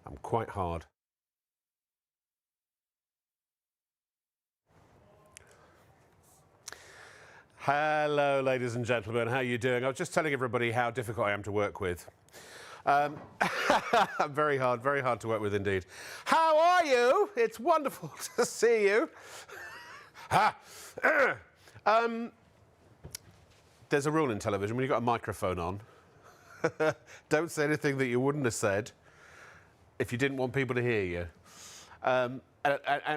I'm quite hard. Hello, ladies and gentlemen. How are you doing? I was just telling everybody how difficult I am to work with. Very hard to work with indeed. How are you? It's wonderful to see you. There's a rule in television when you've got a microphone on. Don't say anything that you wouldn't have said if you didn't want people to hear you.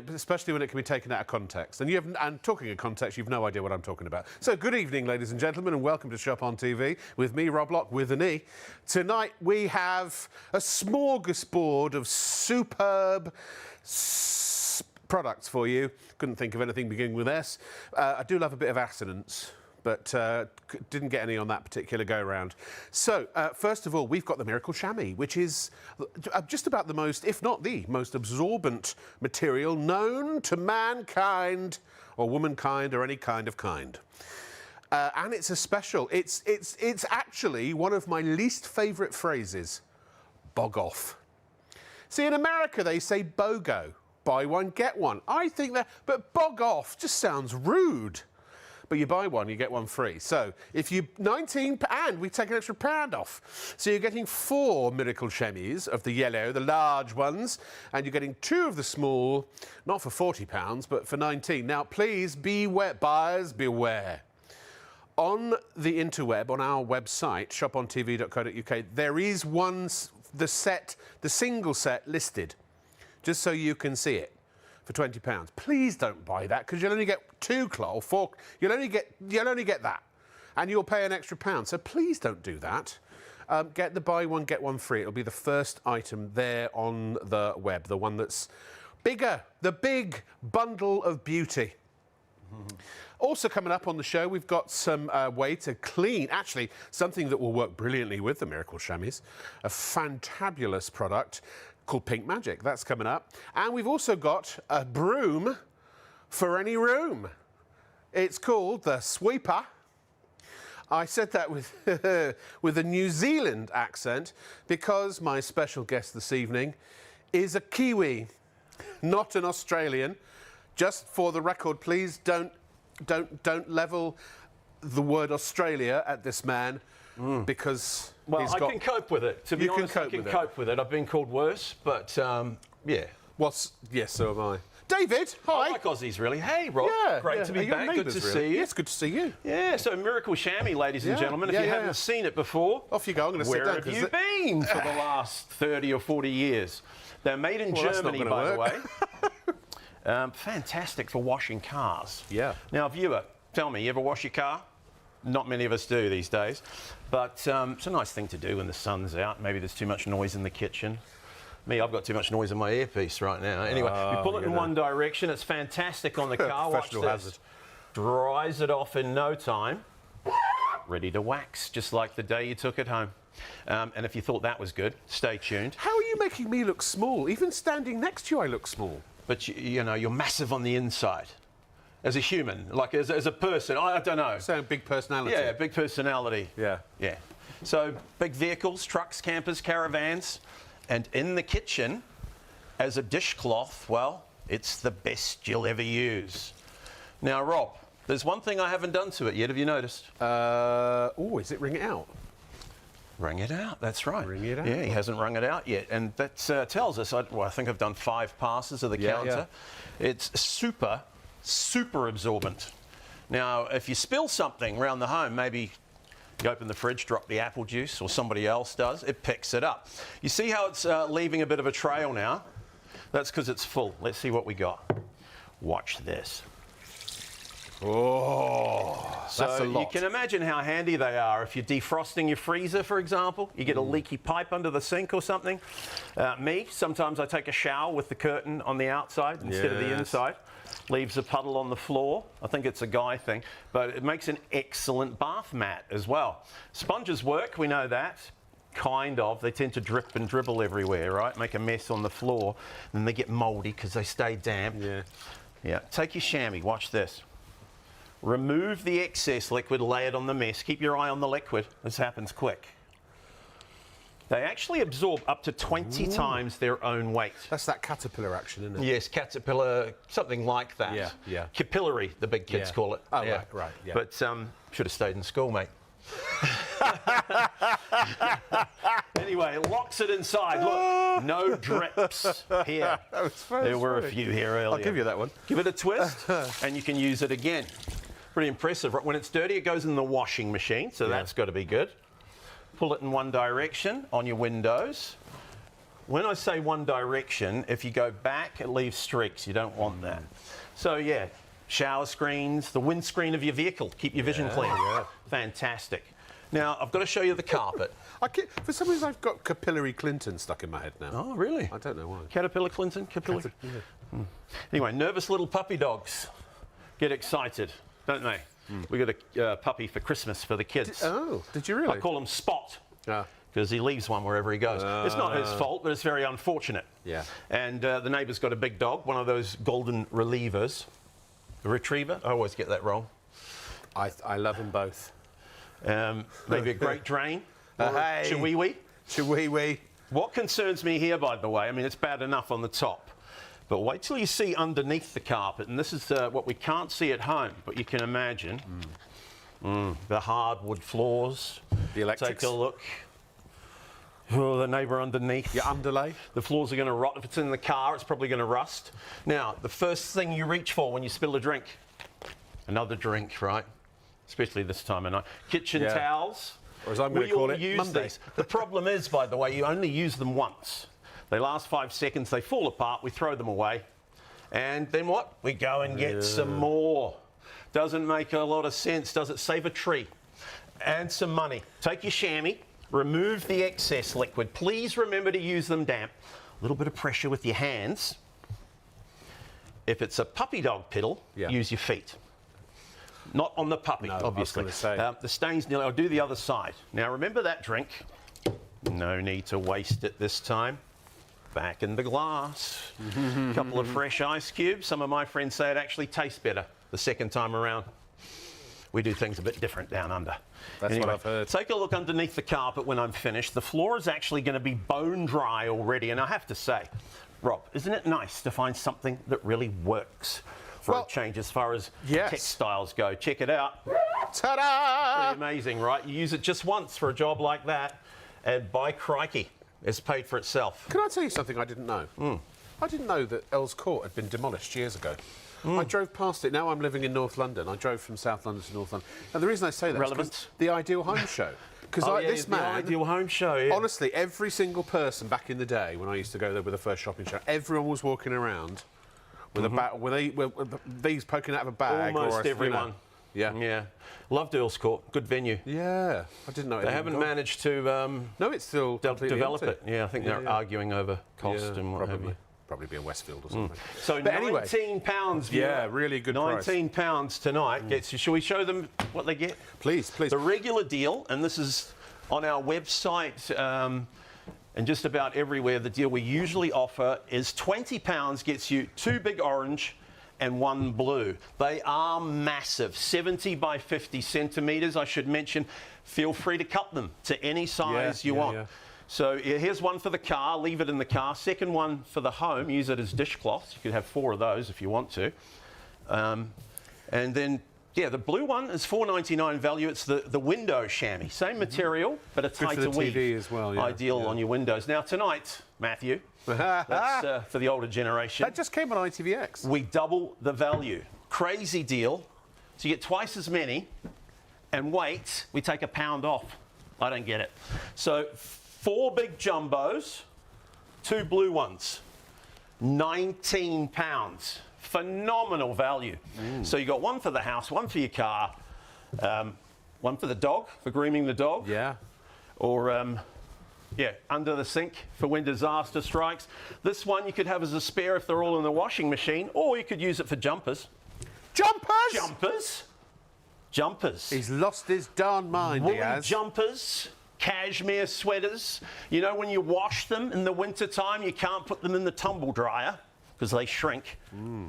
Especially when it can be taken out of context. And talking of context, you've no idea what I'm talking about. So good evening, ladies and gentlemen, and welcome to Shop on TV with me, Rob Lock, with an E. Tonight we have a smorgasbord of superb products for you. Couldn't think of anything beginning with S. I do love a bit of assonance, but didn't get any on that particular go-round. So, first of all, we've got the Miracle Shammy, which is just about the most, if not the most absorbent material known to mankind, or womankind, or any kind of kind. And it's a special. It's actually one of my least favourite phrases, bog off. See, in America, they say BOGO, buy one, get one. I think that, but bog off just sounds rude. But you buy one, you get one free. So if you 19, and we take an extra £1 off. So you're getting 4 Miracle Shammys of the yellow, the large ones, and you're getting 2 of the small, not for £40, but for 19. Now, please beware, buyers beware. On the interweb, on our website, shopontv.co.uk, there is the single set listed, just so you can see it. For £20. Please don't buy that, because you'll only get 2 claw, 4. You'll only get that, and you'll pay an extra £1. So please don't do that. Get the buy one get one free. It'll be the first item there on the web, the one that's bigger, the big bundle of beauty. Also coming up on the show, we've got some way to clean, actually something that will work brilliantly with the Miracle Shammies, a fantabulous product called Pink Magic. That's coming up. And we've also got a broom for any room. It's called the Sweeper. I said that with, with a New Zealand accent because my special guest this evening is a Kiwi, not an Australian. Just for the record, please don't level the word Australia at this man. Because I can cope with it. To be honest, I can cope with it. I've been called worse, but yeah. Yes, so have I. David, hi. I like Aussies, really. Hey, Rob. Yeah, great to be back. Good to see you. Yes, good to see you. Yeah, so Miracle Shammy, ladies and gentlemen. If you haven't seen it before, off you go. I'm going to sit down. Where have you been for the last 30 or 40 years? They're made in Germany, by the way. Fantastic for washing cars. Yeah. Now, viewer, tell me, you ever wash your car? Not many of us do these days, but it's a nice thing to do when the sun's out. Maybe there's too much noise in the kitchen. Me, I've got too much noise in my earpiece right now. Anyway, you pull it in one direction. It's fantastic on the car. Watch this. Hazard. Dries it off in no time. Ready to wax, just like the day you took it home. And if you thought that was good, stay tuned. How are you making me look small? Even standing next to you, I look small. But you know, you're massive on the inside. As a human, like as a person, I don't know. So big personality. Yeah, big personality. Yeah. Yeah. So big vehicles, trucks, campers, caravans, and in the kitchen, as a dishcloth, well, it's the best you'll ever use. Now, Rob, there's one thing I haven't done to it yet. Have you noticed? Oh, is it ring it out? Wring it out, that's right. Wring it out. Yeah, he hasn't wrung it out yet. And that tells us, I think I've done 5 passes of the counter. Yeah. It's super absorbent. Now, if you spill something around the home, maybe you open the fridge, drop the apple juice, or somebody else does, it picks it up. You see how it's leaving a bit of a trail now? That's because it's full. Let's see what we got. Watch this. Oh, that's a lot. You can imagine how handy they are if you're defrosting your freezer, for example. You get a leaky pipe under the sink or something. Sometimes I take a shower with the curtain on the outside instead of the inside. Leaves a puddle on the floor. I think it's a guy thing, but it makes an excellent bath mat as well. Sponges work, we know that. Kind of. They tend to drip and dribble everywhere, right? Make a mess on the floor, and they get mouldy because they stay damp. Yeah. Yeah. Take your chamois. Watch this. Remove the excess liquid, lay it on the mess. Keep your eye on the liquid. This happens quick. They actually absorb up to 20 times their own weight. That's that caterpillar action, isn't it? Yes, caterpillar, something like that. Yeah, yeah. Capillary, the big kids call it. Oh, yeah. right, yeah. But should have stayed in school, mate. Anyway, it locks it inside. Look, no drips here. There were a few here earlier. I'll give you that one. Give it a twist, and you can use it again. Pretty impressive. When it's dirty, it goes in the washing machine, so that's got to be good. Pull it in one direction on your windows. When I say one direction, if you go back, it leaves streaks. You don't want that. So, yeah, shower screens, the windscreen of your vehicle. Keep your vision clear. Yeah. Fantastic. Now, I've got to show you the carpet. For some reason, I've got capillary Clinton stuck in my head now. Oh, really? I don't know why. Caterpillar Clinton? Capillary? Anyway, nervous little puppy dogs get excited, don't they? We got a puppy for Christmas for the kids. Did you really? I call him Spot. Yeah. Because he leaves one wherever he goes. It's not his fault, but it's very unfortunate. Yeah. And the neighbour's got a big dog, one of those golden relievers. A retriever? I always get that wrong. I love them both. Maybe a Great Dane. Hey. Chihuahua. Chihuahua. What concerns me here, by the way, I mean, it's bad enough on the top. But wait till you see underneath the carpet. And this is what we can't see at home, but you can imagine. The hardwood floors. The electrics. Take a look. Oh, the neighbour underneath. Your underlay. The floors are going to rot. If it's in the car, it's probably going to rust. Now, the first thing you reach for when you spill a drink, another drink, right? Especially this time of night. Kitchen towels. Or as I'm going to call it, Monday. These. The problem is, by the way, you only use them once. They last 5 seconds, they fall apart, we throw them away. And then what? We go and get some more. Doesn't make a lot of sense, does it? Save a tree and some money. Take your chamois, remove the excess liquid. Please remember to use them damp. A little bit of pressure with your hands. If it's a puppy dog piddle, use your feet. Not on the puppy, obviously. I was gonna say. The stain's nearly. I'll do the other side. Now, remember that drink. No need to waste it this time. Back in the glass. A couple of fresh ice cubes. Some of my friends say it actually tastes better the second time around. We do things a bit different down under. That's what I've heard. Take a look underneath the carpet when I'm finished. The floor is actually going to be bone dry already. And I have to say, Rob, isn't it nice to find something that really works for a change as far as textiles go? Check it out. Ta-da! Pretty amazing, right? You use it just once for a job like that, and by crikey, it's paid for itself. Can I tell you something I didn't know? I didn't know that Earl's Court had been demolished years ago. I drove past it. Now I'm living in North London. I drove from South London to North London. And the reason I say that is 'cause the Ideal Home Show. Because this man, the Ideal Home Show, honestly, every single person back in the day when I used to go there with the first shopping show, everyone was walking around with a bag, with these poking out of a bag. Almost everyone. Yeah. Loved Earl's Court. Good venue. Yeah. I didn't know it. They haven't managed to no, it's still develop it. Yeah, I think they're arguing over cost and what have you. Probably be in Westfield or something. So but £19. Yeah, really good price. £19 tonight gets you. Shall we show them what they get? Please. The regular deal, and this is on our website and just about everywhere, the deal we usually offer is £20 gets you 2 big orange and 1 blue. They are massive, 70 by 50 centimetres. I should mention, feel free to cut them to any size you want. So here's one for the car, leave it in the car. Second one for the home, use it as dishcloths. You could have 4 of those if you want to. And then, the blue one is $4.99 value. It's the window chamois. Same material, but a tighter weave. TV as well, Ideal on your windows. Now tonight, Matthew, that's for the older generation. That just came on ITVX. We double the value. Crazy deal. So you get twice as many, and wait, we take £1 off. I don't get it. So 4 big jumbos, 2 blue ones, £19. Phenomenal value. So you got one for the house, one for your car, one for the dog, for grooming the dog. Yeah. Or, under the sink for when disaster strikes. This one you could have as a spare if they're all in the washing machine, or you could use it for jumpers. Jumpers? Jumpers. He's lost his darn mind, Woolly he has. jumpers, cashmere sweaters. You know, when you wash them in the winter time, you can't put them in the tumble dryer because they shrink.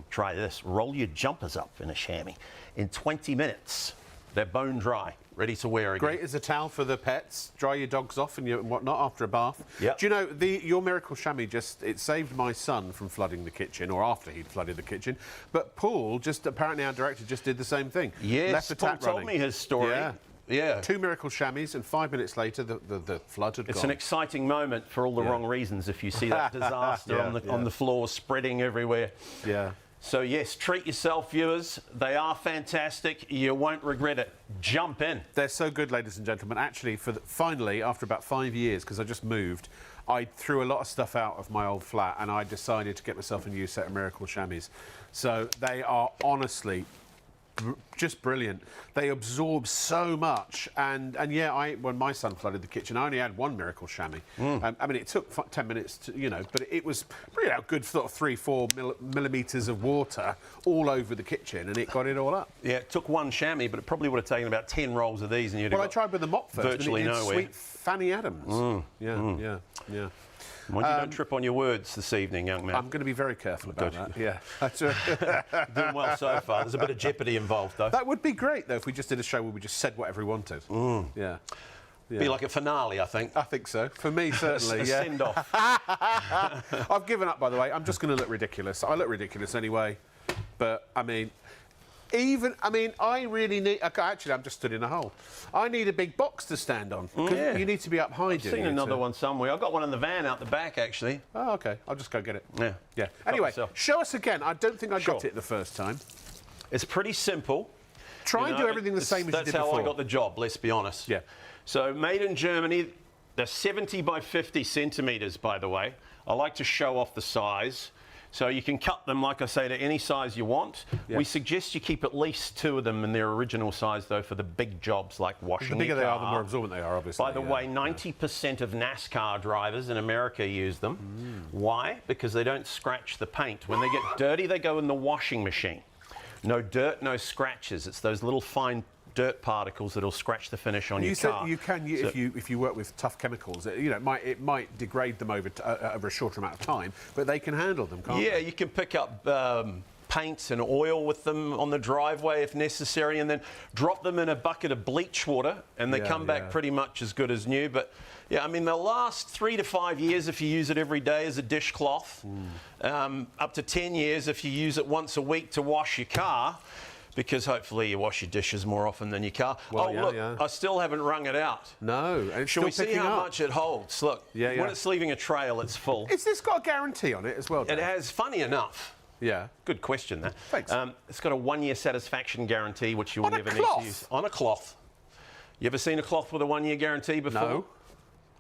Try this. Roll your jumpers up in a chamois. In 20 minutes, They're bone dry, ready to wear again. Great as a towel for the pets. Dry your dogs off and whatnot after a bath. Yep. Do you know, your Miracle Shammy it saved my son from flooding the kitchen, or after he'd flooded the kitchen. But Paul, apparently our director, just did the same thing. Yes, Left the Paul tap told running. me his story. Yeah. Yeah. 2 Miracle Shammies, and 5 minutes later, the flood had gone. It's an exciting moment for all the wrong reasons if you see that disaster on the floor spreading everywhere. Yeah. So yes, treat yourself, viewers. They are fantastic. You won't regret it. Jump in. They're so good, ladies and gentlemen. Actually, finally, after about 5 years, because I just moved, I threw a lot of stuff out of my old flat, and I decided to get myself a new set of Miracle Shammies. So they are honestly just brilliant. They absorb so much, and yeah, when my son flooded the kitchen, I only had 1 Miracle Shammy. I mean, it took 10 minutes to, but it was a good sort of 3-4 millimetres of water all over the kitchen, and it got it all up. Yeah, it took 1 chamois, but it probably would have taken about 10 rolls of these, and you'd have I tried with the mop first, virtually and it did nowhere. Sweet Fanny Adams. Yeah. Mind you don't trip on your words this evening, young man. I'm going to be very careful about that. Yeah. Doing well so far. There's a bit of jeopardy involved, though. That would be great, though, if we just did a show where we just said whatever we wanted. Yeah. Be like a finale, I think. I think so. For me, certainly, yeah. Send-off. I've given up, by the way. I'm just going to look ridiculous. I look ridiculous anyway. But, I mean, I really need... Actually, I'm just stood in a hole. I need a big box to stand on. Yeah. You need to be up high, I've seen another one somewhere. I've got one in the van out the back, actually. Oh, OK. I'll just go get it. Yeah. Yeah. Anyway, show us again. I don't think I got it the first time. It's pretty simple. Try and do everything the same as you did before. That's how I got the job, let's be honest. Yeah. So, made in Germany. They're 70 by 50 centimetres, by the way. I like to show off the size. So you can cut them, like I say, to any size you want. Yeah. We suggest you keep at least 2 of them in their original size, though, for the big jobs like washing your car. The bigger they are, the more absorbent they are, obviously. By the way, 90% of NASCAR drivers in America use them. Why? Because they don't scratch the paint. When they get dirty, they go in the washing machine. No dirt, no scratches. It's those little fine dirt particles that'll scratch the finish on your car. You can, if you work with tough chemicals, it might degrade them over a shorter amount of time, but they can handle them, can't they? Yeah, you can pick up paints and oil with them on the driveway if necessary, and then drop them in a bucket of bleach water, and they come back pretty much as good as new. But yeah, I mean, they'll last 3 to 5 years if you use it every day as a dishcloth, up to 10 years if you use it once a week to wash your car. Because hopefully you wash your dishes more often than your car. Well, look, I still haven't wrung it out. No, and it's Shall we still see how up. much it holds? Look, when it's leaving a trail, it's full. Is this got a guarantee on it as well, Dave? It has, funny enough. Yeah. Good question, that. Thanks. It's got a 1-year satisfaction guarantee, which you'll never need to use. On a cloth. You ever seen a cloth with a 1-year guarantee before? No.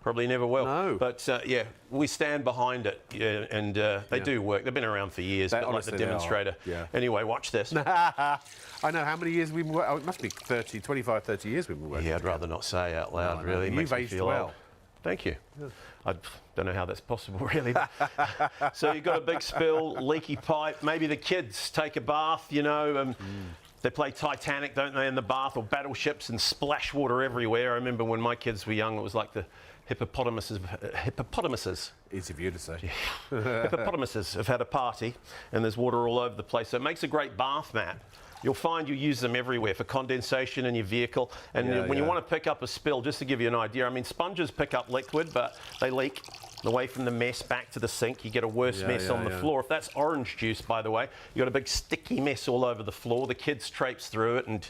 Probably never will. No. But, yeah, we stand behind it, and they do work. They've been around for years, but like the demonstrator. Yeah. Anyway, watch this. I know. How many years we've been working? Oh, it must be 25, 30 years we've been working. Yeah, I'd rather not say out loud, really. You've aged well. Old. Thank you. Yeah. I don't know how that's possible, really. So you've got a big spill, leaky pipe. Maybe the kids take a bath, They play Titanic, don't they, in the bath, or battleships, and splash water everywhere. I remember when my kids were young, it was like the hippopotamuses. Easy for you to say. Hippopotamuses have had a party, and there's water all over the place. So it makes a great bath mat. You'll find you use them everywhere for condensation in your vehicle. And when you want to pick up a spill, just to give you an idea, I mean, sponges pick up liquid, but they leak away from the mess back to the sink. You get a worse mess on the floor. If that's orange juice, by the way, you've got a big sticky mess all over the floor. The kids traipse through it and,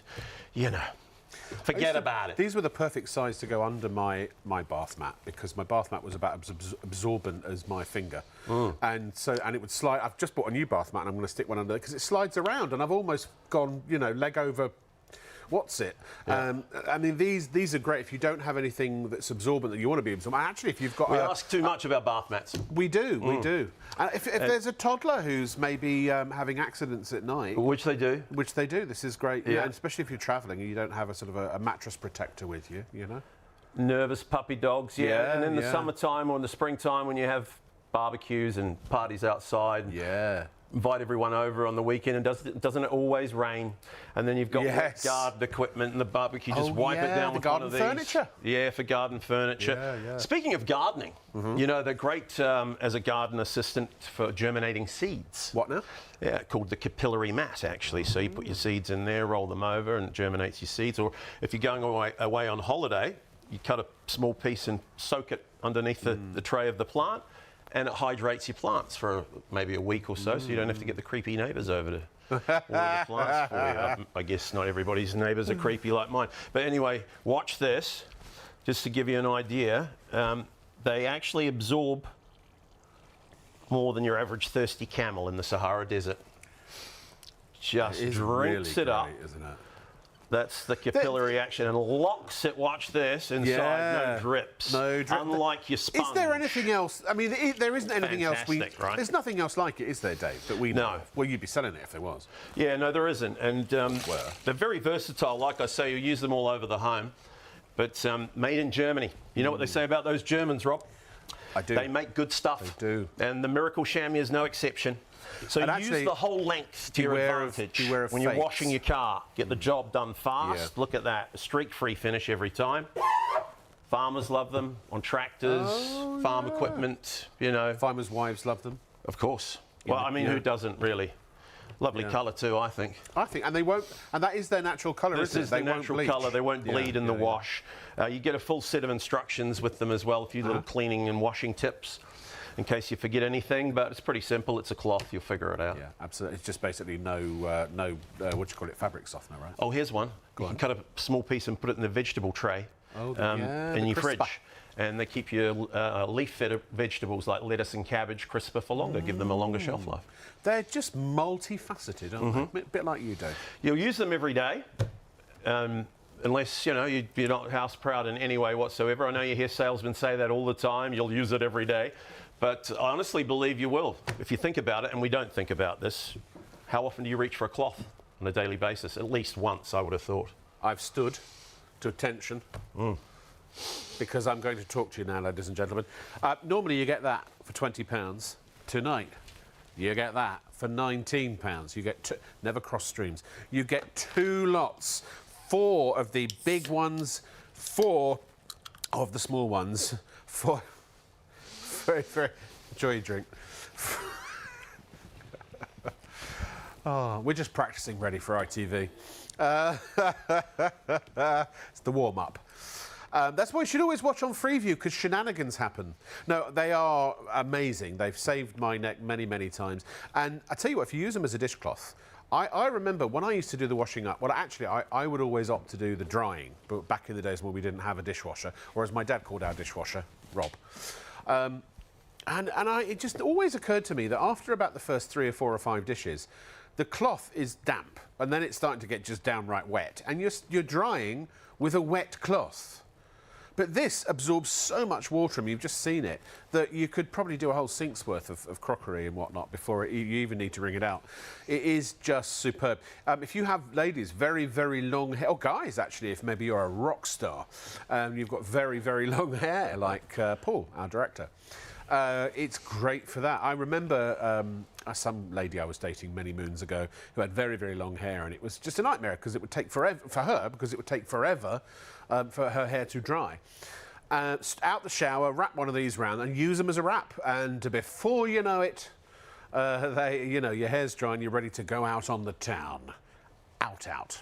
forget about it. These were the perfect size to go under my bath mat, because my bath mat was about as absorbent as my finger. And it would slide. I've just bought a new bath mat and I'm going to stick one under there because it slides around, and I've almost gone, leg over. What's it? Yeah. I mean, these are great if you don't have anything that's absorbent that you want to be absorbent. Actually, if you've got we ask too much about bath mats. We do. If there's a toddler who's maybe having accidents at night, which they do, this is great. Yeah, and especially if you're travelling and you don't have a sort of a mattress protector with you, Nervous puppy dogs, and in the summertime or in the springtime when you have barbecues and parties outside. Yeah. invite everyone over on the weekend, and doesn't it always rain? And then you've got garden equipment and the barbecue, just wipe it down with one of these. Furniture. Yeah, for garden furniture. Yeah. Speaking of gardening, you know, they're great as a garden assistant for germinating seeds. What now? Yeah, called the capillary mat, actually. So you put your seeds in there, roll them over, and it germinates your seeds. Or if you're going away on holiday, you cut a small piece and soak it underneath the tray of the plant, and it hydrates your plants for maybe a week or so, so you don't have to get the creepy neighbours over to water the plants for you. I guess not everybody's neighbours are creepy like mine. But anyway, watch this, just to give you an idea. They actually absorb more than your average thirsty camel in the Sahara Desert. Just drinks it up. Isn't it? That's the capillary action, and locks it, watch this, inside, no drips. No drips. Unlike your sponge. Is there anything else? I mean, there isn't anything else. Right? There's nothing else like it, is there, Dave, that we know of? Well, you'd be selling it if there was. Yeah, no, there isn't. And they're very versatile. Like I say, you use them all over the home. But made in Germany. You know what they say about those Germans, Rob? I do. They make good stuff. They do. And the Miracle Shammy is no exception. So use the whole length to your advantage when you're washing your car. Get the job done fast. Look at that. A streak-free finish every time. Farmers love them on tractors, farm equipment, you know. Farmers' wives love them. Of course. Well, I mean, who doesn't really? Lovely colour too, I think. And they won't, and that is their natural colour, isn't it? This is the natural colour. They won't bleed in the wash. You get a full set of instructions with them as well, a few little cleaning and washing tips in case you forget anything, but it's pretty simple. It's a cloth. You'll figure it out. Yeah, absolutely. It's just basically no fabric softener, right? Oh, here's one. You can cut a small piece and put it in the vegetable tray in your fridge. And they keep your leaf-fed vegetables like lettuce and cabbage crisper for longer, give them a longer shelf life. They're just multifaceted, aren't they? A bit like you, Dave. You'll use them every day, unless, you know, you're not house proud in any way whatsoever. I know you hear salesmen say that all the time. You'll use it every day. But I honestly believe you will. If you think about it, and we don't think about this, how often do you reach for a cloth on a daily basis? At least once, I would have thought. I've stood to attention. Because I'm going to talk to you now, ladies and gentlemen. Normally you get that for £20. Tonight, you get that for £19. You get never cross streams. You get 2 lots, 4 of the big ones, 4 of the small ones. Very enjoy your drink. We're just practicing ready for ITV. It's the warm-up. That's why you should always watch on Freeview, because shenanigans happen. No, they are amazing. They've saved my neck many, many times. And I tell you what, if you use them as a dishcloth, I remember when I used to do the washing up, well, actually, I would always opt to do the drying, but back in the days when we didn't have a dishwasher, or as my dad called our dishwasher, Rob. It just always occurred to me that after about the first 3 or 4 or 5 dishes, the cloth is damp, and then it's starting to get just downright wet, and you're drying with a wet cloth. But this absorbs so much water, and you've just seen it, that you could probably do a whole sink's worth of crockery and whatnot before you even need to wring it out. It is just superb. If you have, ladies, very, very long hair, or guys, actually, if maybe you're a rock star, you've got very, very long hair, like Paul, our director. It's great for that. I remember some lady I was dating many moons ago who had very, very long hair, and it was just a nightmare because it would take forever for her, because it would take forever for her hair to dry. Out the shower, wrap one of these round and use them as a wrap, and before you know it, your hair's dry and you're ready to go out on the town. Out.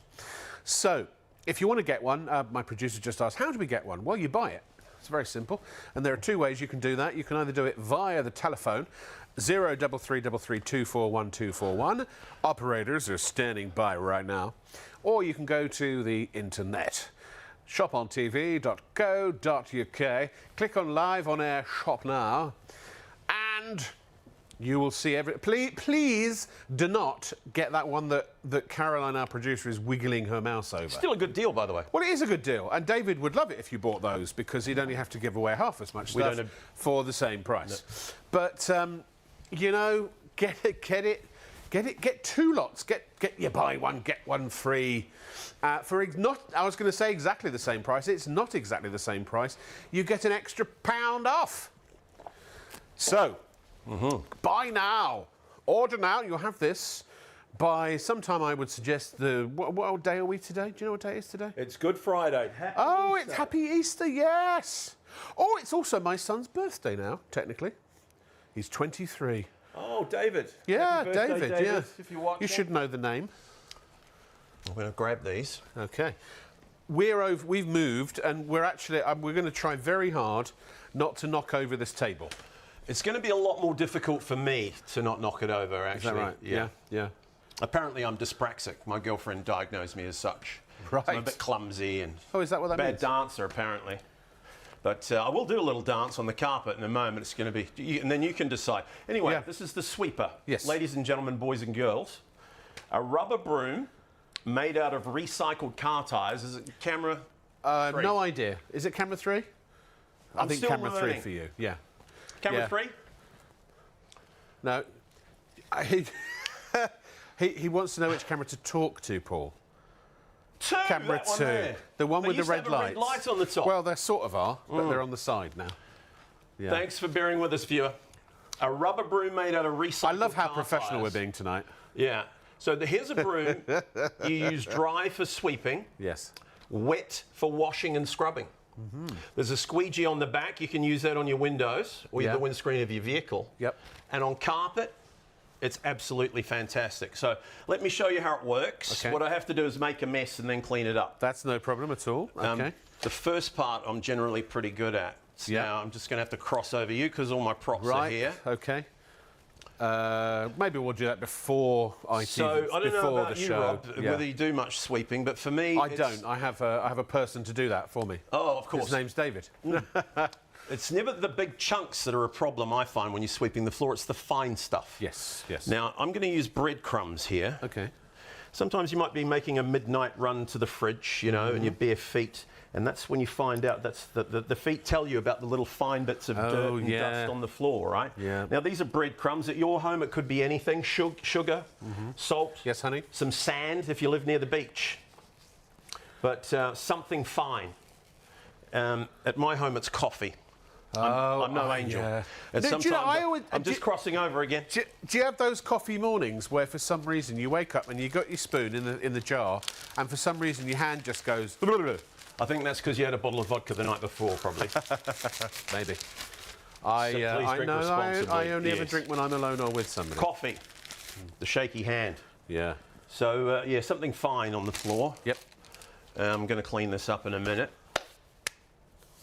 So, if you want to get one, my producer just asked, how do we get one? Well, you buy it. It's very simple, and there are 2 ways you can do that. You can either do it via the telephone, 03333241241. Operators are standing by right now. Or you can go to the internet, shopontv.co.uk, click on Live On Air Shop Now, and you will see Please do not get that one that Caroline, our producer, is wiggling her mouse over. Still a good deal, by the way. Well, it is a good deal, and David would love it if you bought those, because he'd only have to give away half as much stuff for the same price. No. But you know, get it. Get 2 lots. You buy one, get one free. For not, I was going to say exactly the same price. It's not exactly the same price. You get an extra £1 off. So. Buy now, order now. You'll have this by sometime, I would suggest, what day are we today? Do you know what day it is today? It's Good Friday. It's Happy Easter, yes. Oh, it's also my son's birthday now, technically. He's 23. Oh, David. Yeah, Happy birthday, David, yeah. If you're watching. You should know the name. I'm going to grab these. Okay. We've moved, and we're going to try very hard not to knock over this table. It's going to be a lot more difficult for me to not knock it over, actually. Is that right? Yeah. Apparently, I'm dyspraxic. My girlfriend diagnosed me as such. Right. So I'm a bit clumsy and Oh, is that what that bad means? dancer, apparently. But I will do a little dance on the carpet in a moment. It's going to be, and then you can decide. Anyway, Yeah. this is the sweeper. Yes. Ladies and gentlemen, boys and girls, a rubber broom made out of recycled car tires. Is it camera? three? No idea. Is it camera 3? I think still camera 3 learning. for you. Yeah. Camera Yeah. 3? No. He wants to know which camera to talk to, Paul. 2. Camera that one 2. there. The one They with the used to red have a lights. red light on the top. Well, they sort of are, but they're on the side now. Yeah. Thanks for bearing with us, viewer. A rubber broom made out of recycled I love how car professional tires. we're being tonight. Yeah. So here's a broom. You use dry for sweeping, Yes. wet for washing and scrubbing. There's a squeegee on the back. You can use that on your windows or Yeah. the windscreen of your vehicle. Yep. And on carpet, it's absolutely fantastic. So let me show you how it works. Okay. What I have to do is make a mess and then clean it up. That's no problem at all. Okay. The first part I'm generally pretty good at. So Yeah. now I'm just going to have to cross over you because all my props are Right. here. Okay. Maybe we'll do that before ITV, So I don't know before about the you, show. Rob, Yeah. whether you do much sweeping, but for me, I don't. I have a person to do that for me. Oh, of course. His name's David. It's never the big chunks that are a problem, I find, when you're sweeping the floor. It's the fine stuff. Yes. Yes. Now, I'm going to use breadcrumbs here. Okay. Sometimes you might be making a midnight run to the fridge, you know, and your bare feet. And that's when you find out that's the feet tell you about the little fine bits of dirt and dust on the floor, right? Yeah. Now, these are breadcrumbs. At your home, it could be anything. Sugar, salt. Yes, honey. Some sand if you live near the beach. But something fine. At my home, it's coffee. I'm no angel. yeah. And No, do you know, sometimes I'm just crossing over again. Do you have those coffee mornings where, for some reason, you wake up and you got your spoon in the jar, and for some reason your hand just goes? I think that's because you had a bottle of vodka the night before, probably. Maybe. please drink responsibly. I only ever Yes. drink when I'm alone or with somebody. Coffee, the shaky hand. Yeah. So, yeah, something fine on the floor. Yep. I'm going to clean this up in a minute.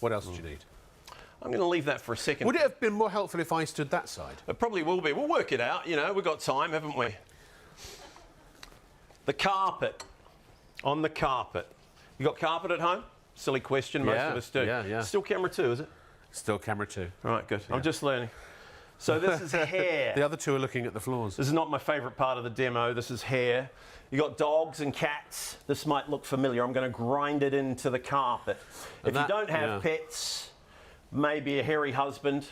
What else did you need? I'm going to leave that for a second. Would it have been more helpful if I stood that side? It probably will be. We'll work it out, you know. We've got time, haven't we? The carpet. On the carpet. You got carpet at home? Silly question, most Yeah, of us do. yeah. Still camera 2, is it? Still camera 2. All right, good. I'm just learning. So this is hair. The other two are looking at the floors. This is not my favourite part of the demo. This is hair. You got dogs and cats. This might look familiar. I'm going to grind it into the carpet. If you don't have pets, maybe a hairy husband.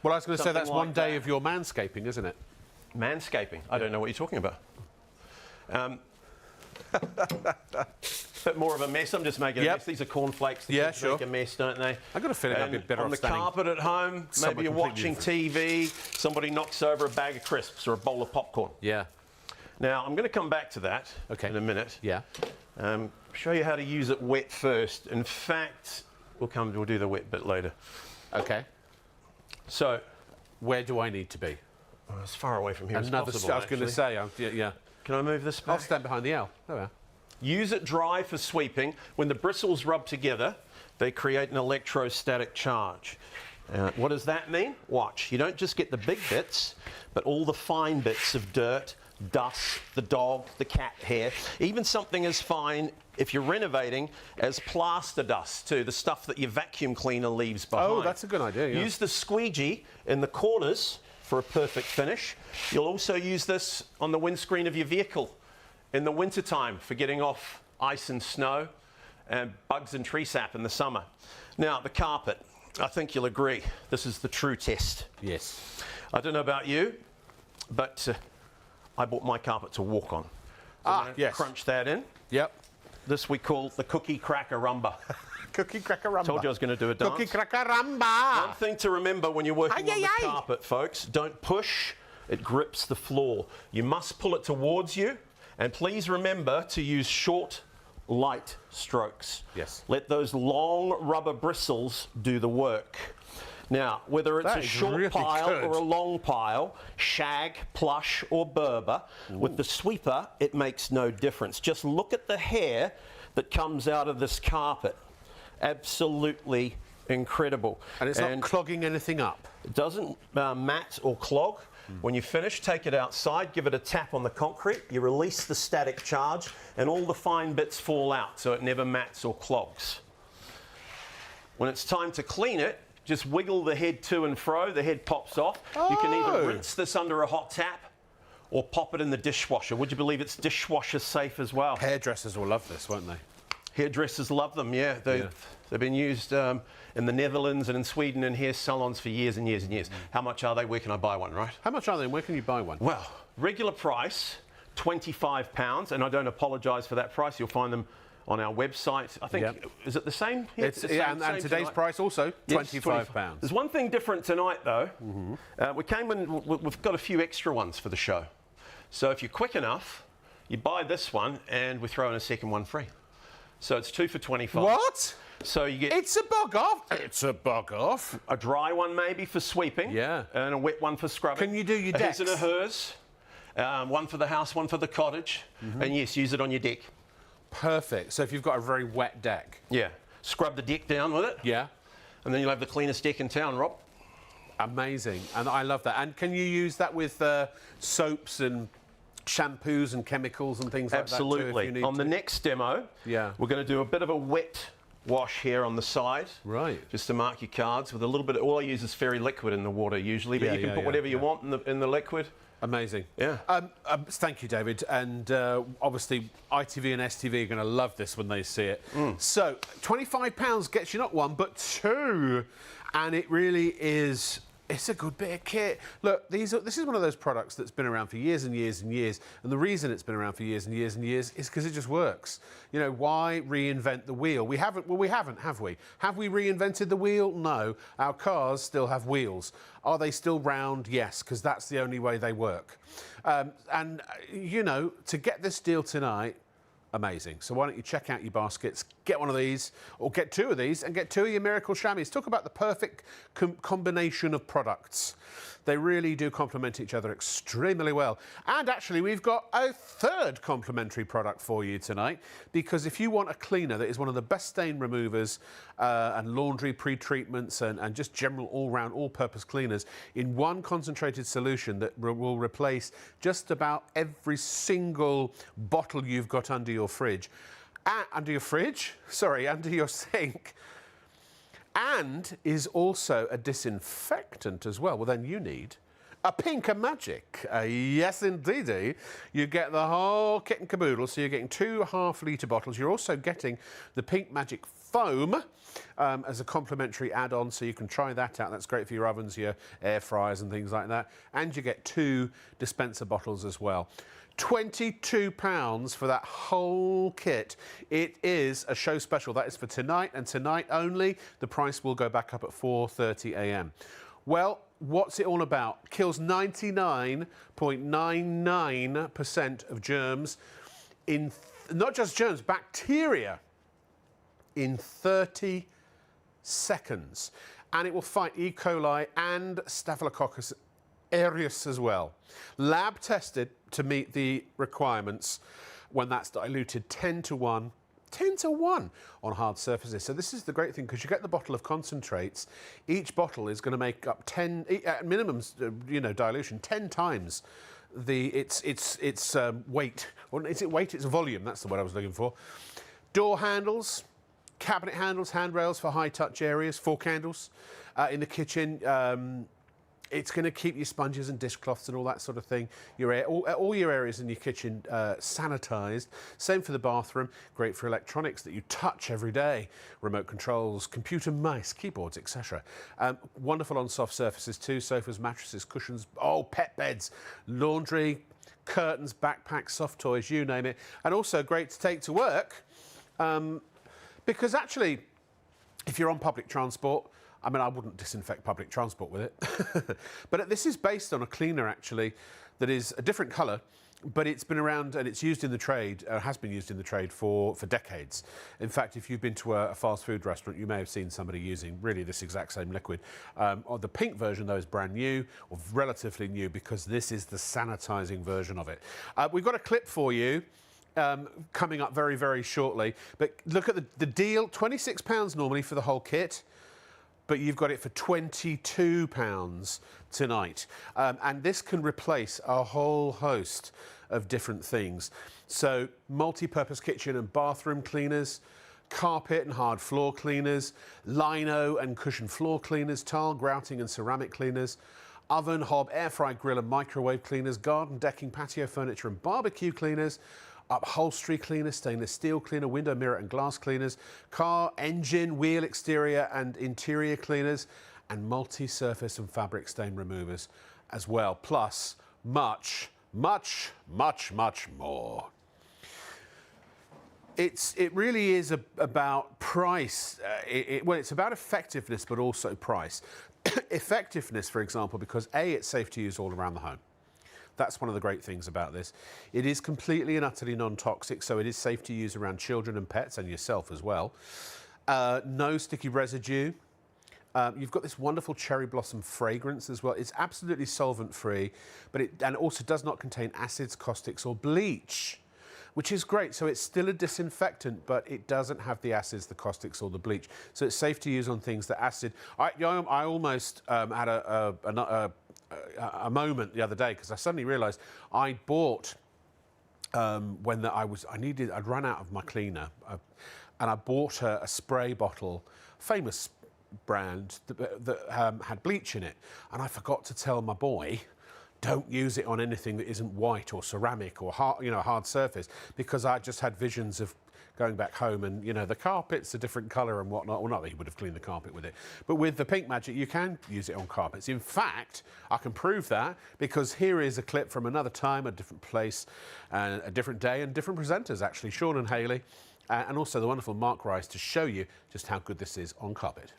Well, I was going to say that's something one like day that. of your manscaping, isn't it? Manscaping. I don't know what you're talking about. Bit more of a mess. I'm just making a mess. These are cornflakes. They Yeah, sure. make a mess, don't they? I've got a feeling I'd be better on off the standing carpet at home, somewhere maybe you're completely watching TV, somebody knocks over a bag of crisps or a bowl of popcorn. Yeah. Now, I'm going to come back to that in a minute. Yeah. Show you how to use it wet first. In fact, we'll do the wet bit later. Okay. So, Where do I need to be? as far away from here as Another. possible. I was going to say. Yeah. Can I move this back? I'll stand behind the L. There we are. Use it dry for sweeping. When the bristles rub together, they create an electrostatic charge. What does that mean? Watch. You don't just get the big bits, but all the fine bits of dirt, dust, the dog, the cat hair, even something as fine, if you're renovating, as plaster dust too, the stuff that your vacuum cleaner leaves behind. Oh, that's a good idea, yeah. Use the squeegee in the corners for a perfect finish. You'll also use this on the windscreen of your vehicle in the wintertime for getting off ice and snow and bugs and tree sap in the summer. Now, the carpet, I think you'll agree, this is the true test. Yes. I don't know about you, but I bought my carpet to walk on. So I'm gonna yes. crunch that in. Yep. This we call the cookie cracker rumba. Cookie cracker rumba. Told you I was going to do a dance. Cookie cracker rumba. One thing to remember when you're working on the Ay. carpet, folks, don't push, it grips the floor. You must pull it towards you, and please remember to use short, light strokes. Yes. Let those long rubber bristles do the work. Now, whether it's a short really pile good. or a long pile, shag, plush or Berber, with the sweeper, it makes no difference. Just look at the hair that comes out of this carpet. Absolutely incredible. And it's not clogging anything up. It doesn't mat or clog. When you finish, take it outside, give it a tap on the concrete, you release the static charge, and all the fine bits fall out, so it never mats or clogs. When it's time to clean it, just wiggle the head to and fro, the head pops off. You can either rinse this under a hot tap or pop it in the dishwasher. Would you believe it's dishwasher safe as well? Hairdressers will love this, won't they? Hairdressers love them, yeah. They've been used in the Netherlands and in Sweden in hair salons for years and years and years. How much are they? Where can I buy one, right? How much are they and where can you buy one? Well, regular price, £25, and I don't apologise for that price. You'll find them on our website. I think, is it the same? Yeah, It's, and today's tonight. price also, Yes, £25. There's one thing different tonight, though. We've got a few extra ones for the show. So if you're quick enough, you buy this one, and we throw in a second one free. So it's 2 for $25. What? So you get It's a bug off. It's a bug off. a dry one maybe for sweeping. Yeah. And a wet one for scrubbing. Can you do your a his and a decks? hers. One for the house, one for the cottage. And yes, use it on your deck. Perfect. So if you've got a very wet deck. Yeah. Scrub the deck down with it. Yeah. And then you'll have the cleanest deck in town, Rob. Amazing. And I love that. And can you use that with soaps and shampoos and chemicals and things like that too, if Absolutely. you need On the to? next demo, Yeah. we're going to do a bit of a wet wash here on the side. Right. Just to mark your cards with a little bit of, all I use is fairy liquid in the water usually, but Yeah, you can yeah, put yeah, whatever you yeah. want in the liquid. Amazing. Yeah. Thank you, David. And obviously, ITV and STV are going to love this when they see it. So, £25 gets you not one, but two. And it really is... It's a good bit of kit. Look, this is one of those products that's been around for years and years and years. And the reason it's been around for years and years and years is because it just works. You know, why reinvent the wheel? We haven't, have we? Have we reinvented the wheel? No. Our cars still have wheels. Are they still round? Yes, because that's the only way they work. You know, to get this deal tonight, amazing. So why don't you check out your baskets, get one of these, or get two of these, and get two of your Miracle Shammies. Talk about the perfect combination of products. They really do complement each other extremely well. And actually, we've got a third complementary product for you tonight, because if you want a cleaner that is one of the best stain removers and laundry pre-treatments and just general all-round, all-purpose cleaners in one concentrated solution that will replace just about every single bottle you've got under your fridge. Under your sink. And is also a disinfectant as well. Well, then you need a Pink Magic. Yes, indeedy. You get the whole kit and caboodle, so you're getting 2 half-litre bottles. You're also getting the Pink Magic foam as a complimentary add-on, so you can try that out. That's great for your ovens, your air fryers and things like that. And you get 2 dispenser bottles as well. £22 for that whole kit. It is a show special. That is for tonight and tonight only. The price will go back up at 4:30 a.m. Well, what's it all about? Kills 99.99% of germs in, not just germs, bacteria in 30 seconds. And it will fight E. coli and Staphylococcus aureus as well. Lab tested to meet the requirements when that's diluted 10 to 1 on hard surfaces. So this is the great thing, because you get the bottle of concentrates. Each bottle is going to make up 10, at minimum, dilution, 10 times its weight. Or is it weight? It's volume. That's the word I was looking for. Door handles, cabinet handles, handrails for high touch areas, fork handles in the kitchen. It's going to keep your sponges and dishcloths and all that sort of thing, all your areas in your kitchen sanitised. Same for the bathroom. Great for electronics that you touch every day. Remote controls, computer mice, keyboards, etc. Wonderful on soft surfaces too. Sofas, mattresses, cushions, pet beds, laundry, curtains, backpacks, soft toys, you name it. And also great to take to work because actually, if you're on public transport, I mean, I wouldn't disinfect public transport with it. But this is based on a cleaner, actually, that is a different colour, but it's been around and it's used in the trade, has been used in the trade for decades. In fact, if you've been to a fast food restaurant, you may have seen somebody using really this exact same liquid. The pink version, though, is brand new, or relatively new, because this is the sanitising version of it. We've got a clip for you. Coming up very, very shortly. But look at the deal, £26 normally for the whole kit, but you've got it for £22 tonight. And this can replace a whole host of different things. So multi-purpose kitchen and bathroom cleaners, carpet and hard floor cleaners, lino and cushion floor cleaners, tile, grouting and ceramic cleaners, oven, hob, air fry, grill and microwave cleaners, garden, decking, patio furniture and barbecue cleaners, upholstery cleaners, stainless steel cleaner, window, mirror and glass cleaners, car, engine, wheel, exterior and interior cleaners, and multi-surface and fabric stain removers as well, plus much, much, much, much more. It really is about price. Well, it's about effectiveness, but also price. Effectiveness, for example, because A, it's safe to use all around the home. That's one of the great things about this. It is completely and utterly non-toxic, so it is safe to use around children and pets and yourself as well. No sticky residue. You've got this wonderful cherry blossom fragrance as well. It's absolutely solvent-free, but it also does not contain acids, caustics or bleach, which is great. So it's still a disinfectant, but it doesn't have the acids, the caustics or the bleach. So it's safe to use on things that acid. I almost had a moment the other day because I suddenly realised I bought I'd run out of my cleaner and I bought a spray bottle, famous brand that had bleach in it, and I forgot to tell my boy, don't use it on anything that isn't white or ceramic or hard surface, because I just had visions of going back home and, the carpet's a different colour and whatnot. Well, not that he would have cleaned the carpet with it, but with the Pink Magic, you can use it on carpets. In fact, I can prove that because here is a clip from another time, a different place, and a different day, and different presenters, actually, Sean and Hayley, and also the wonderful Mark Rice, to show you just how good this is on carpet.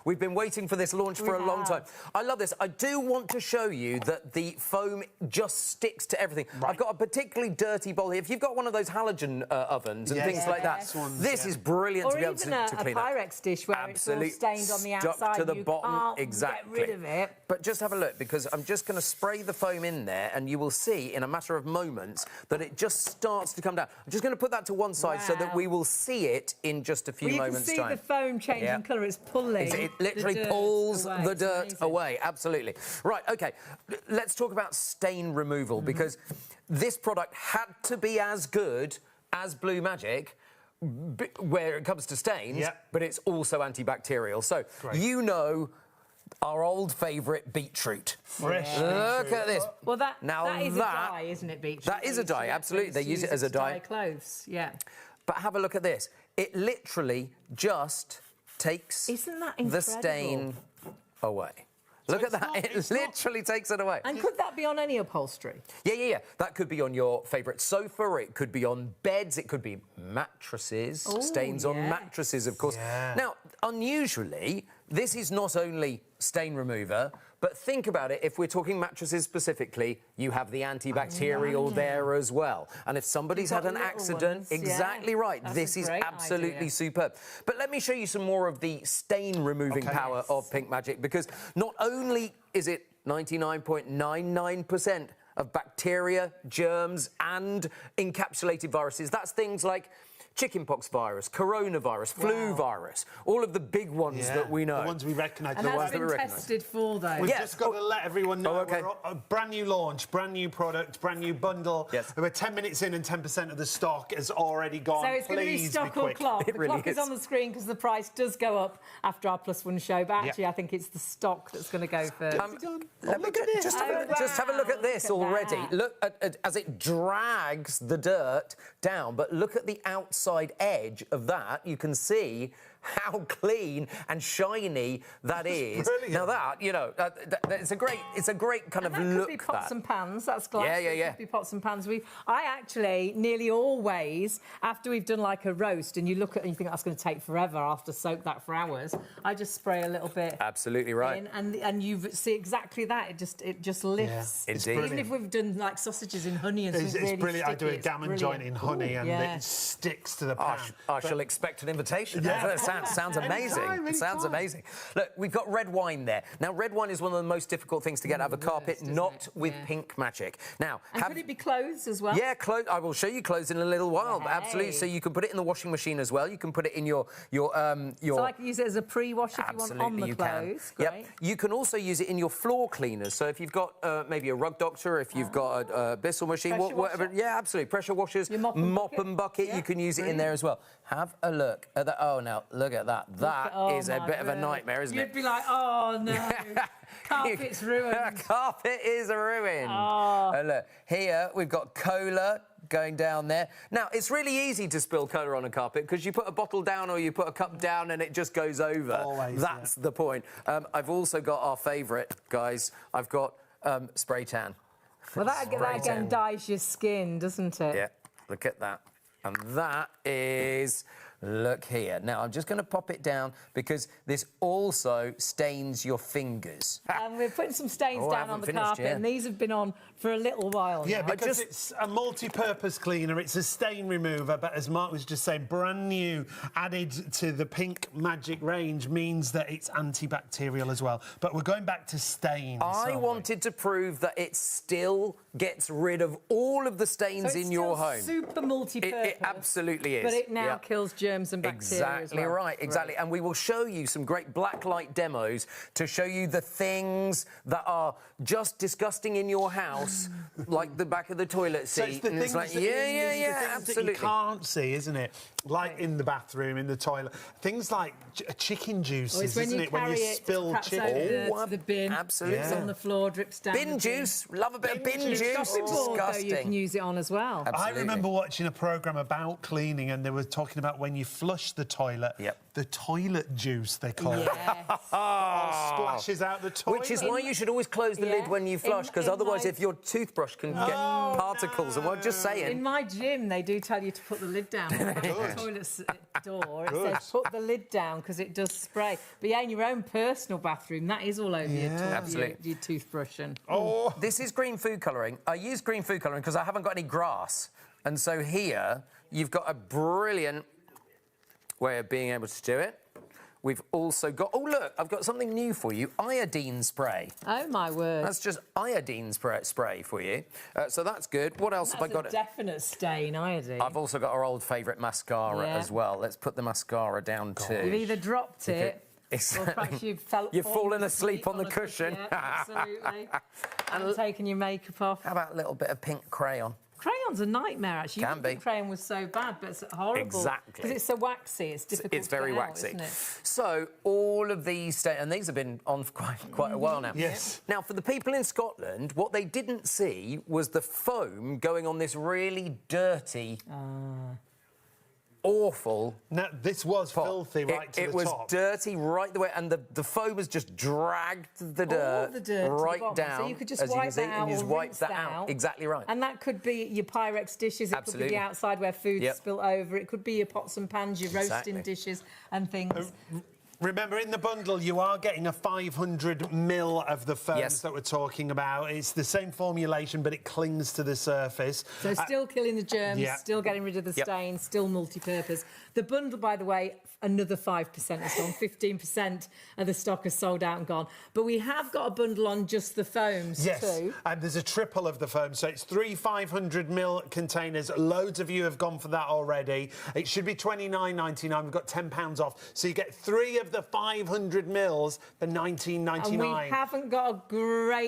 We've been waiting for this launch for a long time. I love this. I do want to show you that the foam just sticks to everything. Right. I've got a particularly dirty bowl here. If you've got one of those halogen ovens and things like that, this is brilliant to be able to clean up. Or even a Pyrex dish where it's all stained on the outside. Stuck to the bottom, exactly. Get rid of it. But just have a look, because I'm just going to spray the foam in there, and you will see in a matter of moments that it just starts to come down. I'm just going to put that to one side so that we will see it in just a few moments' time. You can see the foam changing colour. It's pulling. It literally pulls the dirt away. Absolutely. Right, OK. Let's talk about stain removal, because this product had to be as good as Blue Magic where it comes to stains, but it's also antibacterial. So, our old favourite beetroot. Fresh Look at this. Well, that is a dye, isn't it, beetroot? That is a dye, absolutely. They use it as a dye. To dye clothes, But have a look at this. It literally just takes the stain away. Look at that. It literally takes it away. And could that be on any upholstery? Yeah. That could be on your favourite sofa, or it could be on beds, it could be mattresses, stains on mattresses, of course. Yeah. Now, unusually, this is not only stain remover, but think about it, if we're talking mattresses specifically, you have the antibacterial there as well. And if somebody's had an accident, exactly right, this is absolutely superb. But let me show you some more of the stain removing power of Pink Magic, because not only is it 99.99% of bacteria, germs and encapsulated viruses, that's things like chickenpox virus, coronavirus, flu virus, all of the big ones that we know. The ones we recognise. And that's been tested for those. We've just got to let everyone know we're a brand new launch, brand new product, brand new bundle. We're 10 minutes in and 10% of the stock has already gone. So it's going to be stock or clock. The clock is on the screen because the price does go up after our +1 show. But actually, I think it's the stock that's going to go first. Look at this. Just have a look at this already. Look at as it drags the dirt down, but look at the outside outside edge of that, you can see how clean and shiny that is. Brilliant. Now that, you know, it's a great kind of that look. Could be pots that. and pans. That's glass. Yeah. It could be pots and pans. I actually nearly always, after we've done like a roast, and you look at it and you think that's going to take forever after soak that for hours, I just spray a little bit. Absolutely right. In, and you see exactly that. It just lifts. Yeah, Even indeed. if we've done like sausages in honey and It's really brilliant. I do a sticky, gammon it's joint brilliant. in honey, and yeah. it sticks to the pan. I shall expect an invitation. Yeah. Sounds amazing. Anytime. Sounds amazing. Look, we've got red wine there. Now, red wine is one of the most difficult things to get out of a carpet, isn't not it? with Yeah. pink magic. Now, And could it be clothes as well? Yeah, clothes. I will show you clothes in a little while. Hey. Absolutely. So you can put it in the washing machine as well. You can put it in your. So I can use it as a pre-wash if you want on the you clothes. can. Great. Yep. You can also use it in your floor cleaners. So if you've got maybe a rug doctor, if you've got a Bissell machine, Pressure whatever. washer. Yeah, absolutely. Pressure washers, Your mop and bucket. you Yeah, can use it in brilliant. there as well. Have a look at that. Oh, now look at that. That is a my bit of a word. nightmare, isn't You'd it? be like, oh no, carpet's ruined. Carpet is ruined. Oh. And look, here we've got cola going down there. Now, it's really easy to spill cola on a carpet because you put a bottle down or you put a cup down and it just goes over. Always, That's the point. I've also got our favourite, guys. I've got spray tan. Well, that again dyes your skin, doesn't it? Yeah, look at that. And that is... Look here. Now, I'm just going to pop it down because this also stains your fingers. And we're putting some stains Oh, I down haven't on the finished carpet, yet. and these have been on for a little while Yeah, now. because it's a multi-purpose cleaner. It's a stain remover, but as Mark was just saying, brand new, added to the Pink Magic range, means that it's antibacterial as well. But we're going back to stains. I wanted to prove that it still gets rid of all of the stains So it's in your still home. super multi-purpose. It absolutely is. But it now Yeah. kills germs and bacteria as Exactly well. right, exactly. And we will show you some great blacklight demos to show you the things that are just disgusting in your house, like the back of the toilet seat. So it's the and things like, that absolutely. you can't see, isn't it? Like in the bathroom, in the toilet. Things like chicken juices, Or it's when isn't you it? When carry you it spill perhaps chicken. over to the bin. absolutely. It's on the floor, drips down. Bin the juice, love a bit of bin juice. Chopping board, though, you Disgusting. can use it on as well. I Absolutely. remember watching a programme about cleaning, and they were talking about when you flush the toilet, Yep. the toilet juice, they call it. Yes. Splashes out the toilet. Which is why you should always close the Yeah. lid when you flush, because In otherwise, my- if your toothbrush can get particles, and I'm just saying. In my gym, they do tell you to put the lid down on the toilet door. It says put the lid down because it does spray. But yeah, in your own personal bathroom, that is all over Absolutely. your toothbrush. And This is green food colouring. I use green food colouring because I haven't got any grass. And so here, you've got a brilliant way of being able to do it. We've also got... Oh, look, I've got something new for you. Iodine spray. oh my word, That's just iodine spray for you. So that's good. What else have I that's got? a definite stain, iodine. I've also got our old favourite mascara Yeah. as well. Let's put the mascara down too. You've either dropped it, or perhaps you've fallen asleep on the cushion. Yeah, absolutely. And taken your makeup off. How about a little bit of pink crayon? Crayon's a nightmare, actually. You Can wouldn't think be. crayon was so bad, but it's horrible. Exactly. Because it's so waxy, it's difficult It's very to get out, waxy. isn't it? So all of these and these have been on for quite a while now. Yes. Now, for the people in Scotland, what they didn't see was the foam going on this really dirty, awful. Now, this was pot. filthy right to it the was top. dirty right the way, and the foam has just dragged the dirt, All the dirt to the right bottom. down. So you could just as you wipe can see, that out and you just or wipe rinse that that out. out. Exactly right. And that could be your Pyrex dishes, it could Absolutely. be the outside where food's Yep. spilt over, it could be your pots and pans, your roasting Exactly. dishes and things. Remember, in the bundle, you are getting a 500 mil of the foams Yes. that we're talking about. It's the same formulation, but it clings to the surface. So still killing the germs, yeah. still getting rid of the Yep. stains, still multi-purpose. The bundle, by the way, another 5% is gone. 15% of the stock is sold out and gone. But we have got a bundle on just the foams Yes, too. and there's a triple of the foam, so it's 3 500 mil containers. Loads of you have gone for that already. It should be £29.99. We've got £10 off, so you get 3 of of the 500 mils for £19.99. And we haven't got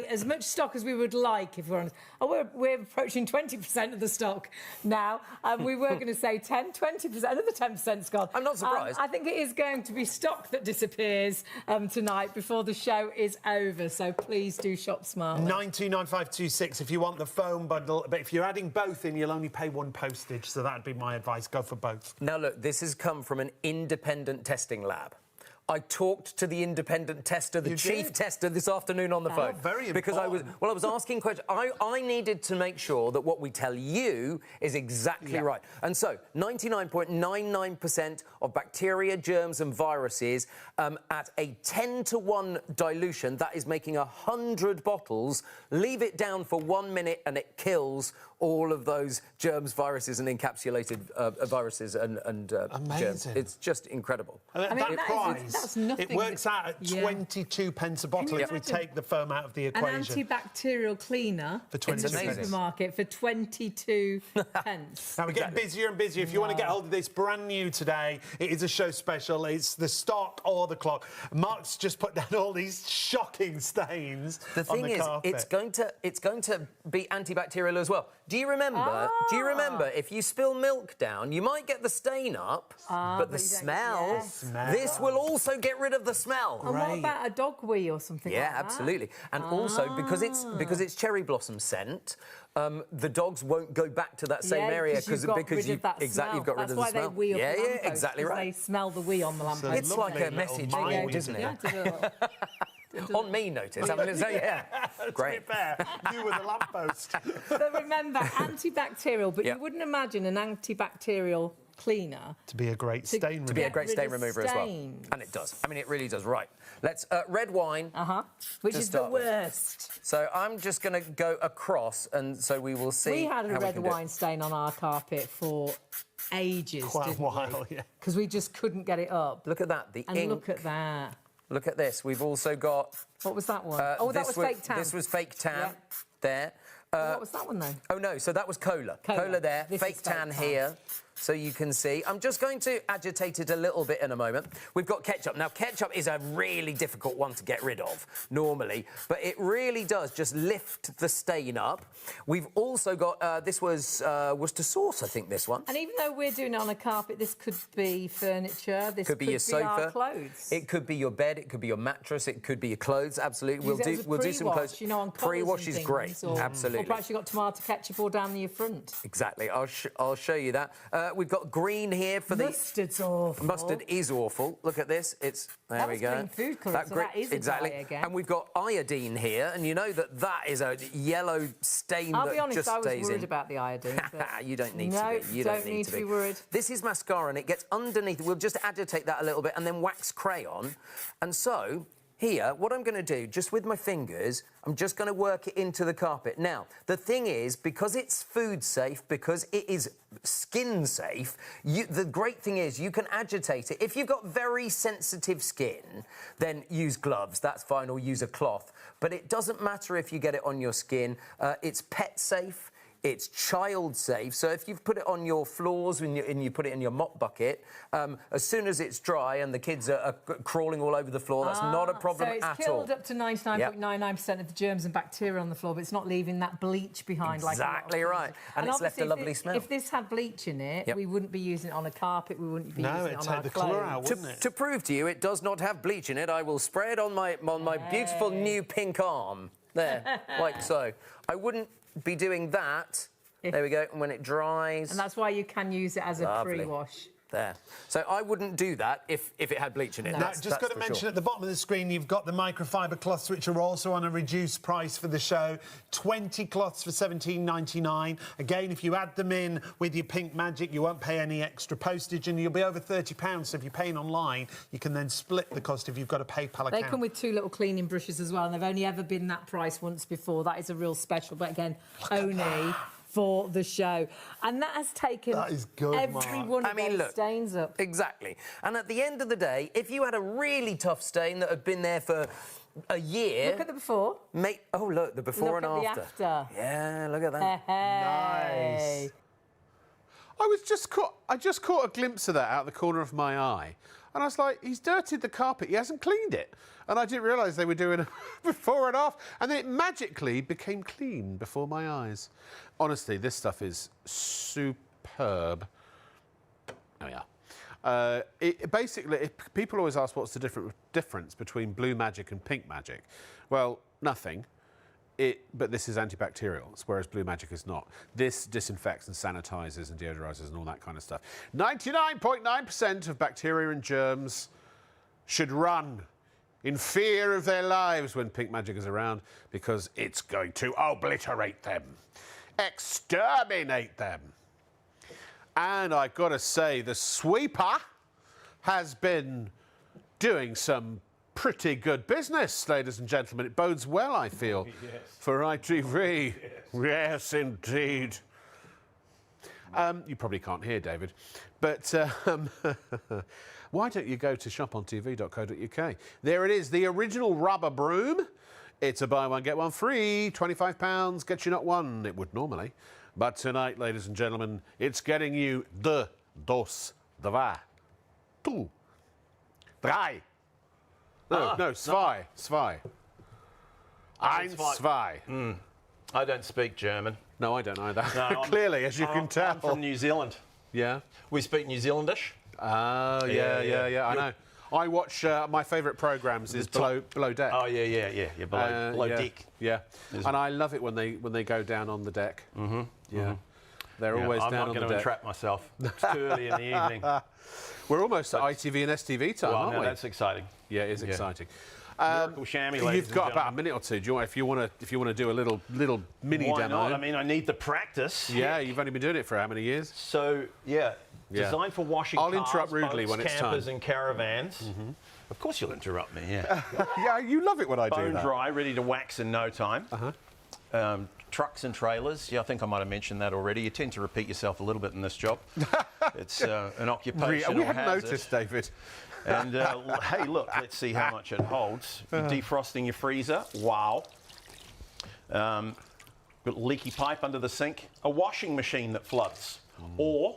as much stock as we would like, if we're honest. Oh, we're approaching 20% of the stock now. We were going to say 20%, another 10%'s gone. I'm not surprised. I think it is going to be stock that disappears tonight before the show is over, so please do shop smartly. 929526 if you want the foam bundle, but if you're adding both in, you'll only pay one postage, so that'd be my advice. Go for both. Now, look, this has come from an independent testing lab. I talked to the independent tester, the chief tester, this afternoon on the phone. Very important. Because I was asking questions. I needed to make sure that what we tell you is exactly right. And so, 99.99% of bacteria, germs and viruses at a 10-to-1 dilution, that is making 100 bottles, leave it down for 1 minute and it kills all of those germs, viruses and encapsulated viruses and germs. It's just incredible. I mean, that price, that's nothing. it works out at 22 pence a bottle if we take the foam out of the equation. An antibacterial cleaner for 22 in the supermarket for 22 pence. Now we're getting busier and busier. If you want to get hold of this, brand new today, it is a show special. It's the stock or the clock. Mark's just put down all these shocking stains the thing on the is, carpet. it's going to be antibacterial as well. Do you remember? Do you remember if you spill milk down, you might get the stain up, but the smell. This will also get rid of the smell. And what about a dog wee or something? Yeah, like that? absolutely. And also because it's cherry blossom scent, the dogs won't go back to that same area because you've got rid of that smell. you've got rid of the smell. That's why they wee up the lamppost, exactly right. They smell the wee on the lamppost. It's like a message board, isn't it? Yeah, on me, notice. I'm going to say, great. Fair. You were the lamppost. So remember, antibacterial, but you wouldn't imagine an antibacterial cleaner to be a great stain remover. To be a great stain remover as well. And it does. I mean, it really does. Right. Let's red wine. Which is the worst. So I'm just going to go across, and so we will see. We had a red wine stain on our carpet for ages. Quite a while, yeah. Because we just couldn't get it up. Look at that. The ink. Look at that. Look at this. We've also got. What was that one? That was fake tan. This was fake tan. There. What was that one, though? Oh, no, so that was cola. Cola there, fake tan here, so you can see. I'm just going to agitate it a little bit in a moment. We've got ketchup. Now, ketchup is a really difficult one to get rid of, normally, but it really does just lift the stain up. We've also got, this was Worcester sauce, I think, this one. And even though we're doing it on a carpet, this could be furniture, this could be your sofa, our clothes. It could be your bed, it could be your mattress, it could be your clothes, absolutely. We'll do some clothes. You know, on pre-wash is great, absolutely. Or perhaps you've got tomato ketchup all down your front. Exactly. I'll show you that. We've got green here for Mustard's awful. Mustard is awful. Look at this. There we go. Green food colour, so that is exactly. a dye again. And we've got iodine here, and you know that is a yellow stain I'll that be honest, just I was stays worried in. About the iodine. You don't need to be. You don't need to be worried. This is mascara, and it gets underneath. We'll just agitate that a little bit, and then wax crayon. And so. Here, what I'm going to do, just with my fingers, I'm just going to work it into the carpet. Now, the thing is, because it's food safe, because it is skin safe, the great thing is you can agitate it. If you've got very sensitive skin, then use gloves, that's fine, or use a cloth. But it doesn't matter if you get it on your skin. It's pet safe. It's child safe, so if you've put it on your floors and you put it in your mop bucket, as soon as it's dry and the kids are crawling all over the floor, that's not a problem at all. So it's killed up to 99.99% of the germs and bacteria on the floor, but it's not leaving that bleach behind. Exactly right. And it's left a lovely smell. If this had bleach in it, we wouldn't be using it on a carpet, we wouldn't be using it on our clothes. No, it'd take the colour out, wouldn't it? To prove to you it does not have bleach in it, I will spray it on my beautiful new pink arm. There, like so. I wouldn't be doing that. There we go, and when it dries... And that's why you can use it as a pre-wash. There. So I wouldn't do that if it had bleach in it. No. Now, just got to mention at the bottom of the screen, you've got the microfiber cloths, which are also on a reduced price for the show. 20 cloths for £17.99. Again, if you add them in with your Pink Magic, you won't pay any extra postage, and you'll be over £30. So if you're paying online, you can then split the cost if you've got a PayPal account. They come with 2 little cleaning brushes as well, and they've only ever been that price once before. That is a real special, but again, only for the show. And that has taken every one of those stains up. Exactly. And at the end of the day, if you had a really tough stain that had been there for a year... Look at the before. Oh, look, the before and after. Look at the after. Yeah, look at that. Hey. Nice. I just caught a glimpse of that out the corner of my eye. And I was like, he's dirtied the carpet, he hasn't cleaned it. And I didn't realise they were doing a before and after. And then it magically became clean before my eyes. Honestly, this stuff is superb. Oh, yeah. People always ask what's the difference between blue magic and pink magic. Well, nothing. But this is antibacterial, whereas blue magic is not. This disinfects and sanitizes and deodorizes and all that kind of stuff. 99.9% of bacteria and germs should run in fear of their lives when pink magic is around, because it's going to obliterate them, exterminate them. And I've got to say, the sweeper has been doing some pretty good business, ladies and gentlemen. It bodes well, I feel, for ITV. Yes, indeed. You probably can't hear, David, but why don't you go to shopontv.co.uk? There it is, the original rubber broom. It's a buy one, get one free, £25, gets you not one, it would normally. But tonight, ladies and gentlemen, it's getting you the dos, dva, tu, drei. No, zwei. Eins, zwei. I don't speak German. No, I don't either. No, Clearly, as you can tell. I'm from New Zealand. Yeah. We speak New Zealandish. Oh, yeah. I know. I watch, my favourite programmes is Below Deck. Oh, yeah. Below Deck. Yeah. And I love it when they go down on the deck. Mm-hmm. Yeah. They're always down on the deck. I'm not going to entrap myself. It's too early in the evening. We're almost at ITV and STV time, aren't we? That's exciting. Yeah, it is exciting. Miracle Shammy, ladies You've got about a minute or two. Do you want, if you want to do a little mini Why demo? not? I mean, I need the practice. Yeah, you've only been doing it for how many years? So, designed for washing I'll cars, interrupt rudely boats, when it's campers time. and caravans. Of course you'll interrupt me, yeah. Yeah, you love it when I do Bone that. dry, ready to wax in no time. Trucks and trailers. Yeah, I think I might have mentioned that already. You tend to repeat yourself a little bit in this job. It's an occupational We hadn't hazard. noticed, David. And hey, look, let's see how much it holds. You're defrosting your freezer. Wow. Got a leaky pipe under the sink. A washing machine that floods. Or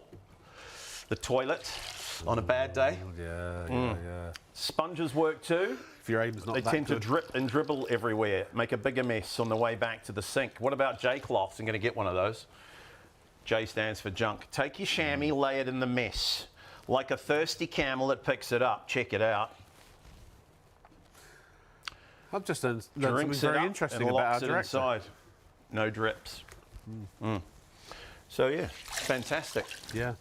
the toilet on a bad day. Yeah. Sponges work too. If your aim's not They that tend good. to drip and dribble everywhere, make a bigger mess on the way back to the sink. What about J-cloths? I'm going to get one of those. J stands for junk. Take your chamois, lay it in the mess. Like a thirsty camel, it picks it up. Check it out. I've just learned something Drinks it very up interesting and about our locks it director. inside. No drips. So, yeah, fantastic. Yeah.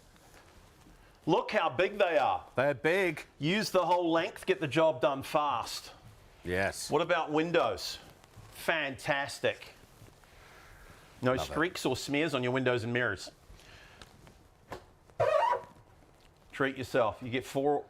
Look how big they are. They're big. Use the whole length, get the job done fast. Yes. What about windows? Fantastic. No streaks or smears on your windows and mirrors. Treat yourself. You get four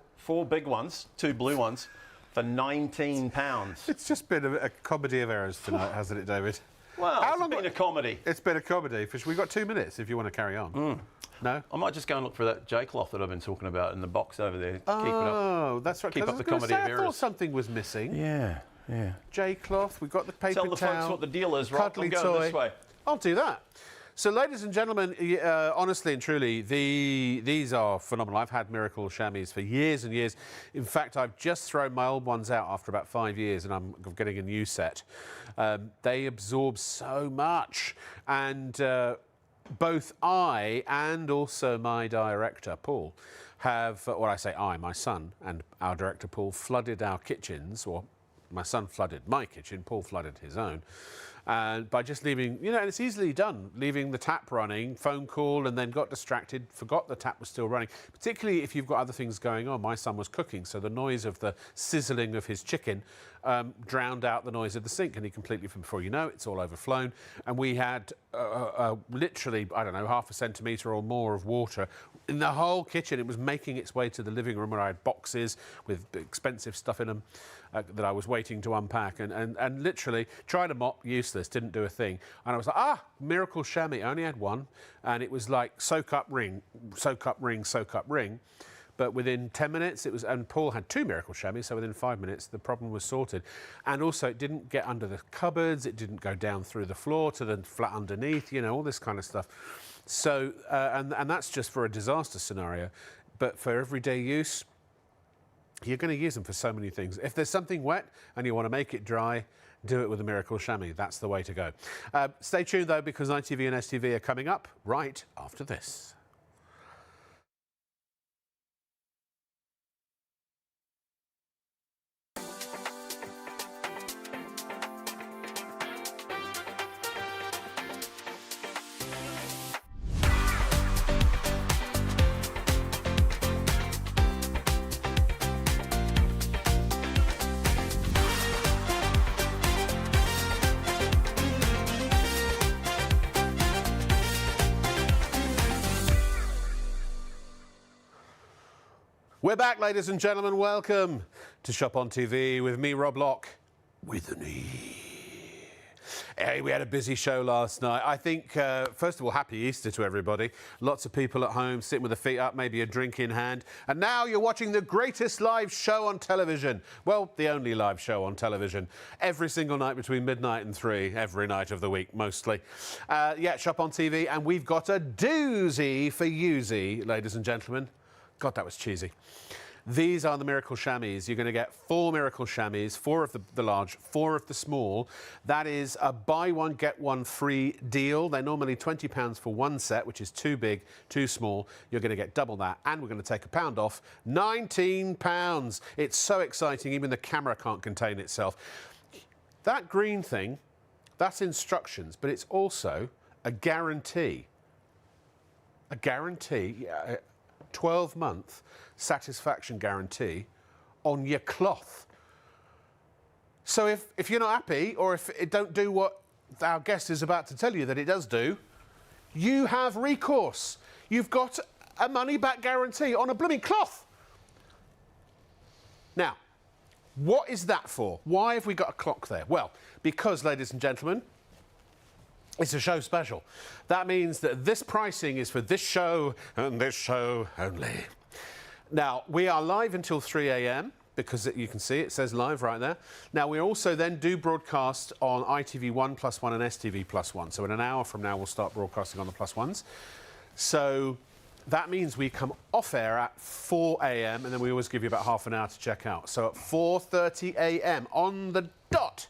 big ones, 2 blue ones, for £19. It's just been a comedy of errors tonight, hasn't it, David? Well, it's been a comedy. It's been a comedy. We've got 2 minutes if you want to carry on. No? I might just go and look for that J-cloth that I've been talking about in the box over there. Keep it up. Oh, that's right. Keep 'cause up I the was gonna comedy say, of I thought errors. something was missing. Yeah. J-cloth, we've got the paper Tell the towel. folks what the deal is, right? Cuddly I'm going toy. this way. I'll do that. So, ladies and gentlemen, honestly and truly, these are phenomenal. I've had Miracle Shammies for years and years. In fact, I've just thrown my old ones out after about 5 years and I'm getting a new set. They absorb so much. And both I and also my director, Paul, have, I say I, my son, and our director, Paul, flooded our kitchens, or my son flooded my kitchen, Paul flooded his own. And by just leaving, and it's easily done, leaving the tap running, phone call, and then got distracted, forgot the tap was still running, particularly if you've got other things going on. My son was cooking, so the noise of the sizzling of his chicken drowned out the noise of the sink, and he completely, before you know, it's all overflown. And we had literally, I don't know, half a centimetre or more of water in the whole kitchen. It was making its way to the living room where I had boxes with expensive stuff in them that I was waiting to unpack, and literally tried a mop, useless, didn't do a thing. And I was like, Miracle Shammy. I only had one, and it was like soak up, ring, soak up, ring, soak up, ring. But within 10 minutes, it was, and Paul had 2 Miracle Shammies, so within 5 minutes, the problem was sorted. And also, it didn't get under the cupboards, it didn't go down through the floor to the flat underneath, all this kind of stuff. So, and that's just for a disaster scenario. But for everyday use, you're going to use them for so many things. If there's something wet and you want to make it dry, do it with the Miracle Shammy. That's the way to go. Stay tuned, though, because ITV and STV are coming up right after this. We're back, ladies and gentlemen. Welcome to Shop on TV with me, Rob Locke, with an E. Hey, we had a busy show last night. I think, first of all, happy Easter to everybody. Lots of people at home sitting with their feet up, maybe a drink in hand. And now you're watching the greatest live show on television. Well, the only live show on television. Every single night between midnight and 3, every night of the week, mostly. Yeah, Shop on TV. And we've got a doozy for youzy, ladies and gentlemen. God, that was cheesy. These are the Miracle Shammies. You're going to get 4 Miracle Shammies, 4 of the large, 4 of the small. That is a buy one, get one free deal. They're normally £20 for one set, which is too big, too small. You're going to get double that, and we're going to take £1 off. £19. It's so exciting, even the camera can't contain itself. That green thing, that's instructions, but it's also a guarantee. A guarantee, 12-month satisfaction guarantee on your cloth. So if you're not happy, or if it don't do what our guest is about to tell you that it does do, you have recourse. You've got a money-back guarantee on a blooming cloth. Now, what is that for? Why have we got a clock there? Well, because, ladies and gentlemen, it's a show special. That means that this pricing is for this show and this show only. Now, we are live until 3 a.m. because you can see it says live right there. Now, we also then do broadcast on ITV1 +1 and STV +1. So in an hour from now, we'll start broadcasting on the +1s. So that means we come off air at 4 a.m. and then we always give you about half an hour to check out. So at 4:30 a.m. on the dot,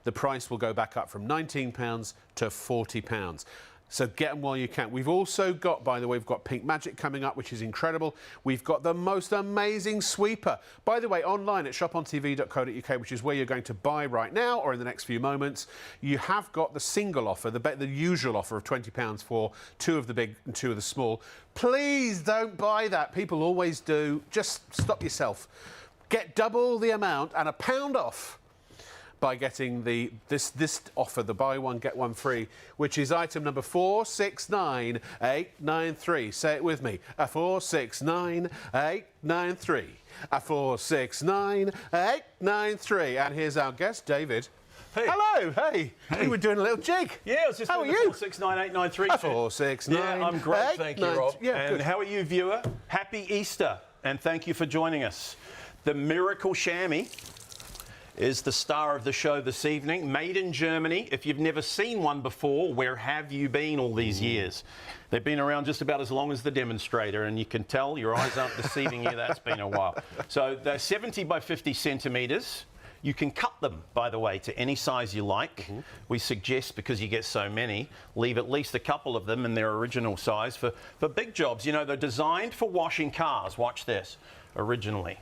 the price will go back up from £19 to £40. So get them while you can. We've also got, by the way, we've got Pink Magic coming up, which is incredible. We've got the most amazing sweeper. By the way, online at shopontv.co.uk, which is where you're going to buy right now or in the next few moments, you have got the single offer, the usual offer of £20 for 2 of the big and 2 of the small. Please don't buy that. People always do. Just stop yourself. Get double the amount and £1 off by getting this offer, the buy one, get one free, which is item number 469893. Say it with me. 469893. 469893. And here's our guest, David. Hey. Hello, hey. We were doing a little jig. Yeah, I was just how are doing you? 469893. 469. Yeah, I'm great, thank you, Rob. Yeah, and good. how are you, viewer? Happy Easter, and thank you for joining us. The Miracle Shammy is the star of the show this evening. Made in Germany. If you've never seen one before, where have you been all these years? They've been around just about as long as the demonstrator, and you can tell your eyes aren't deceiving you. That's been a while. So they're 70 by 50 centimetres. You can cut them, by the way, to any size you like. We suggest, because you get so many, leave at least a couple of them in their original size for big jobs. You know, they're designed for washing cars. Watch this. Originally.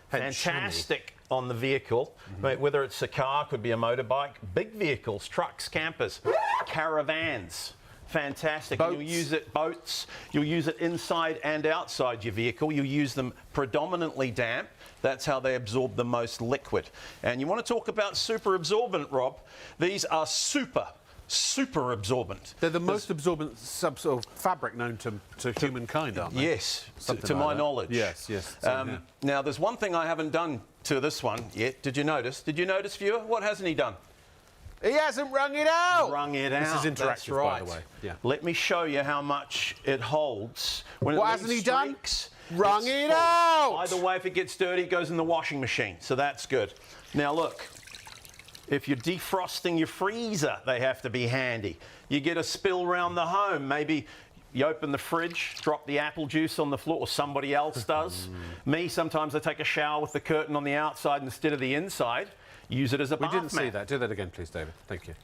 Fantastic on the vehicle, whether it's a car, could be a motorbike, big vehicles, trucks, campers, caravans. Fantastic. Boats. And you'll use it, boats, you'll use it inside and outside your vehicle. You'll use them predominantly damp. That's how they absorb the most liquid. And you want to talk about super absorbent, Rob. These are super absorbent. They're the most absorbent sort of fabric known to humankind, aren't they? Yes, Something to like my that. knowledge. Yes. Now, there's one thing I haven't done to this one yet. Did you notice? Did you notice, viewer? What hasn't he done? He hasn't wrung it out. Wrung it out. This is interactive, That's right. by the way. Yeah. Let me show you how much it holds. When What it hasn't leaves he done? streaks, Wrung it's it full. out. Either way, if it gets dirty, it goes in the washing machine. So that's good. Now look, if you're defrosting your freezer, they have to be handy. You get a spill around the home, maybe You open the fridge, drop the apple juice on the floor, or somebody else does. Me, sometimes I take a shower with the curtain on the outside instead of the inside. Use it as a bath mat. We didn't see that. Do that again, please, David. Thank you.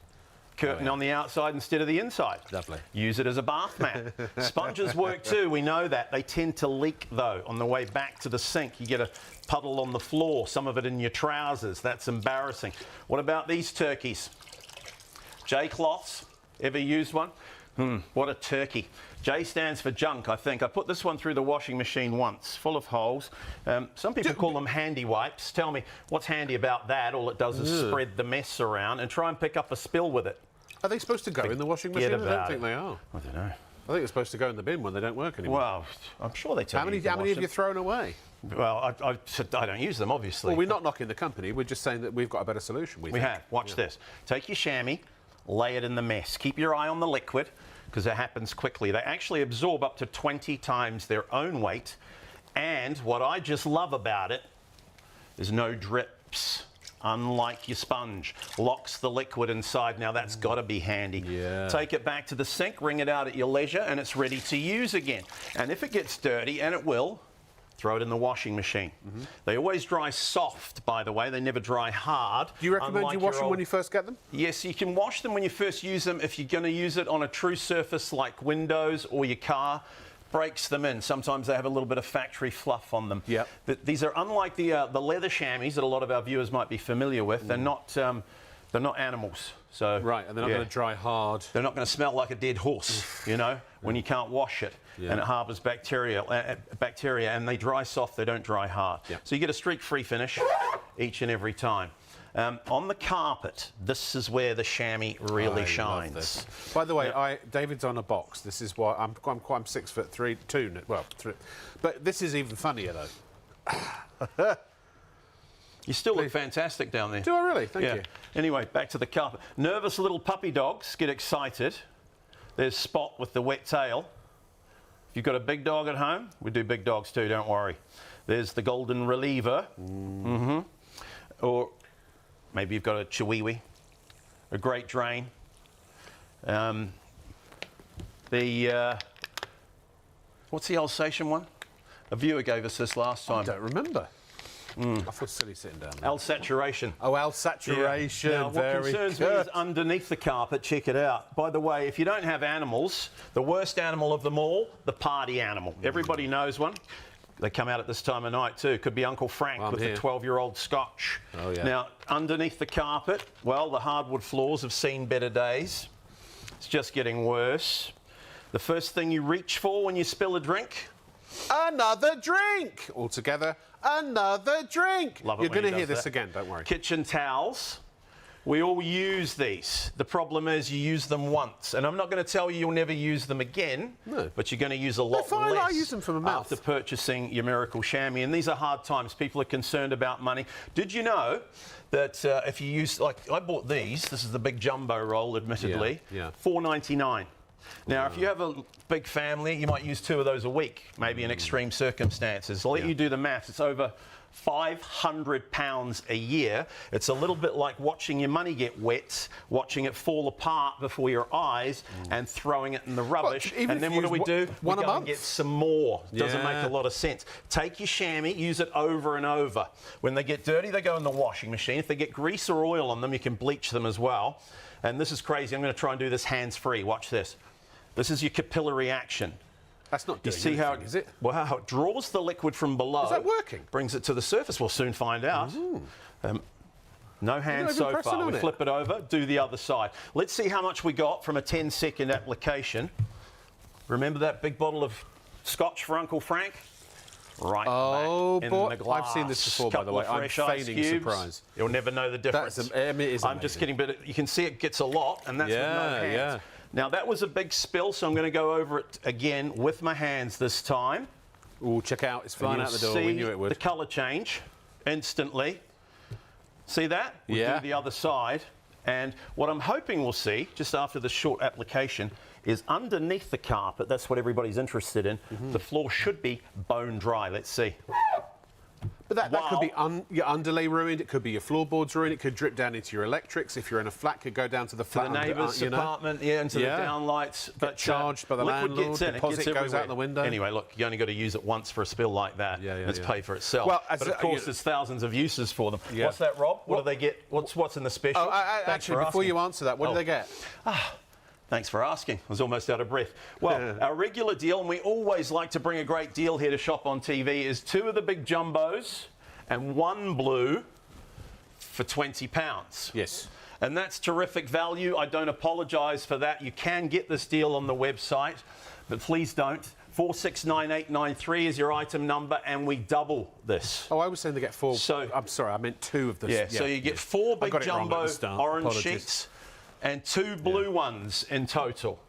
Curtain on the outside instead of the inside. Lovely. Use it as a bath mat. Sponges work too, we know that. They tend to leak though on the way back to the sink. You get a puddle on the floor, some of it in your trousers. That's embarrassing. What about these turkeys? J-cloths. Ever used one? What a turkey. J stands for junk, I think. I put this one through the washing machine once, full of holes. Some people call them handy wipes. Tell me, what's handy about that? All it does is spread the mess around and try and pick up a spill with it. Are they supposed to go in the washing machine? I don't think they are. I don't know. I think they're supposed to go in the bin when they don't work anymore. Well, I'm sure they tell you. How many have you thrown away? Well, I don't use them, obviously. Well, we're not knocking the company. We're just saying that we've got a better solution. We have. Watch this. Take your chamois, lay it in the mess. Keep your eye on the liquid, because it happens quickly. They actually absorb up to 20 times their own weight. And what I just love about it is no drips. Unlike your sponge, locks the liquid inside. Now that's got to be handy. Yeah. Take it back to the sink, wring it out at your leisure, and it's ready to use again. And if it gets dirty, and it will, throw it in the washing machine. They always dry soft, by the way. They never dry hard. Do you recommend you wash them when you first get them? Yes, you can wash them when you first use them. If you're going to use it on a true surface like windows or your car, breaks them in. Sometimes they have a little bit of factory fluff on them. Yep. These are unlike the leather chamois that a lot of our viewers might be familiar with. They're not animals. So right, and they're not going to dry hard. They're not going to smell like a dead horse, you know, when you can't wash it. Yeah. And it harbours bacteria, and they dry soft, they don't dry hard. Yep. So you get a streak-free finish each and every time. On the carpet, this is where the chamois really shines. Love this. By the way, David's on a box. This is why I'm 6'2". Well, 3. But this is even funnier though. You still look fantastic down there. Do I really? Thank you. Anyway, back to the carpet. Nervous little puppy dogs get excited. There's Spot with the wet tail. If you've got a big dog at home, we do big dogs too, don't worry. There's the golden reliever. Or maybe you've got a chihuahua, a Great Drain. What's the Alsatian one? A viewer gave us this last time. I don't remember. I feel silly sitting down there. Alsaturation. Oh, Alsaturation. Now, what concerns me is underneath the carpet. Check it out. By the way, if you don't have animals, the worst animal of them all, the party animal. Everybody knows one. They come out at this time of night too. Could be Uncle Frank with the 12-year-old Scotch. Oh, yeah. Now, underneath the carpet, well, the hardwood floors have seen better days. It's just getting worse. The first thing you reach for when you spill a drink? Another drink! All together, another drink! Love it. You're going to hear this again, don't worry. Kitchen towels. We all use these. The problem is you use them once. And I'm not going to tell you you'll never use them again, but you're going to use a lot less I use them from a mouth. after purchasing your Miracle Shammy. And these are hard times. People are concerned about money. Did you know that if you use, like, I bought these. This is the big jumbo roll, admittedly. Yeah. $4.99. Now, if you have a big family, you might use 2 of those a week, maybe in extreme circumstances. I'll let you do the maths. It's over £500 a year. It's a little bit like watching your money get wet, watching it fall apart before your eyes and throwing it in the rubbish. Well, and then what do? We go and get some more. Doesn't make a lot of sense. Take your chamois, use it over and over. When they get dirty, they go in the washing machine. If they get grease or oil on them, you can bleach them as well. And this is crazy. I'm going to try and do this hands-free. Watch this. This is your capillary action. That's not doing anything, how is it? Well, how it draws the liquid from below. Is that working? Brings it to the surface. We'll soon find out. No hands so far. We flip it over, do the other side. Let's see how much we got from a 10-second application. Remember that big bottle of Scotch for Uncle Frank? Right back in the glass. I've seen this before, by the way. I'm feigning surprise. You'll never know the difference. I'm just kidding, but you can see it gets a lot, and that's with no hands. Yeah. Now, that was a big spill, so I'm going to go over it again with my hands this time. Oh, check out. It's flying out the door. We knew it would. The colour change instantly. See that? We'll do the other side. And what I'm hoping we'll see, just after the short application, is underneath the carpet, that's what everybody's interested in, the floor should be bone dry. Let's see. But that could be your underlay ruined, it could be your floorboards ruined, it could drip down into your electrics. If you're in a flat, could go down to the flat. To the neighbour's apartment, into the downlights. But charged by the landlord, deposit goes out the window. Anyway, look, you only got to use it once for a spill like that. It's pay for itself. Well, but of course, there's thousands of uses for them. What's that, Rob? What do they get? What's in the special? Oh, actually, before you answer that, what do they get? Thanks for asking. I was almost out of breath. Well, our regular deal, and we always like to bring a great deal here to shop on TV, is 2 of the big jumbos and 1 blue for £20. Yes. And that's terrific value. I don't apologise for that. You can get this deal on the website, but please don't. 469893 is your item number, and we double this. Oh, I was saying they get 4. So, I'm sorry, I meant 2 of the... Yeah, so you get 4 big jumbo orange Apologies. sheets and 2 blue ones in total.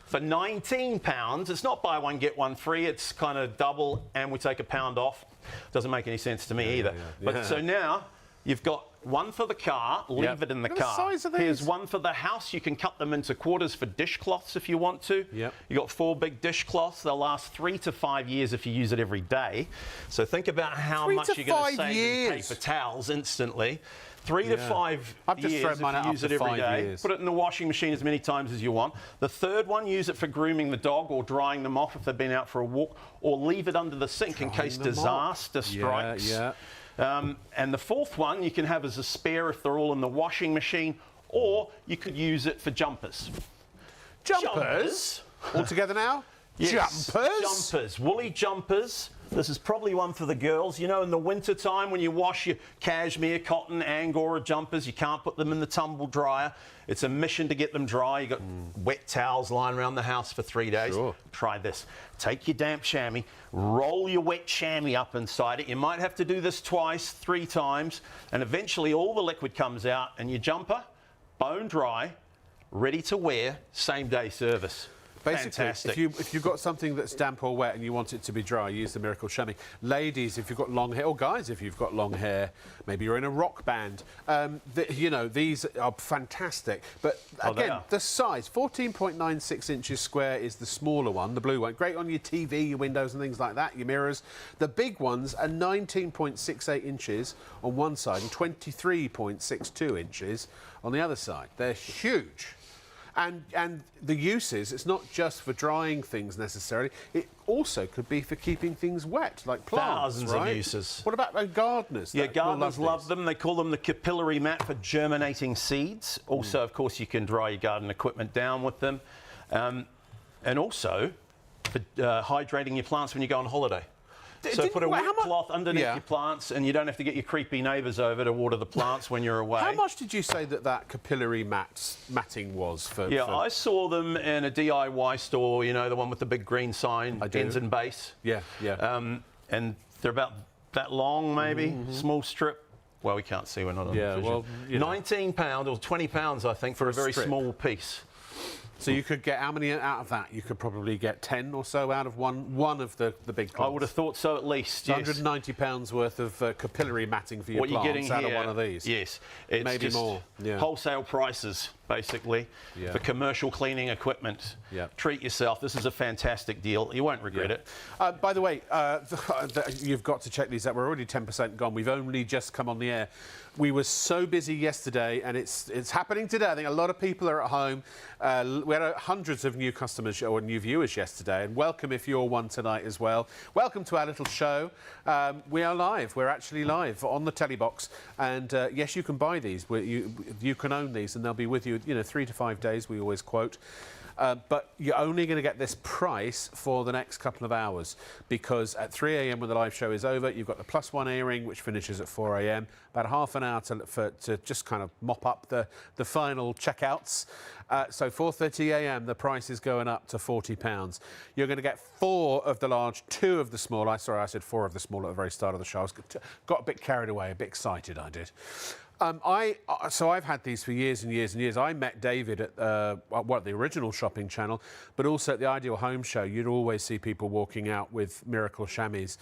For £19, it's not buy one, get one free. It's kind of double, and we take £1 off. Doesn't make any sense to me either. But so now you've got 1 for the car, leave it in the car. The size of these. Here's 1 for the house. You can cut them into quarters for dishcloths if you want to. Yep. You've got 4 big dishcloths. They'll last 3 to 5 years if you use it every day. So think about how much you're going to save in paper towels instantly. 3 to 5 I've just years thrown if mine you out use up it to every 5 day. years. Put it in the washing machine as many times as you want. The 3rd one, use it for grooming the dog or drying them off if they've been out for a walk, or leave it under the sink in case disaster strikes. And the 4th one you can have as a spare if they're all in the washing machine, or you could use it for jumpers. Jumpers? All together now? Yes. Jumpers. Woolly jumpers. This is probably one for the girls. You know, in the winter time when you wash your cashmere, cotton, Angora jumpers, you can't put them in the tumble dryer. It's a mission to get them dry. You've got wet towels lying around the house for 3 days. Sure. Try this. Take your damp chamois, roll your wet chamois up inside it. You might have to do this twice, 3 times, and eventually all the liquid comes out, and your jumper, bone dry, ready to wear, same day service. Basically, Fantastic. if you've got something that's damp or wet and you want it to be dry, use the Miracle Shammy. Ladies, if you've got long hair, or guys, if you've got long hair, maybe you're in a rock band, you know, these are fantastic. But again, the size, 14.96 inches square is the smaller one, the blue one. Great on your TV, your windows and things like that, your mirrors. The big ones are 19.68 inches on one side and 23.62 inches on the other side. They're huge. And the uses, it's not just for drying things necessarily, it also could be for keeping things wet, like plants, Thousands of uses. What about gardeners? Yeah, gardeners love them. They call them the capillary mat for germinating seeds. Also, of course, you can dry your garden equipment down with them. And also for hydrating your plants when you go on holiday. So put a wet cloth underneath your plants, and you don't have to get your creepy neighbours over to water the plants when you're away. How much did you say that capillary matting was for? Yeah, I saw them in a DIY store, you know, the one with the big green sign, ends and base. Yeah. And they're about that long, maybe, small strip. Well, we can't see, we're not on vision. Well, £19 or £20, I think, for a very small piece. So you could get how many out of that? You could probably get 10 or so out of one of the big plants. I would have thought so at least, yes. £190 worth of capillary matting for your plants out of one of these. Yes. It's maybe just more. Yeah. Wholesale prices, basically, for commercial cleaning equipment. Yeah. Treat yourself. This is a fantastic deal. You won't regret it. By the way, you've got to check these out. We're already 10% gone. We've only just come on the air. We were so busy yesterday, and it's happening today. I think a lot of people are at home. We had hundreds of new customers or new viewers yesterday, and welcome if you're one tonight as well. Welcome to our little show. We are live. We're actually live on the telly box, and yes, you can buy these. You can own these, and they'll be with you, 3 to 5 days. We always quote. But you're only going to get this price for the next couple of hours, because at 3 a.m. when the live show is over, you've got the +1 airing, which finishes at 4 a.m. About half an hour to just kind of mop up the final checkouts. So 4:30 a.m. the price is going up to £40. You're going to get 4 of the large, 2 of the small. I said 4 of the small at the very start of the show. I got a bit carried away, a bit excited. I did. So I've had these for years and years and years. I met David at the original shopping channel, but also at the Ideal Home Show. You'd always see people walking out with Miracle Shammies.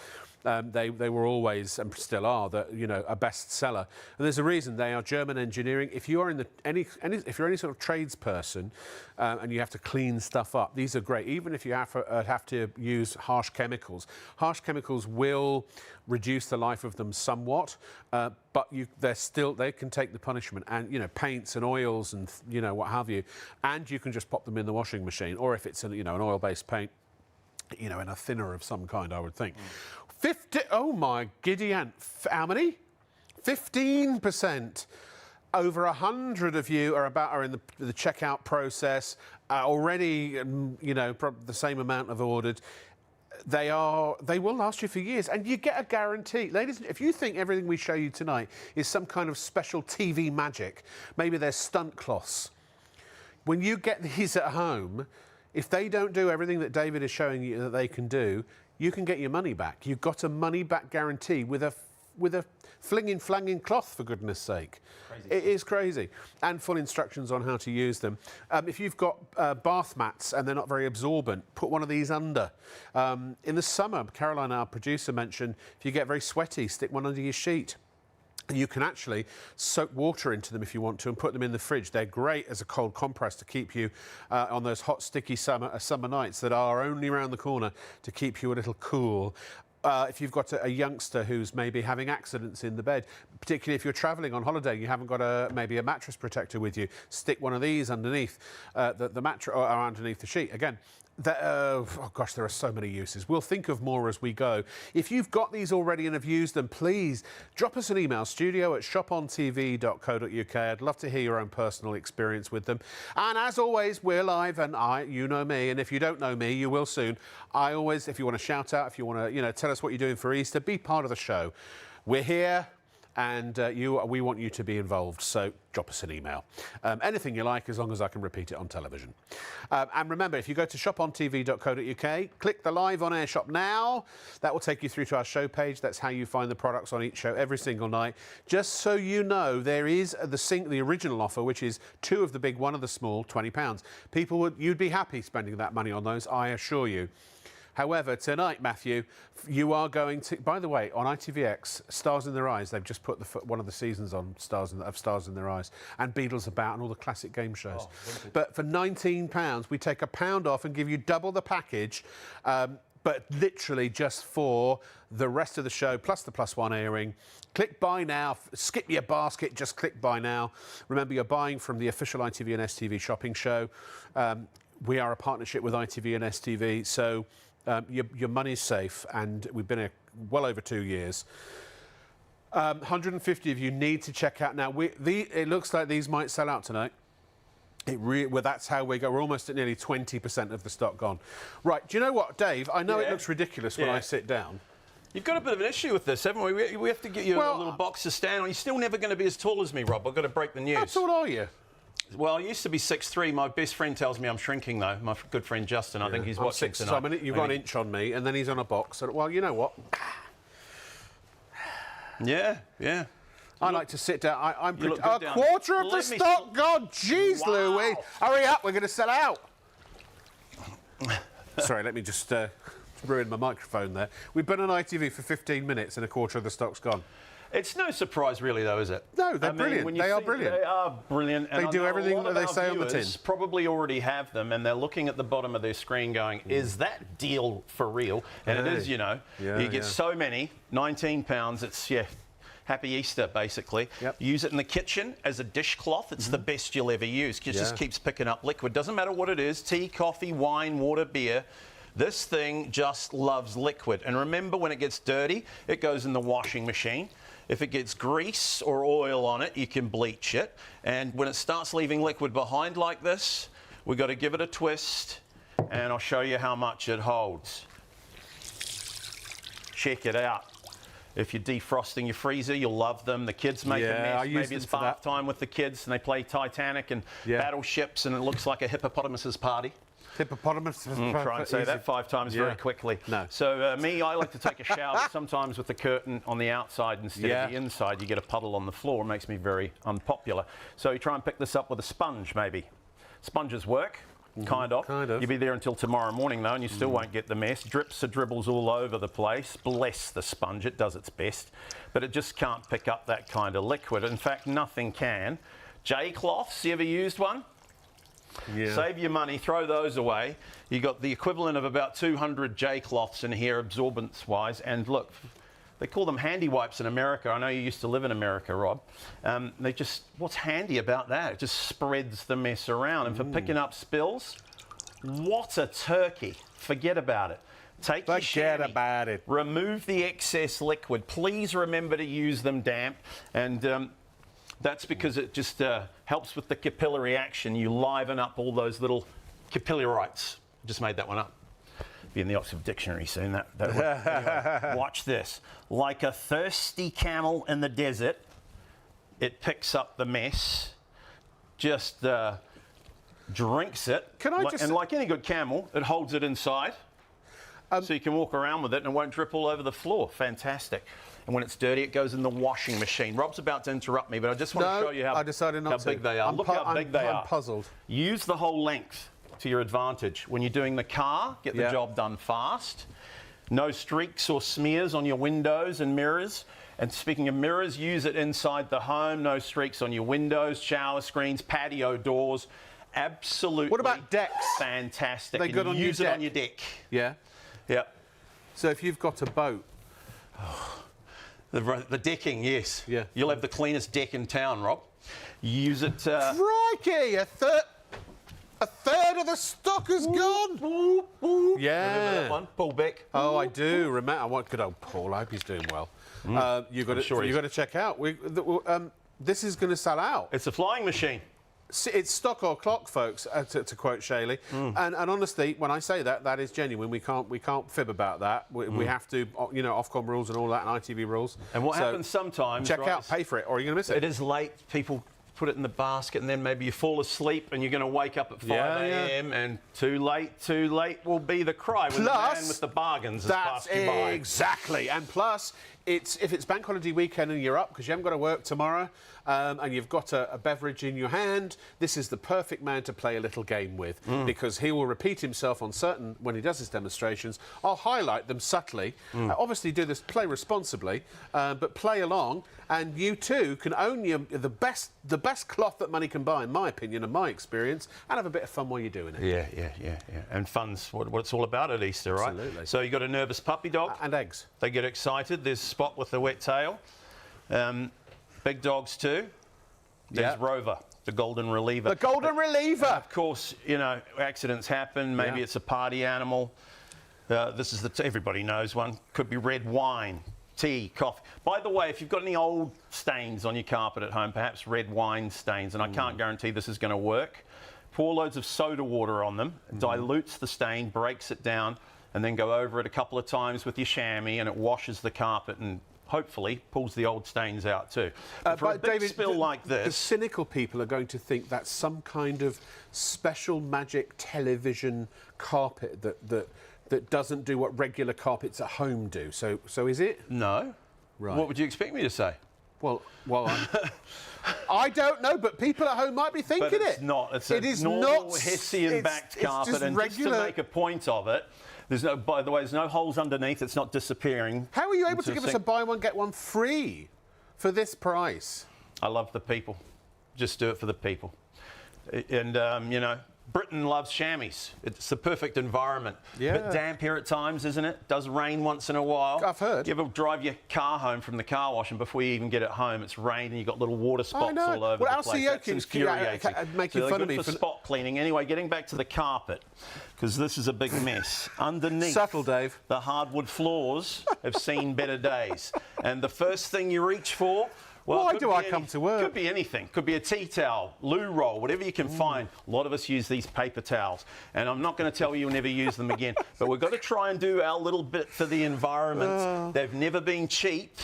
They were always, and still are, a bestseller. And there's a reason. They are German engineering. If you are if you're any sort of tradesperson and you have to clean stuff up, these are great. Even if you have to use harsh chemicals will reduce the life of them somewhat, but they can take the punishment. And paints and oils and what have you, and you can just pop them in the washing machine. Or if it's an oil-based paint, in a thinner of some kind, I would think. 50. Oh my giddy aunt! How many? 15%. Over 100 of you are in the checkout process already. Probably the same amount have ordered. They will last you for years, and you get a guarantee. Ladies, if you think everything we show you tonight is some kind of special TV magic, maybe they're stunt cloths. When you get these at home, if they don't do everything that David is showing you that they can do, you can get your money back. You've got a money-back guarantee with a flanging cloth, for goodness sake. Crazy. It is crazy. And full instructions on how to use them. If you've got bath mats and they're not very absorbent, put one of these under. In the summer, Caroline, our producer, mentioned if you get very sweaty, stick one under your sheet. You can actually soak water into them if you want to and put them in the fridge. They're great as a cold compress to keep you on those hot, sticky summer nights that are only around the corner, to keep you a little cool. If you've got a youngster who's maybe having accidents in the bed, particularly if you're travelling on holiday, you haven't got maybe a mattress protector with you, stick one of these underneath the mattress or underneath the sheet. Again, oh gosh, there are so many uses. We'll think of more as we go. If you've got these already and have used them, please drop us an email, studio@shopontv.co.uk. I'd love to hear your own personal experience with them. And as always, we're live, and you know me, and if you don't know me, you will soon. If you want to shout out, if you want to, tell us what you're doing for Easter, be part of the show. We're here. And we want you to be involved, so drop us an email. Anything you like, as long as I can repeat it on television. And remember, if you go to shopontv.co.uk, click the live on air shop now. That will take you through to our show page. That's how you find the products on each show every single night. Just so you know, there is the original offer, which is 2 of the big, 1 of the small, £20. You'd be happy spending that money on those, I assure you. However, tonight, Matthew, you are going to... By the way, on ITVX, Stars in Their Eyes, they've just put one of the seasons on Stars in Their Eyes, and Beatles About, and all the classic game shows. But for £19, we take £1 off and give you double the package, but literally just for the rest of the show, plus the +1 airing. Click buy now, skip your basket, just click buy now. Remember, you're buying from the official ITV and STV shopping show. We are a partnership with ITV and STV, so... your money's safe, and we've been here well over 2 years. 150 of you need to check out now. It looks like these might sell out tonight. That's how we go. We're almost at nearly 20% of the stock gone. Right, do you know what, Dave? I know it looks ridiculous when I sit down. You've got a bit of an issue with this, haven't we? We have to get you a little box to stand on. You're still never going to be as tall as me, Rob. I've got to break the news. How tall are you? Well, I used to be 6'3". My best friend tells me I'm shrinking, though. My good friend Justin, I think he's watching tonight. So you've got an inch on me, and then he's on a box. Well, you know what? Yeah. I like to sit down. I'm a quarter of the stock gone. Jeez, wow. Louis. Hurry up, we're going to sell out. Sorry, let me just ruin my microphone there. We've been on ITV for 15 minutes and a quarter of the stock's gone. It's no surprise, really, though, is it? No, they're brilliant. They are brilliant. They are brilliant. They do everything that they say on the tin. Probably already have them, and they're looking at the bottom of their screen going, is that deal for real? And it is, you get so many, £19, it's, Happy Easter, basically. Yep. Use it in the kitchen as a dishcloth. It's the best you'll ever use. It just keeps picking up liquid. Doesn't matter what it is, tea, coffee, wine, water, beer. This thing just loves liquid. And remember, when it gets dirty, it goes in the washing machine. If it gets grease or oil on it, you can bleach it. And when it starts leaving liquid behind like this, we've got to give it a twist, and I'll show you how much it holds. Check it out. If you're defrosting your freezer, you'll love them. The kids make a mess. Maybe it's bath time with the kids, and they play Titanic and battleships, and it looks like a hippopotamus's party. Hippopotamus. Try and say that 5 times very quickly. No. So I like to take a shower sometimes with the curtain on the outside instead of the inside. You get a puddle on the floor. It makes me very unpopular. So you try and pick this up with a sponge, maybe. Sponges work. Kind of. Kind of. You'll be there until tomorrow morning, though, and you still won't get the mess. Drips or dribbles all over the place. Bless the sponge. It does its best. But it just can't pick up that kind of liquid. In fact, nothing can. J-cloths, you ever used one? Yeah. Save your money, throw those away. You got the equivalent of about 200 J-cloths in here, absorbance-wise. And look, they call them handy wipes in America. I know you used to live in America, Rob. What's handy about that? It just spreads the mess around. And for picking up spills, what a turkey. Forget about it. Take your Forget chamois, about it. remove the excess liquid. Please remember to use them damp. And that's because it just helps with the capillary action. You liven up all those little capillarites. Just made that one up. Be in the Oxford Dictionary soon. That anyway, watch this. Like a thirsty camel in the desert, it picks up the mess, just drinks it. Can I just... And like any good camel, it holds it inside. So you can walk around with it and it won't drip all over the floor. Fantastic. And when it's dirty, it goes in the washing machine. Rob's about to interrupt me, but I just want to show you how big they are. Look how big they are. I'm puzzled. Use the whole length to your advantage. When you're doing the car, get the job done fast. No streaks or smears on your windows and mirrors. And speaking of mirrors, use it inside the home. No streaks on your windows, shower screens, patio doors. Absolutely. What about decks? Fantastic. They good on use your it deck? on your deck. Yeah. Yeah. So if you've got a boat... The decking, yes. Yeah. You'll have the cleanest deck in town, Rob. Use it... Crikey! A third of the stock is gone! Yeah. Remember that one? Paul Beck. Oh, I do remember. I want good old Paul. I hope he's doing well. You've got to check out. This is going to sell out. It's a flying machine. It's stock or clock, folks, to quote Shaylee. And honestly, when I say that, that is genuine. We can't fib about that. We have to, you know, Ofcom rules and all that, and ITV rules. And what happens sometimes? Check out, pay for it, or you're going to miss it. It is late. People put it in the basket, and then maybe you fall asleep, and you're going to wake up at 5 a.m. and too late will be the cry when the man with the bargains has passed you by. Exactly. And plus, if it's bank holiday weekend and you're up because you haven't got to work tomorrow, and you've got a beverage in your hand, this is the perfect man to play a little game with because he will repeat himself on certain, when he does his demonstrations. I'll highlight them subtly. Obviously, do this, play responsibly, but play along, and you too can own the best cloth that money can buy, in my opinion and my experience, and have a bit of fun while you're doing it. Yeah. And fun's what it's all about at Easter, right? Absolutely. So you've got a nervous puppy dog. And eggs. They get excited. There's Spot with the wet tail. Big dogs too. There's Rover, the golden reliever. The golden reliever! Of course, you know, accidents happen. Maybe it's a party animal. This is everybody knows one. Could be red wine, tea, coffee. By the way, if you've got any old stains on your carpet at home, perhaps red wine stains, and I can't guarantee this is going to work, pour loads of soda water on them, dilutes the stain, breaks it down, and then go over it a couple of times with your chamois, and it washes the carpet and hopefully pulls the old stains out too. But for a big spill like this... The cynical people are going to think that's some kind of special magic television carpet that doesn't do what regular carpets at home do. So is it? No. Right. What would you expect me to say? Well, I don't know, but people at home might be thinking but it's it. not. It's it a is normal not Hessian-backed carpet, just and regular... just to make a point of it, by the way, there's no holes underneath. It's not disappearing. How are you able to give us a buy one, get one free for this price? I love the people. Just do it for the people. And, you know, Britain loves chamois. It's the perfect environment. Yeah. Bit damp here at times, isn't it? Does rain once in a while. I've heard. You ever drive your car home from the car wash, and before you even get it home, it's rained and you've got little water spots all over the place. That's infuriating. Making fun of me for spot cleaning. Anyway, getting back to the carpet, because this is a big mess. Underneath, subtle, Dave. The hardwood floors have seen better days. And the first thing you reach for... Well, why do I come to work? Could be anything. Could be a tea towel, loo roll, whatever you can find. A lot of us use these paper towels. And I'm not going to tell you you'll never use them again. But we've got to try and do our little bit for the environment. They've never been cheap,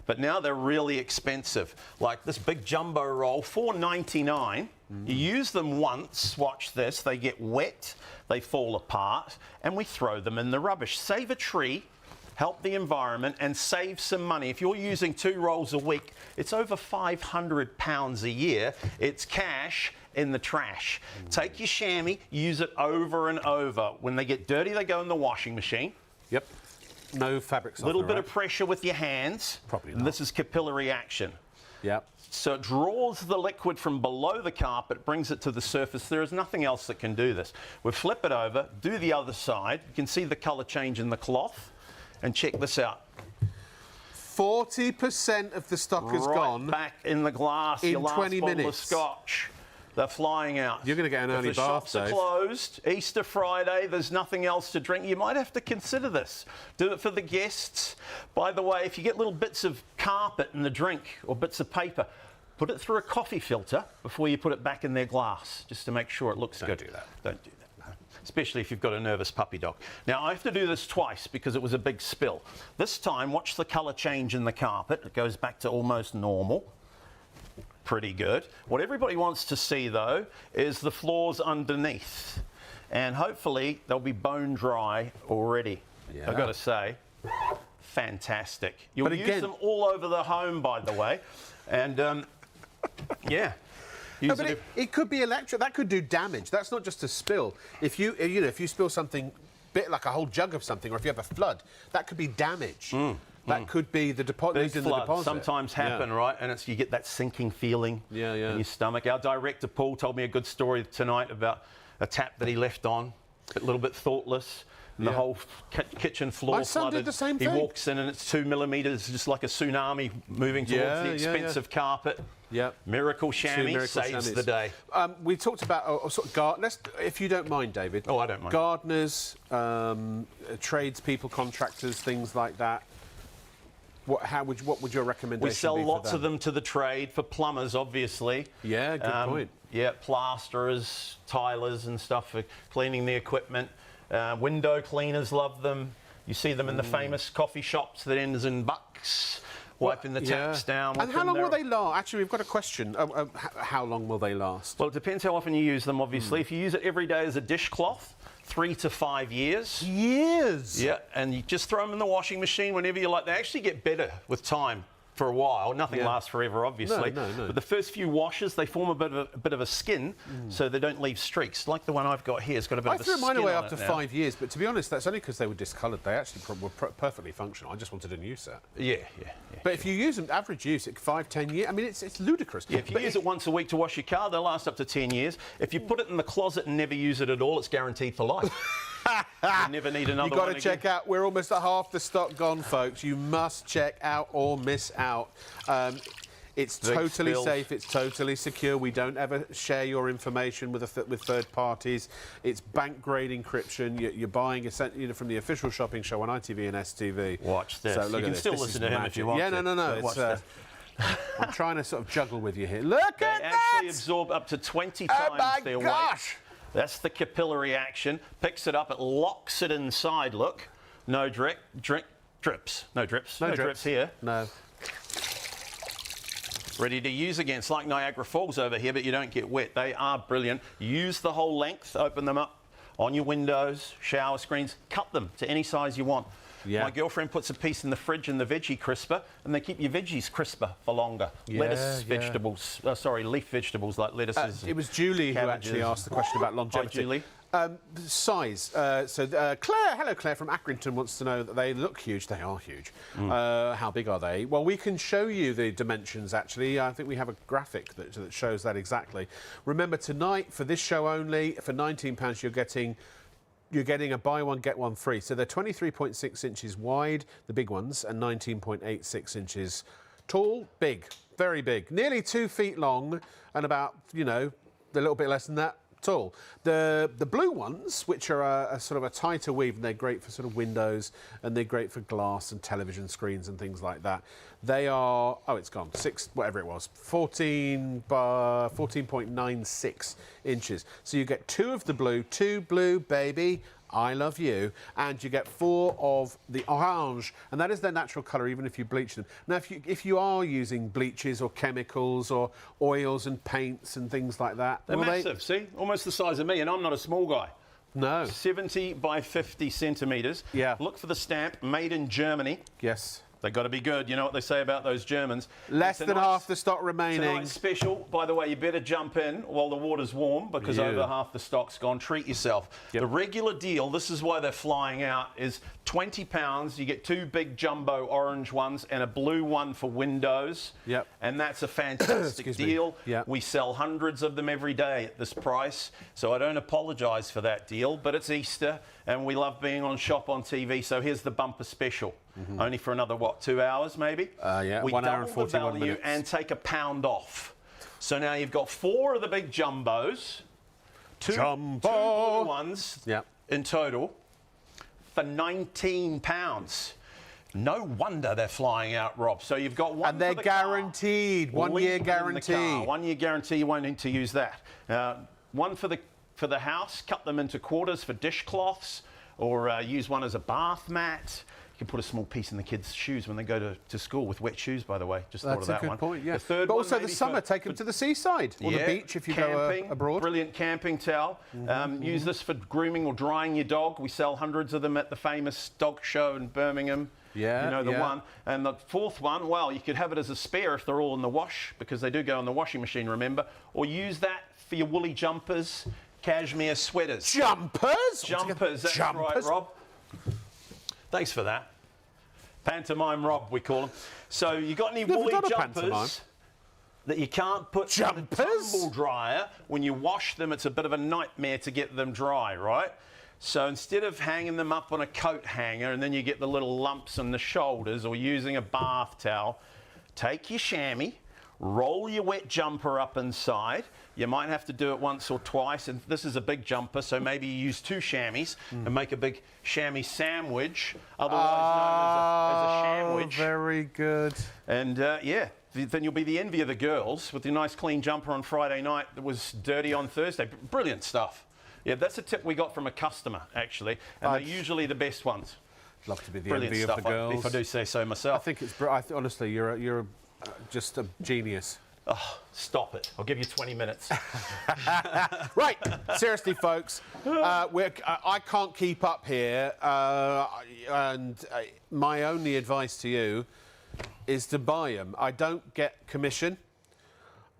but now they're really expensive. Like this big jumbo roll, $4.99. You use them once, watch this, they get wet, they fall apart, and we throw them in the rubbish. Save a tree. help the environment, and save some money. If you're using 2 rolls a week, it's over £500 a year. It's cash in the trash. Take your chamois, use it over and over. When they get dirty, they go in the washing machine. Yep. No fabric softener. A little bit of pressure with your hands. Probably not. And this is capillary action. Yep. So it draws the liquid from below the carpet, brings it to the surface. There is nothing else that can do this. We flip it over, do the other side. You can see the colour change in the cloth. And check this out. 40% of the stock is gone. Back in the glass. In your last 20 bottle minutes. of scotch. They're flying out. You're going to get an early if the bath, shops are Dave. closed, Easter Friday, there's nothing else to drink, you might have to consider this. Do it for the guests. By the way, if you get little bits of carpet in the drink or bits of paper, put it through a coffee filter before you put it back in their glass, just to make sure it looks good. Don't do that. Don't do that. No. Especially if you've got a nervous puppy dog. Now, I have to do this twice because it was a big spill. This time, watch the colour change in the carpet. It goes back to almost normal. Pretty good. What everybody wants to see, though, is the floors underneath. And hopefully, they'll be bone dry already. Yeah. I've got to say, fantastic. You'll But use again- them all over the home, by the way. And, yeah. No, but it could be electric. That could do damage. That's not just a spill. If you spill something, bit like a whole jug of something, or if you have a flood, that could be damage. That could be the deposit. Big floods sometimes happen, right? And you get that sinking feeling in your stomach. Our director, Paul, told me a good story tonight about a tap that he left on, a little bit thoughtless. And the whole kitchen floor My son flooded. did the same He thing. walks in and it's 2 millimeters, just like a tsunami moving towards the expensive carpet. Yep. Miracle Shammy saves the day. We talked about sort of gardeners, if you don't mind, David. Oh, I don't mind. Gardeners, tradespeople, contractors, things like that. What would your recommendation be? We sell for lots them? of them to the trade, for plumbers, obviously. Yeah, good point. Yeah, plasterers, tilers and stuff for cleaning the equipment. Window cleaners love them. You see them in the famous coffee shops that ends in bucks, wiping the taps down. And how long will they last? Actually, we've got a question. How long will they last? Well, it depends how often you use them, obviously. If you use it every day as a dishcloth, 3 to 5 years. Years? Yeah, and you just throw them in the washing machine whenever you like. They actually get better with time. For a while, nothing lasts forever, obviously. No. But the first few washes, they form a bit of a skin, so they don't leave streaks. Like the one I've got here, it's got a bit of a skin. I threw mine away on after it now. 5 years, but to be honest, that's only because they were discoloured. They actually were perfectly functional. I just wanted a new set. Yeah. But if you use them, average use, 5, 10 years, I mean, it's ludicrous. Yeah, if you use it once a week to wash your car, they'll last up to 10 years. If you put it in the closet and never use it at all, it's guaranteed for life. You never need another one. You've got to check out. We're almost at half the stock gone, folks. You must check out or miss out. It's Big totally spills. safe. It's totally secure. We don't ever share your information with third parties. It's bank grade encryption. You're buying from the official shopping show on ITV and STV. Watch this. So look You at can this. still This listen is to him magic. if you want. Yeah, to. no. But It's, watch this. I'm trying to sort of juggle with you here. Look They at actually that! absorb up to 20 Oh times my their gosh! weight. That's the capillary action. Picks it up, it locks it inside. Look, no drips. No drips here. No. Ready to use again. It's like Niagara Falls over here, but you don't get wet. They are brilliant. Use the whole length. Open them up on your windows, shower screens. Cut them to any size you want. Yeah. My girlfriend puts a piece in the fridge in the veggie crisper, and they keep your veggies crisper for longer. Leaf vegetables like lettuces. It was Julie who cabbages. actually asked the question about longevity. Hi, Julie. Size. Claire, hello Claire from Accrington wants to know that they look huge. They are huge. How big are they? Well, we can show you the dimensions actually. I think we have a graphic that shows that exactly. Remember tonight for this show only for £19 you're getting a buy one get one free. So they're 23.6 inches wide, the big ones, and 19.86 inches tall. Big, very big. Nearly 2 feet long and about, a little bit less than that tall. The blue ones, which are a sort of a tighter weave, and they're great for sort of windows, and they're great for glass and television screens and things like that. They are, it's gone, 14.96 inches. So you get 2 of the blue, 2 blue, baby, I love you, and you get 4 of the orange, and that is their natural colour, even if you bleach them. Now, if you are using bleaches or chemicals or oils and paints and things like that, They're massive, see? Almost the size of me, and I'm not a small guy. No. 70 by 50 centimetres. Yeah. Look for the stamp, made in Germany. Yes. They've got to be good. You know what they say about those Germans. Less than half the stock remaining. Tonight's special. By the way, you better jump in while the water's warm because over half the stock's gone. Treat yourself. Yep. The regular deal, this is why they're flying out, is £20. You get 2 big jumbo orange ones and a blue one for windows. Yep. And that's a fantastic deal. Yep. We sell hundreds of them every day at this price. So I don't apologise for that deal, but it's Easter and we love being on Shop on TV. So here's the bumper special. Only for another, what, 2 hours maybe? Yeah, we 1 hour and double the 41 value minutes. and take £1 off. So now you've got 4 of the big jumbos, two blue ones in total for £19. No wonder they're flying out, Rob. So you've got one And they're for the guaranteed, car. 1 year Leave them in the car. guarantee. 1 year guarantee, you won't need to use that. One for the house, cut them into quarters for dishcloths, or use one as a bath mat. You can put a small piece in the kids' shoes when they go to school with wet shoes, by the way. Just thought of that one. That's a good point, yeah. The third but one also the maybe summer, take them to the seaside or the beach if you go abroad. Brilliant camping towel. Use this for grooming or drying your dog. We sell hundreds of them at the famous dog show in Birmingham. Yeah, you know the one. And the fourth one, well, you could have it as a spare if they're all in the wash, because they do go in the washing machine, remember. Or use that for your woolly jumpers, cashmere sweaters. Jumpers? Jumpers, that's right, Rob. Thanks for that. Pantomime Rob, we call them. So you got any woolly jumpers that you can't put in the tumble dryer? When you wash them, it's a bit of a nightmare to get them dry, right? So instead of hanging them up on a coat hanger and then you get the little lumps on the shoulders, or using a bath towel, take your chamois, roll your wet jumper up inside. You might have to do it once or twice, and this is a big jumper, so maybe you use 2 chamois and make a big chamois sandwich, otherwise known as a sandwich. Very good. And yeah, then you'll be the envy of the girls with your nice clean jumper on Friday night that was dirty on Thursday. Brilliant stuff. Yeah, that's a tip we got from a customer, actually, and they're usually the best ones. Love to be the Brilliant envy stuff, of the girls. if I do say so myself. I think it's honestly, you're just a genius. Oh, stop it. I'll give you 20 minutes. Right, seriously, folks, I can't keep up here, and my only advice to you is to buy them. I don't get commission.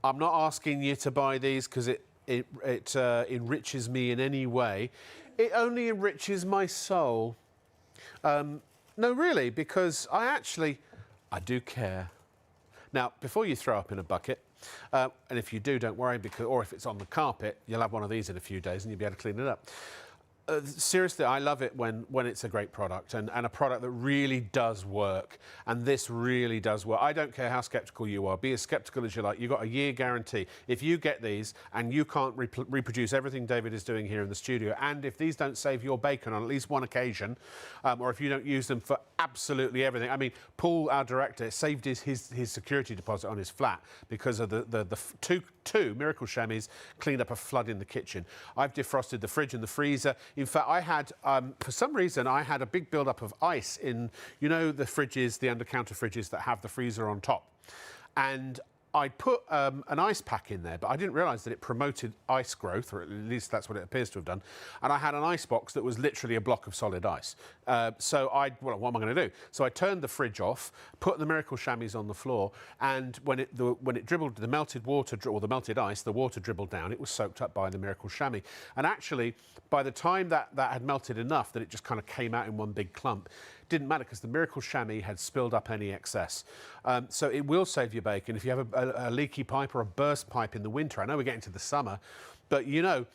I'm not asking you to buy these because it enriches me in any way. It only enriches my soul. No, really, because I do care. Now, before you throw up in a bucket, and if you do, don't worry, or if it's on the carpet, you'll have one of these in a few days and you'll be able to clean it up. Seriously, I love it when it's a great product and a product that really does work. And this really does work. I don't care how sceptical you are. Be as sceptical as you like. You've got a year guarantee. If you get these and you can't reproduce everything David is doing here in the studio, and if these don't save your bacon on at least one occasion, or if you don't use them for absolutely everything. I mean, Paul, our director, saved his security deposit on his flat because of the two Miracle Shammies cleaned up a flood in the kitchen. I've defrosted the fridge and the freezer. In fact, I had, for some reason, I had a big build-up of ice in, you know, the fridges, the under-counter fridges that have the freezer on top. And I put an ice pack in there, but I didn't realise that it promoted ice growth, or at least that's what it appears to have done. And I had an ice box that was literally a block of solid ice. So what am I going to do? So I turned the fridge off, put the Miracle Shammies on the floor, and when it dribbled, the melted water, or the melted ice, the water dribbled down, it was soaked up by the Miracle Shammy. And actually, by the time that had melted enough that it just kind of came out in one big clump, didn't matter because the Miracle Shammy had spilled up any excess. So it will save your bacon. If you have a leaky pipe or a burst pipe in the winter, I know we're getting to the summer, but you know,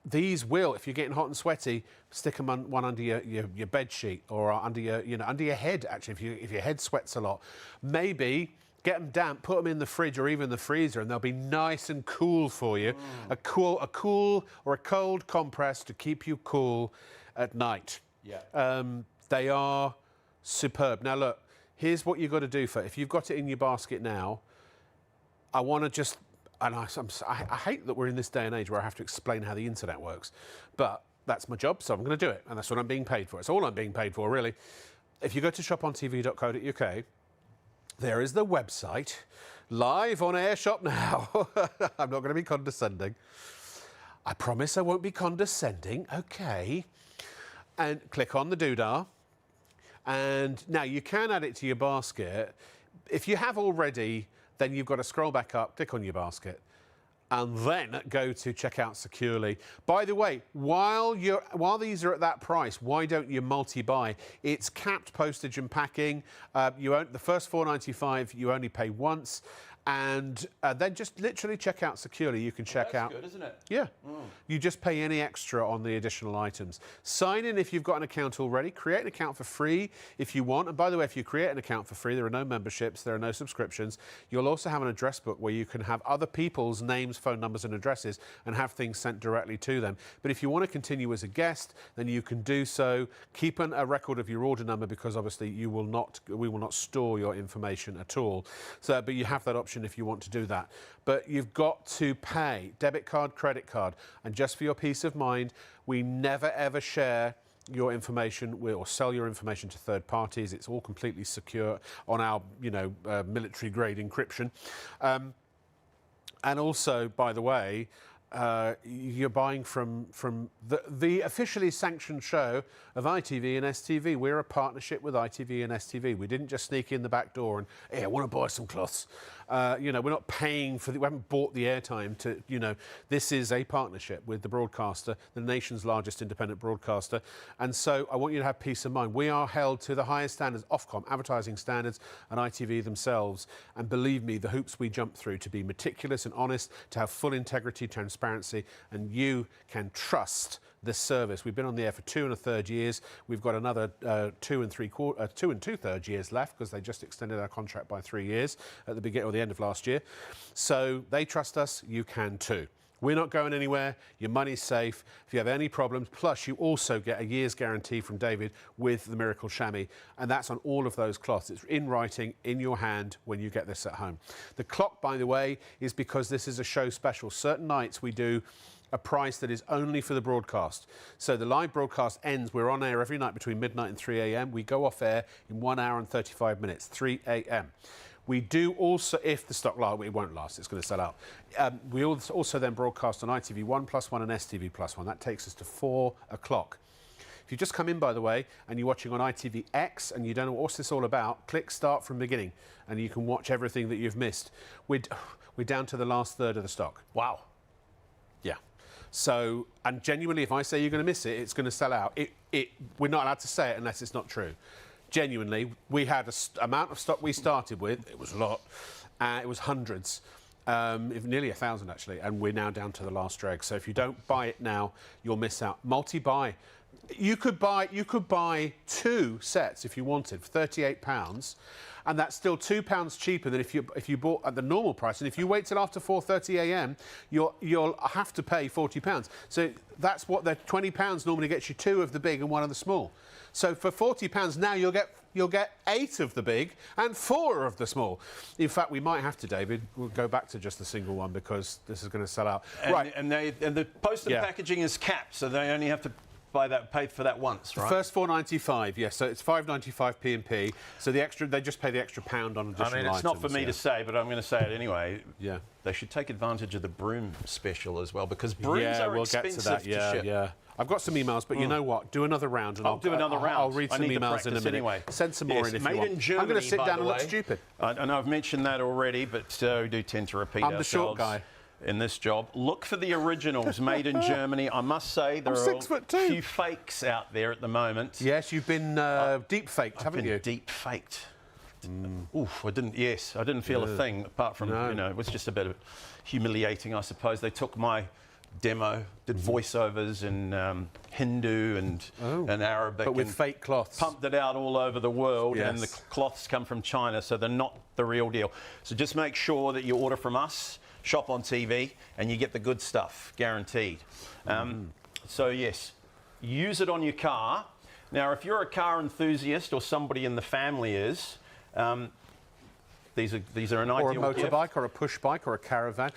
these will, if you're getting hot and sweaty, stick them one under your bed sheet or under your head, actually, if your head sweats a lot. Maybe get them damp, put them in the fridge or even the freezer, and they'll be nice and cool for you. A cool or a cold compress to keep you cool at night. Yeah. They are superb. Now look, here's what you've got to do if you've got it in your basket now. I want to just, and I hate that we're in this day and age where I have to explain how the internet works, but that's my job, so I'm going to do it, and that's what I'm being paid for. It's all I'm being paid for, really. If you go to shopontv.co.uk, there is the website, live on air shop now. I'm not going to be condescending. I promise I won't be condescending. OK. And click on the doodah. And now you can add it to your basket. If you have already, then you've got to scroll back up, click on your basket, and then go to checkout securely. By the way, while these are at that price, why don't you multi-buy? It's capped postage and packing. The first $4.95 you only pay once, and then just literally check out securely. You can check out. That's good, isn't it? Yeah. You just pay any extra on the additional items. Sign in if you've got an account already. Create an account for free if you want. And by the way, if you create an account for free, there are no memberships, there are no subscriptions. You'll also have an address book where you can have other people's names, phone numbers and addresses and have things sent directly to them. But if you want to continue as a guest, then you can do so. Keep a record of your order number, because obviously we will not store your information at all. So, but you have that option if you want to do that. But you've got to pay debit card, credit card, and just for your peace of mind, we never ever share your information or sell your information to third parties. It's all completely secure on our military grade encryption. And also, by the way, you're buying from the officially sanctioned show of ITV and STV. We're a partnership with ITV and STV. We didn't just sneak in the back door and, hey, I want to buy some cloths. We're not paying for we haven't bought the airtime to, this is a partnership with the broadcaster, the nation's largest independent broadcaster. And so I want you to have peace of mind. We are held to the highest standards, Ofcom, advertising standards, and ITV themselves. And believe me, the hoops we jump through to be meticulous and honest, to have full integrity, transparency, and you can trust this service. We've been on the air for 2 1/3 years. We've got another 2 2/3 years left, because they just extended our contract by 3 years at the beginning or the end of last year. So they trust us. You can too. We're not going anywhere. Your money's safe. If you have any problems, plus you also get a year's guarantee from David with the Miracle Shammy, and that's on all of those cloths. It's in writing, in your hand, when you get this at home. The clock, by the way, is because this is a show special. Certain nights we do a price that is only for the broadcast. So the live broadcast ends, we're on air every night between midnight and 3 a.m. We go off air in 1 hour and 35 minutes, 3 a.m. We do also, if the stock lasts, it won't last, it's going to sell out. We also then broadcast on ITV1 +1 and STV +1. That takes us to 4 o'clock. If you just come in, by the way, and you're watching on ITVX and you don't know what's this all about, click start from beginning and you can watch everything that you've missed. We're down to the last third of the stock. Wow. Yeah. So, and genuinely, if I say you're going to miss it, it's going to sell out. We're not allowed to say it unless it's not true. Genuinely, we had an amount of stock we started with. It was a lot. It was hundreds, nearly 1,000 actually, and we're now down to the last drag. So if you don't buy it now, you'll miss out. Multi-buy. You could buy 2 sets if you wanted for £38. And that's still £2 cheaper than if you bought at the normal price. And if you wait till after 4:30 a.m, you'll have to pay £40. So that's what the £20 normally gets you 2 of the big and 1 of the small. So for £40 now you'll get 8 of the big and 4 of the small. In fact, we might have to, David. We'll go back to just the single one because this is going to sell out. Right. And the post and packaging is capped, so they only have to pay for that once, right? The first £4.95, yes. So it's £5.95 P&P. So the extra, they just pay the extra £1 on additional items. It's not for me to say, but I'm going to say it anyway. Yeah. They should take advantage of the broom special as well, because brooms are we'll expensive get to that. to ship. Yeah. I've got some emails, but you know what? Do another round. And I'll do another round. I'll read some emails in a minute. Anyway. Send some more in if you want. Made in Germany, I'm going to sit by down the and look way. stupid. I know I've mentioned that already, but we do tend to repeat I'm ourselves. the short guy. In this job, look for the originals made in Germany. I must say there are a few fakes out there at the moment. Yes, you've been deep faked, haven't you? Deep faked. Oof, I didn't feel a thing apart from it was just a bit of humiliating, I suppose. They took my demo, did voiceovers in Hindu and Arabic, but with fake cloths, pumped it out all over the world, yes. And the cloths come from China, so they're not the real deal. So just make sure that you order from us. Shop on TV, and you get the good stuff, guaranteed. So yes, use it on your car. Now, if you're a car enthusiast or somebody in the family is, these are an ideal or a motorbike, gift. or a push bike, or a caravan.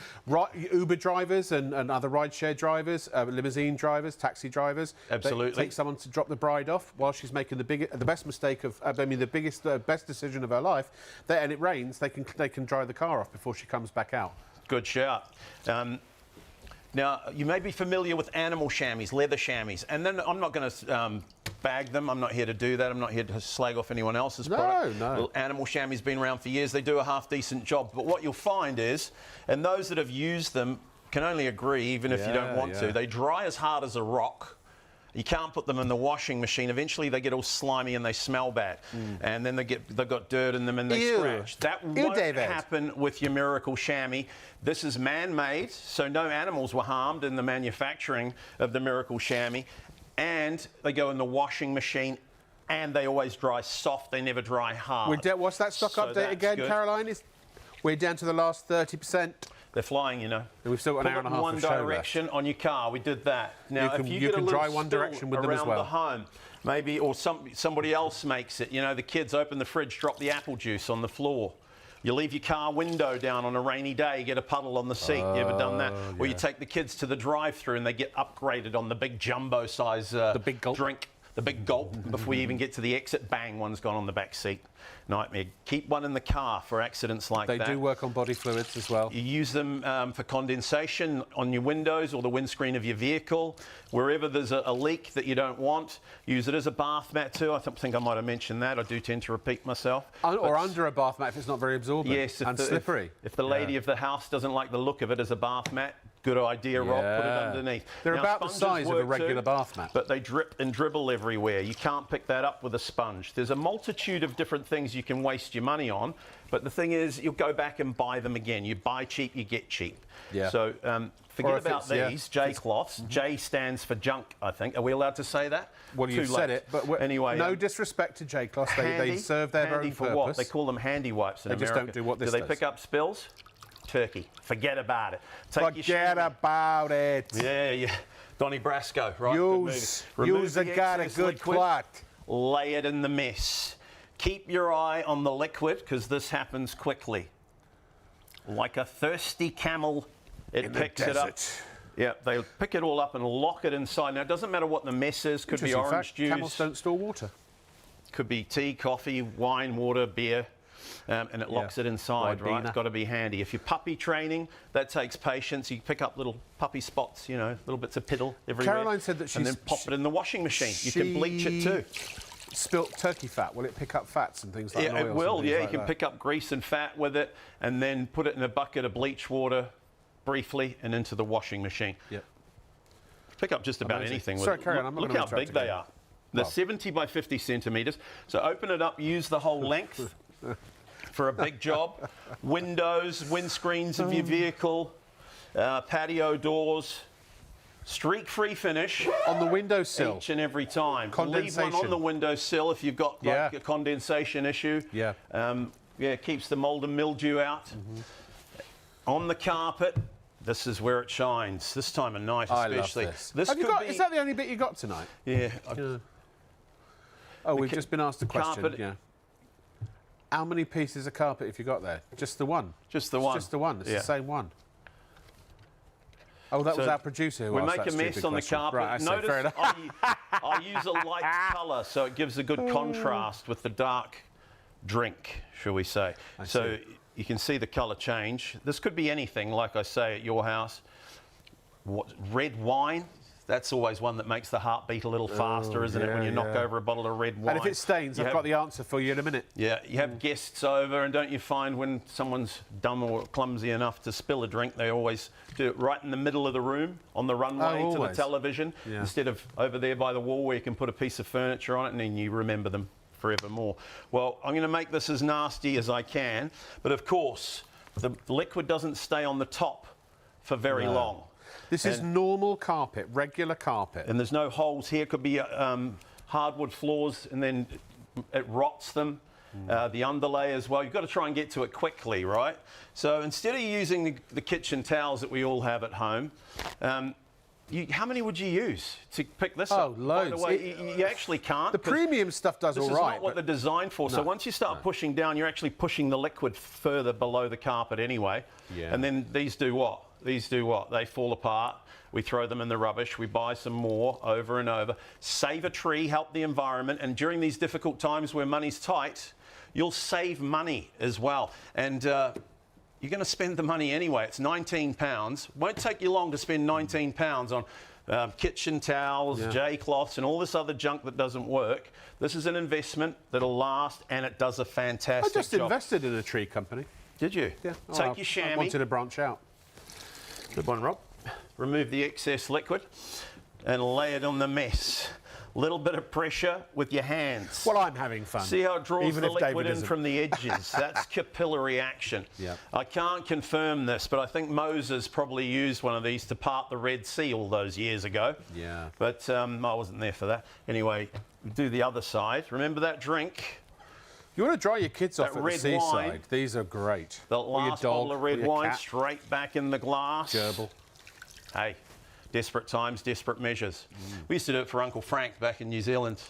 Uber drivers and other rideshare drivers, limousine drivers, taxi drivers. Absolutely. They take someone to drop the bride off while she's making the best mistake of, the best decision of her life. And it rains. They can dry the car off before she comes back out. Good shout. Now, you may be familiar with animal chamois, leather chamois, and then I'm not going to bag them. I'm not here to do that. I'm not here to slag off anyone else's product. No. Animal chamois been around for years. They do a half-decent job. But what you'll find is, and those that have used them can only agree, even if you don't want to, they dry as hard as a rock. You can't put them in the washing machine. Eventually, they get all slimy and they smell bad. And then they've got dirt in them and they scratch. That won't happen with your Miracle Shammy. This is man-made, so no animals were harmed in the manufacturing of the Miracle Shammy. And they go in the washing machine, and they always dry soft. They never dry hard. What's that stock update again, good. Caroline? We're down to the last 30%. They're flying, you know. And we've still got an hour and a half one of show direction left. on your car. We did that. Now, you if you can get a dry little one spill direction with them as around well. the home, maybe, or somebody else makes it. You know, the kids open the fridge, drop the apple juice on the floor. You leave your car window down on a rainy day, get a puddle on the seat. You ever done that? Or you take the kids to the drive-thru and they get upgraded on the big jumbo size the big gulp. drink. The big gulp before you even get to the exit. Bang, one's gone on the back seat. Nightmare. Keep one in the car for accidents like that. They do work on body fluids as well. You use them for condensation on your windows or the windscreen of your vehicle. Wherever there's a leak that you don't want, use it as a bath mat too. I think I might have mentioned that. I do tend to repeat myself. Or under a bath mat if it's not very absorbent. Yes, and slippery. If the lady of the house doesn't like the look of it as a bath mat, good idea, Rob. Put it underneath. They're Now, about the sponges size of a work regular too, bath mat. but they drip and dribble everywhere. You can't pick that up with a sponge. There's a multitude of different things you can waste your money on, but the thing is, you'll go back and buy them again. You buy cheap, you get cheap. Yeah. So forget about these J cloths. J stands for junk, I think. Are we allowed to say that? Well, you've said it, but anyway, no disrespect to J cloths. They serve their handy own for purpose. what? They call them handy wipes in They America. just don't do what this Do they does. pick up spills? Turkey. Forget about it. Forget about it. Yeah. Donnie Brasco, right? Use got a excess good liquid, clot. Lay it in the mess. Keep your eye on the liquid because this happens quickly. Like a thirsty camel, it picks it up. Yeah, they pick it all up and lock it inside. Now, it doesn't matter what the mess is. Could be orange juice. Camels don't store water. Could be tea, coffee, wine, water, beer. And it locks it inside, right? It's got to be handy. If you're puppy training, that takes patience. You pick up little puppy spots, you know, little bits of piddle everywhere. Caroline said that and then pop it in the washing machine. You can bleach it too. Spilt turkey fat. Will it pick up fats and things like that? Yeah, it will. Yeah, you can pick up grease and fat with it, and then put it in a bucket of bleach water briefly and into the washing machine. Yep. Pick up just about anything with Sorry, it. Karen, I'm not Look gonna how big they are. They're 70 by 50 centimetres. So open it up, use the whole length for a big job. Windows, windscreens of your vehicle, patio doors, streak-free finish. On the windowsill. Each and every time. Condensation. Leave one on the windowsill if you've got like a condensation issue. Yeah. It keeps the mold and mildew out. On the carpet, this is where it shines. This time of night especially. I love this. Is that the only bit you got tonight? Yeah. Oh, we've just been asked a question. carpet- Yeah. How many pieces of carpet have you got there? Just the one? Just the It's one. just the one. It's Yeah. the same one. Oh, that was So our producer who we asked make that a mess stupid on the question. carpet. Right, I see. Fair Notice enough. I use a light colour, so it gives a good contrast with the dark drink, shall we say. So you can see the colour change. This could be anything, like I say, at your house. Red wine, that's always one that makes the heart beat a little faster, isn't it, when you knock over a bottle of red wine. And if it stains, I've got the answer for you in a minute. Yeah, you have guests over, and don't you find when someone's dumb or clumsy enough to spill a drink, they always do it right in the middle of the room, on the runway to the television, instead of over there by the wall where you can put a piece of furniture on it and then you remember them forevermore. Well, I'm going to make this as nasty as I can, but of course, the liquid doesn't stay on the top for very long. This is normal carpet, regular carpet. And there's no holes here. It could be hardwood floors, and then it rots them. The underlay as well. You've got to try and get to it quickly, right? So instead of using the kitchen towels that we all have at home, how many would you use to pick this up? Oh, loads. By the way, you actually can't. The premium stuff does all right. This is not what they're designed for. So once you start pushing down, you're actually pushing the liquid further below the carpet anyway. Yeah. And then these do what? These do what? They fall apart. We throw them in the rubbish. We buy some more over and over. Save a tree, help the environment. And during these difficult times where money's tight, you'll save money as well. And you're going to spend the money anyway. It's £19. Won't take you long to spend £19 on kitchen towels, J-cloths and all this other junk that doesn't work. This is an investment that'll last, and it does a fantastic job. I just invested in a tree company. Did you? Yeah. Take your chamois. I wanted to branch out. Good one, Rob. Remove the excess liquid and lay it on the mess. Little bit of pressure with your hands. Well, I'm having fun. See how it draws Even the if liquid David in isn't. from the edges. That's capillary action. Yeah. I can't confirm this, but I think Moses probably used one of these to part the Red Sea all those years ago. Yeah. But I wasn't there for that. Anyway, do the other side. Remember that drink? You want to dry your kids off That at the red seaside. wine. These are great. The Or your last dog, bottle of red or your wine cat. straight back in the glass. Gerbil. Hey, desperate times, desperate measures. We used to do it for Uncle Frank back in New Zealand.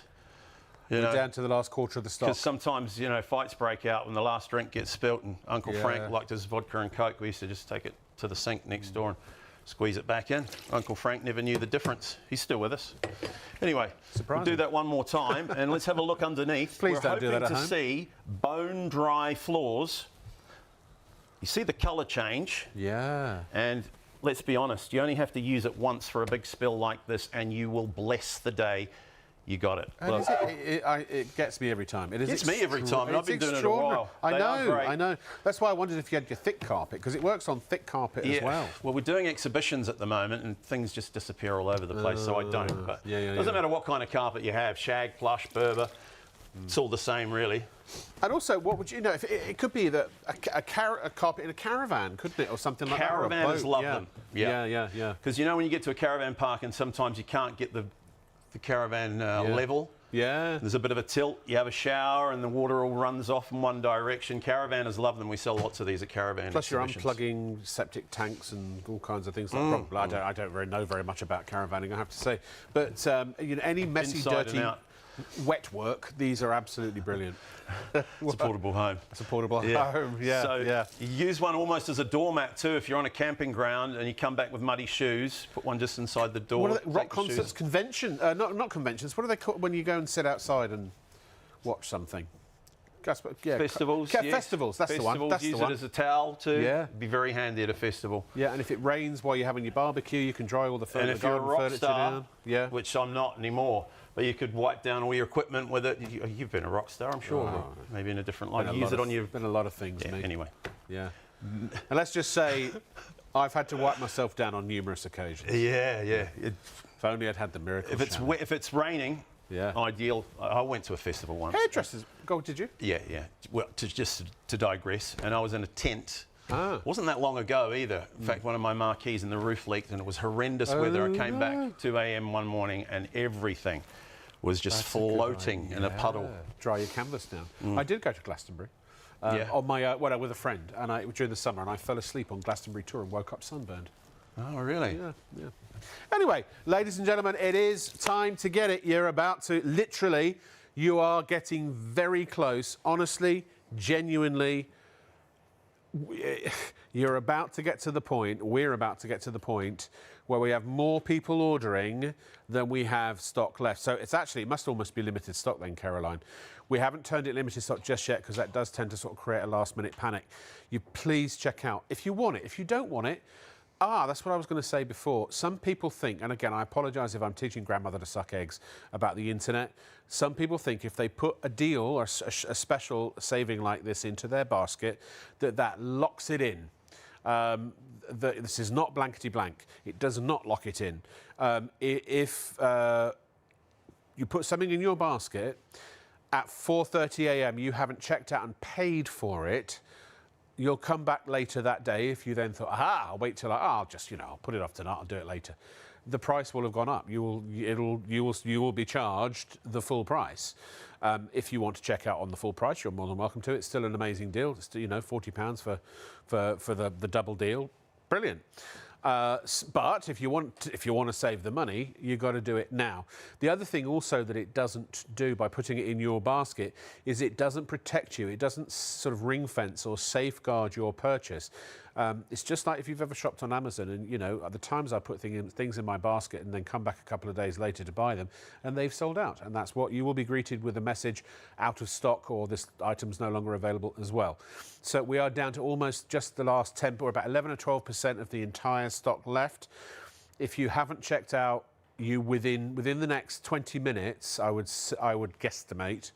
You know, Down to the last quarter of the stock. because sometimes, you know, fights break out when the last drink gets spilt, and Uncle Yeah. Frank liked his vodka and Coke. We used to just take it to the sink next door and squeeze it back in. Uncle Frank never knew the difference. He's still with us. Anyway, we'll do that one more time, and let's have a look underneath. Please We're don't do that at hoping to home. see bone-dry floors. You see the colour change, Yeah. and let's be honest, you only have to use it once for a big spill like this, and you will bless the day you got it. And Look. it gets me every time. It is Gets me every time, and I've it's been doing it a extraordinary. while. I They are know, great. I know. That's why I wondered if you had your thick carpet, because it works on thick carpet as well. Well, we're doing exhibitions at the moment, and things just disappear all over the place, so I don't. But it doesn't matter what kind of carpet you have, shag, plush, Berber. It's all the same, really. And also, what would you know? If it could be that a carpet in a caravan, couldn't it, or something like that? or a Caravanners boat. love Yeah. them. Yeah. Because you know when you get to a caravan park, and sometimes you can't get the caravan level. Yeah. There's a bit of a tilt. You have a shower, and the water all runs off in one direction. Caravanners love them. We sell lots of these at caravan Plus, you're exhibitions. unplugging septic tanks and all kinds of things. Like probably, I don't know very much about caravanning, I have to say. But you know, any messy, Inside and dirty, out. wet work, these are absolutely brilliant. It's a portable home. It's a portable home. Yeah. So yeah. you use one almost as a doormat too. If you're on a camping ground and you come back with muddy shoes, put one just inside the door. What are they, take rock your shoes. concerts, convention? Not conventions. What are they called when you go and sit outside and watch something? Festivals. Yeah, yes. festivals. That's the one. Festivals, That's use the one. it as a towel too. Yeah. Be very handy at a festival. Yeah, and if it rains while you're having your barbecue, you can dry all the And furniture, if you're a rock furniture star, down. Yeah. which I'm not anymore, but you could wipe down all your equipment with it. You've been a rock star, I'm sure. Oh. Maybe in a different Been life. a Use lot it of- on your. Been a lot of things, Yeah, mate. anyway. Yeah. And let's just say, I've had to wipe myself down on numerous occasions. Yeah. If only I'd had the miracle. If it's shower. wet, if it's raining, Yeah. ideal. I went to a festival once. Hairdressers. Go, did you? Yeah. Well, to digress, and I was in a tent. Ah. Wasn't that long ago either. In fact, one of my marquees in the roof leaked, and it was horrendous weather. I came back 2 a.m. one morning, and everything was just floating in a puddle. Dry your canvas down. I did go to Glastonbury. Yeah. On my with a friend, and during the summer, and I fell asleep on Glastonbury tour and woke up sunburned. Oh, really? Yeah. Anyway, ladies and gentlemen, it is time to get it. You're about to, literally, you are getting very close. Honestly, genuinely, you're about to get to the point, we're about to get to the point where we have more people ordering than we have stock left. So it's actually, it must almost be limited stock then, Caroline. We haven't turned it limited stock just yet because that does tend to sort of create a last minute panic. You please check out if you want it. If you don't want it, that's what I was going to say before. Some people think, and again, I apologise if I'm teaching grandmother to suck eggs about the internet. Some people think if they put a deal or a special saving like this into their basket, that locks it in. This is not blankety blank. It does not lock it in. If you put something in your basket at 4:30 a.m., you haven't checked out and paid for it, you'll come back later that day if you then thought, I'll wait till I'll just, I'll put it off tonight, I'll do it later. The price will have gone up. You will be charged the full price. If you want to check out on the full price, you're more than welcome to. It's still an amazing deal. It's still, £40 for the double deal. Brilliant. But if you want to save the money, you've got to do it now. The other thing also that it doesn't do by putting it in your basket is it doesn't protect you. It doesn't sort of ring fence or safeguard your purchase. It's just like if you've ever shopped on Amazon and, you know, at the times I put things in my basket and then come back a couple of days later to buy them and they've sold out. And that's what you will be greeted with, a message out of stock or this item's no longer available as well. So we are down to almost just the last 10, or about 11 or 12% of the entire stock left. If you haven't checked out, within the next 20 minutes, I would guesstimate,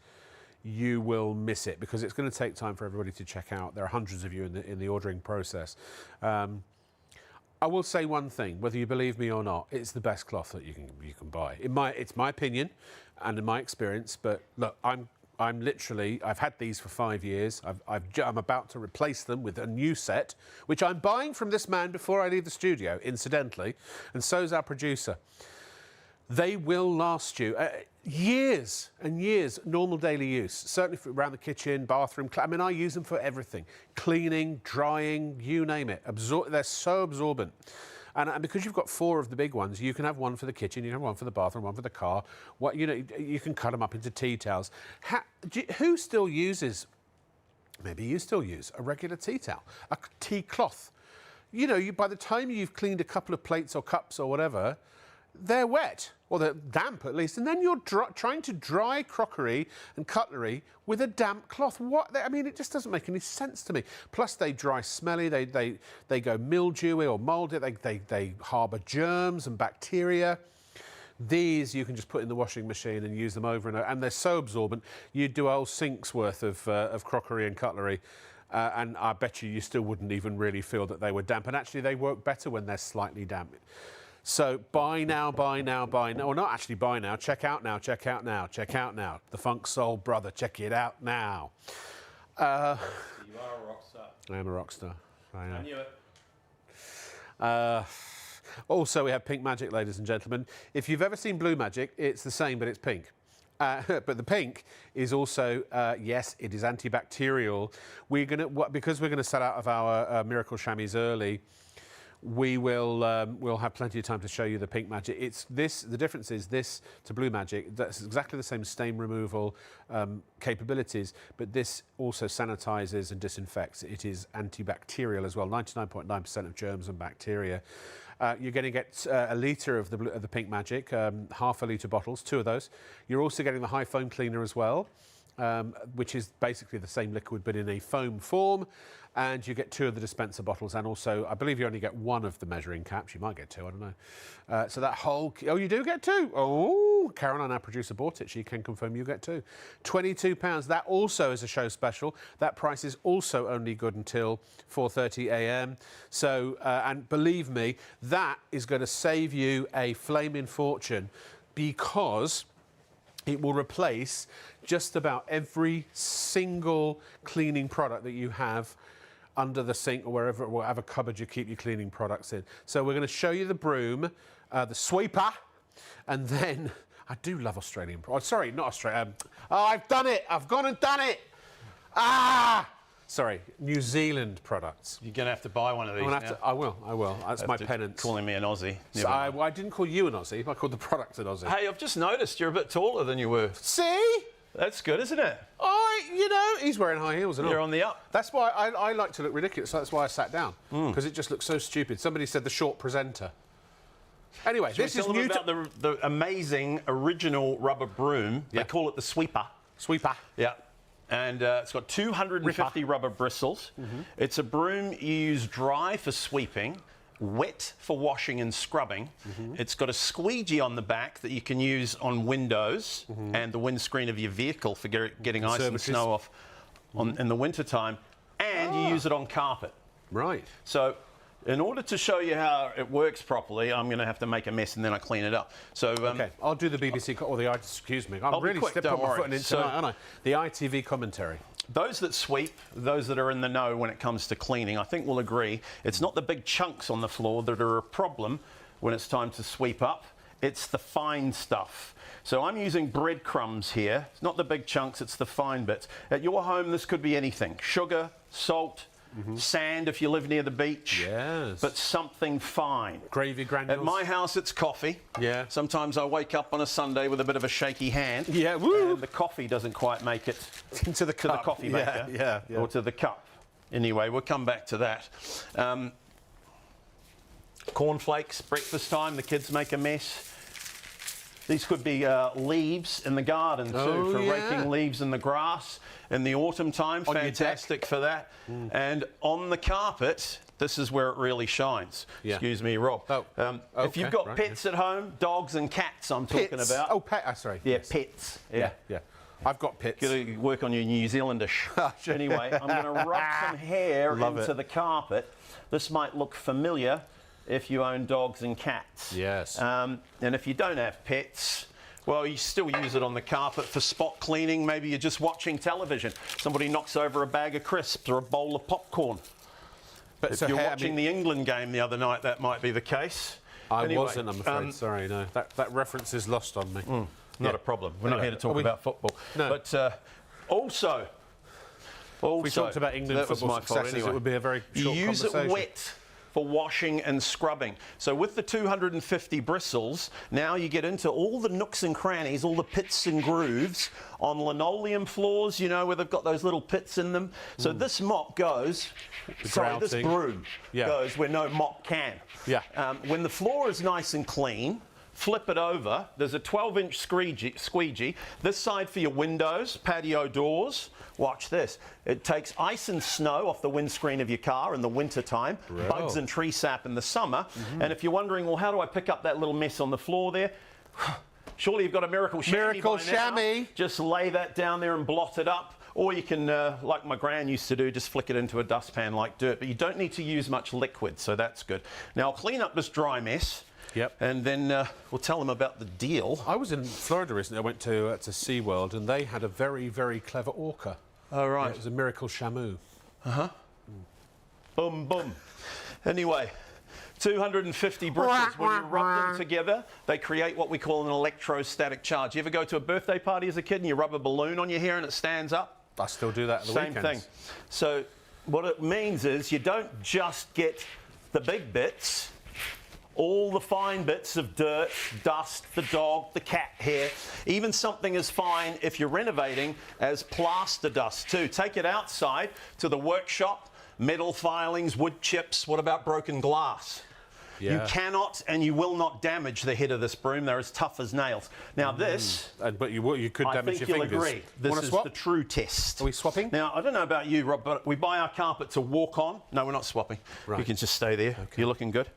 you will miss it because it's going to take time for everybody to check out. There are hundreds of you in the ordering process. I will say one thing, whether you believe me or not, it's the best cloth that you can buy. It's my opinion and in my experience, but look, I'm literally, I've had these for 5 years. I'm about to replace them with a new set, which I'm buying from this man before I leave the studio, incidentally, and so is our producer. They will last you years and years, normal daily use, certainly for around the kitchen, bathroom. I mean, I use them for everything. Cleaning, drying, you name it. They're so absorbent. And because you've got 4 of the big ones, you can have one for the kitchen, you can have one for the bathroom, one for the car. You can cut them up into tea towels. Who still uses, maybe you still use, a regular tea towel, a tea cloth? You know, by the time you've cleaned a couple of plates or cups or whatever, they're wet, or they're damp at least, and then you're trying to dry crockery and cutlery with a damp cloth. I mean, it just doesn't make any sense to me. Plus, they dry smelly, they go mildewy or mouldy, they harbour germs and bacteria. These you can just put in the washing machine and use them over and over, and they're so absorbent. You'd do a whole sink's worth of crockery and cutlery. And I bet you still wouldn't even really feel that they were damp. And actually, they work better when they're slightly damp. So buy now, buy now, buy now. Or not actually buy now. Check out now, check out now, check out now. The Funk Soul Brother, check it out now. You are a rock star. I am a rock star. I knew it. Also, we have Pink Magic, ladies and gentlemen. If you've ever seen Blue Magic, it's the same, but it's pink. But the pink is also, yes, it is antibacterial. Because we're gonna sell out of our Miracle Shammies early, we'll have plenty of time to show you the Pink Magic. The difference is this to Blue Magic, that's exactly the same stain removal capabilities, but this also sanitizes and disinfects. It is antibacterial as well, 99.9% of germs and bacteria. You're going to get a litre of the Pink Magic, half a litre bottles, 2 of those. You're also getting the high foam cleaner as well, which is basically the same liquid but in a foam form. And you get 2 of the dispenser bottles, and also, I believe you only get 1 of the measuring caps. You might get 2, I don't know. So that whole... Oh, you do get 2? Oh, Caroline, our producer, bought it. She can confirm you get 2. £22. That also is a show special. That price is also only good until 4:30 a.m. So, and believe me, that is going to save you a flaming fortune because it will replace just about every single cleaning product that you have under the sink or whatever cupboard you keep your cleaning products in. So we're going to show you the broom, the sweeper, and then I do love Australian. Oh, sorry, not Australian. Oh, I've done it. I've gone and done it. Sorry, New Zealand products. You're going to have to buy one of these now. I will. That's my penance. Calling me an Aussie. So I didn't call you an Aussie. I called the product an Aussie. Hey, I've just noticed you're a bit taller than you were. See? That's good, isn't it? You know, he's wearing high heels and all. You're on the up. That's why I like to look ridiculous. So that's why I sat down, because it just looks so stupid. Somebody said the short presenter. Anyway, this is new about the amazing original rubber broom. Yeah. They call it the sweeper. Sweeper. Yeah. And it's got 250 rubber bristles. It's a broom you use dry for sweeping, wet for washing and scrubbing. It's got a squeegee on the back that you can use on windows and the windscreen of your vehicle for getting ice and snow off in the winter time. And you use it on carpet. Right. So in order to show you how it works properly, I'm going to have to make a mess and then I clean it up. So okay, I'll do the BBC or the excuse me. I'm really putting my foot in tonight, aren't I? The ITV commentary. Those that sweep, those that are in the know when it comes to cleaning, I think will agree. It's not the big chunks on the floor that are a problem when it's time to sweep up. It's the fine stuff. So I'm using breadcrumbs here. It's not the big chunks, it's the fine bits. At your home, this could be anything. Sugar, salt, sand if you live near the beach. Yes. But something fine. Gravy granules. At my house, it's coffee. Yeah. Sometimes I wake up on a Sunday with a bit of a shaky hand. Yeah, woo. And the coffee doesn't quite make it into the cup. coffee maker. Yeah. Or to the cup. Anyway, we'll come back to that. Cornflakes, breakfast time, the kids make a mess. These could be leaves in the garden too, for raking leaves in the grass in the autumn time. On Fantastic for that. And on the carpet, this is where it really shines. Yeah. Excuse me, Rob. If you've got pets at home, dogs and cats I'm talking about. Oh, sorry. Yeah, pets. Yeah. I've got pits. Got to work on your New Zealandish. Anyway, I'm going to rub some hair into the carpet. This might look familiar if you own dogs and cats. Yes. And if you don't have pets, well, you still use it on the carpet for spot cleaning. Maybe you're just watching television. Somebody knocks over a bag of crisps or a bowl of popcorn. But if you're watching the England game the other night, that might be the case. I wasn't, I'm afraid. Sorry, no. That reference is lost on me. Not a problem. We're not here to talk about football. No. But also, if we talked about England football successes, it would be a very short conversation. Use it wet for washing and scrubbing. So with the 250 bristles, now you get into all the nooks and crannies, all the pits and grooves on linoleum floors, you know, where they've got those little pits in them. So this mop goes, this broom goes where no mop can. Yeah. When the floor is nice and clean, flip it over. There's a 12-inch squeegee. This side for your windows, patio doors. Watch this. It takes ice and snow off the windscreen of your car in the winter time, bugs and tree sap in the summer. And if you're wondering, well, how do I pick up that little mess on the floor there? Surely you've got a Miracle Shammy. Miracle Shammy. Just lay that down there and blot it up. Or you can, like my gran used to do, just flick it into a dustpan like dirt. But you don't need to use much liquid, so that's good. Now I'll clean up this dry mess. Yep. And then we'll tell them about the deal. I was in Florida recently. I went to SeaWorld, and they had a very, very clever orca. Oh, right. It was a Miracle Shamu. Boom, boom. Anyway, 250 bristles. When you rub them together, they create what we call an electrostatic charge. You ever go to a birthday party as a kid and you rub a balloon on your hair and it stands up? I still do that at the weekends. Same thing. So what it means is you don't just get the big bits, all the fine bits of dirt, dust, the dog, the cat hair, even something as fine, if you're renovating, as plaster dust too. Take it outside to the workshop, metal filings, wood chips, what about broken glass? Yeah. You cannot and you will not damage the head of this broom. They're as tough as nails. Now this... But you could damage your fingers. I think you'll agree. This is the true test. Are we swapping? Now, I don't know about you, Rob, but we buy our carpet to walk on. No, we're not swapping. Right. You can just stay there. Okay. You're looking good.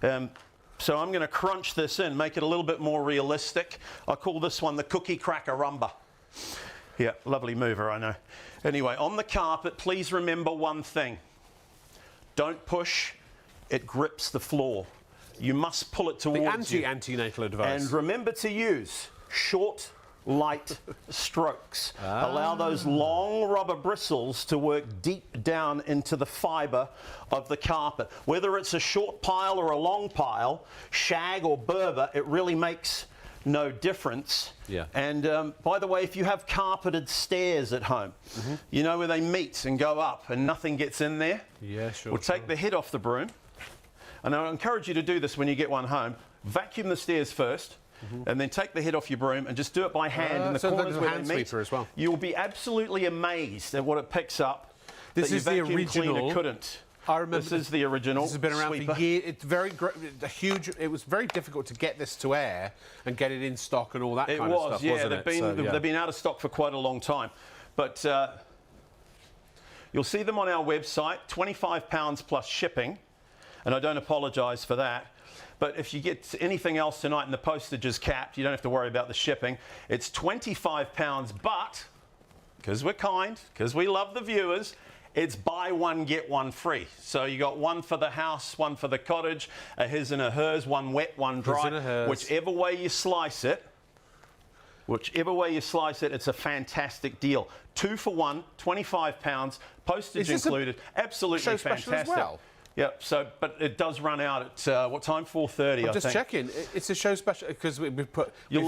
So I'm going to crunch this in, make it a little bit more realistic. I call this one the cookie cracker rumba. Yeah, lovely mover, I know. Anyway, on the carpet, please remember one thing. Don't push. It grips the floor. You must pull it towards you. The antenatal advice. And remember to use short, light strokes. Allow those long rubber bristles to work deep down into the fibre of the carpet. Whether it's a short pile or a long pile, shag or Berber, it really makes no difference. Yeah. And by the way, if you have carpeted stairs at home, you know where they meet and go up and nothing gets in there? Yeah, sure. We'll take the head off the broom. And I encourage you to do this when you get one home. Vacuum the stairs first, and then take the head off your broom and just do it by hand in the corners where they meet. As well. You'll be absolutely amazed at what it picks up. This is the original. Couldn't. I remember this is the original. This has been around for years. It's very huge. It was very difficult to get this to air and get it in stock and all that kind of stuff. Wasn't it? They've been out of stock for quite a long time, but you'll see them on our website. £25 plus shipping. And I don't apologise for that. But if you get anything else tonight and the postage is capped, you don't have to worry about the shipping. It's £25, but, because we're kind, because we love the viewers, it's buy one, get one free. So you got one for the house, one for the cottage, a his and a hers, one wet, one dry. Whichever way you slice it, it's a fantastic deal. 2 for 1, £25, postage included. Absolutely fantastic. As well? Yep. So, but it does run out at what time? 4:30. I'm just checking. It's a show special because we've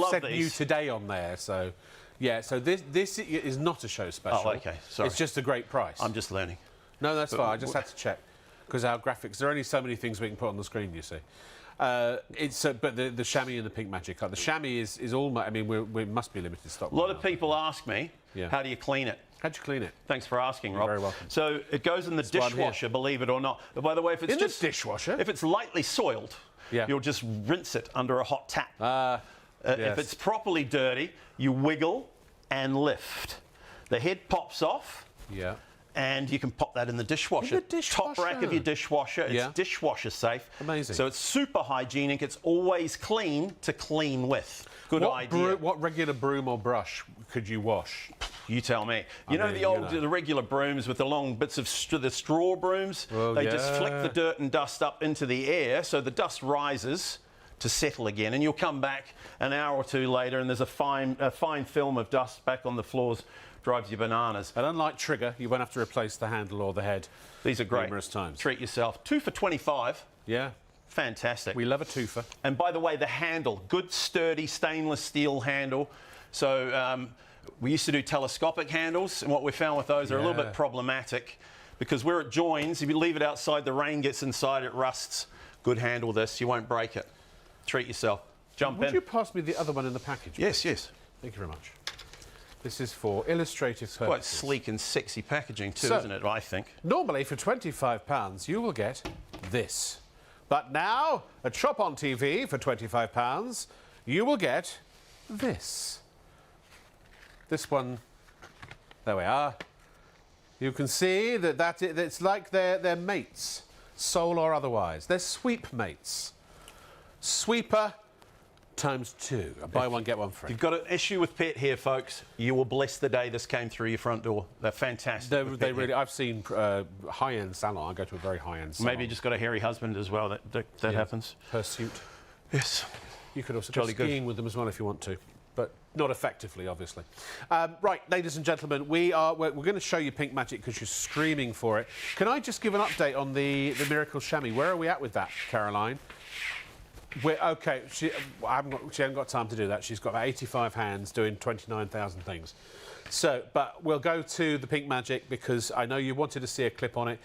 said new today on there. So, yeah. So this is not a show special. Oh, okay. Sorry. It's just a great price. I'm just learning. No, that's fine. I just had to check because our graphics. There are only so many things we can put on the screen. You see, but the chamois and the pink magic. Like the chamois is all. I mean, we must be limited stock. A lot of people ask me, how do you clean it? How'd you clean it? Thanks for asking, Rob. You're very welcome. So it goes in the dishwasher, believe it or not. But by the way, if it's in just the dishwasher, if it's lightly soiled, you'll just rinse it under a hot tap. Yes. If it's properly dirty, you wiggle and lift. The head pops off. Yeah. And you can pop that in the dishwasher. In the dishwasher? Top rack of your dishwasher. It's dishwasher safe. Amazing. So it's super hygienic. It's always clean to clean with. Good idea. What regular broom or brush could you wash? You tell me. You know the regular brooms with the long bits of the straw brooms? Well, they just flick the dirt and dust up into the air, so the dust rises to settle again, and you'll come back an hour or two later, and there's a fine film of dust back on the floors. Drives you bananas. And unlike Trigger, you won't have to replace the handle or the head. These are great. Numerous times. Treat yourself. 2 for $25. Yeah. Fantastic. We love a twofer. And by the way, the handle, good sturdy stainless steel handle. So we used to do telescopic handles, and what we found with those are a little bit problematic because where it joins, if you leave it outside, the rain gets inside, it rusts. Good handle this, you won't break it. Treat yourself. Jump in. Would you pass me the other one in the package? Yes, yes. Thank you very much. This is for illustrative purposes. Quite sleek and sexy packaging too, isn't it, I think? Normally, for £25, you will get this. But now, at Shop on TV, for £25, you will get this. This one, there we are. You can see that it's like they're mates, soul or otherwise. They're sweep mates. Sweeper times 2. Buy one, get one free. If you've got an issue with pet hair, folks, you will bless the day this came through your front door. They're fantastic. They really. I've seen high-end salon. I go to a very high-end salon. Maybe you just got a hairy husband as well. That happens. Pursuit. Yes. You could also go skiing with them as well if you want to, but not effectively, obviously. Right, ladies and gentlemen, we're going to show you Pink Magic because you're screaming for it. Can I just give an update on the Miracle Shammy? Where are we at with that, Caroline? Okay, she hasn't got time to do that. She's got about 85 hands doing 29,000 things. So, but we'll go to the Pink Magic because I know you wanted to see a clip on it.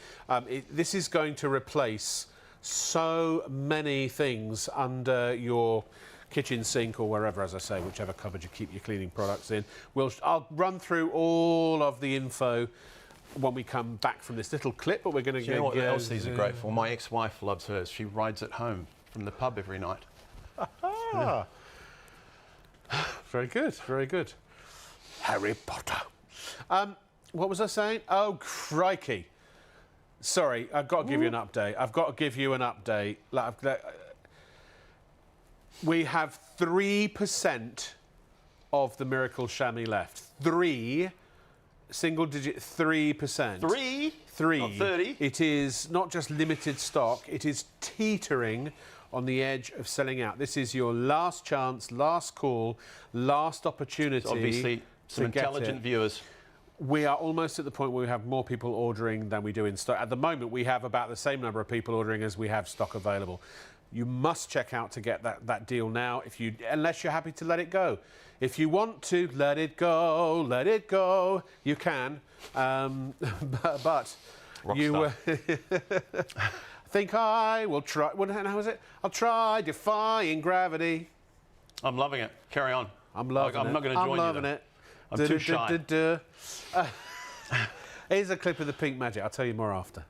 This is going to replace so many things under your kitchen sink or wherever, as I say, whichever cupboard you keep your cleaning products in. I'll run through all of the info when we come back from this little clip, but we're going to You know what else these are great for? My ex-wife loves hers. She rides it home from the pub every night. Ah. Very good, very good. Harry Potter. What was I saying? Oh, crikey. Sorry, I've got to give you an update. We have 3% of the Miracle Shammy left. Single-digit 3%. 3? Not 30? It is not just limited stock, it is teetering on the edge of selling out. This is your last chance, last call, last opportunity. Obviously, some intelligent viewers. We are almost at the point where we have more people ordering than we do in stock. At the moment, we have about the same number of people ordering as we have stock available. You must check out to get that deal now, unless you're happy to let it go. If you want to let it go, you can. But you think I will try. How is it? I'll try defying gravity. I'm loving it. Carry on. I'm loving it. I'm not going to join you. I'm loving it. I'm too shy. Here's a clip of the Pink Magic. I'll tell you more after.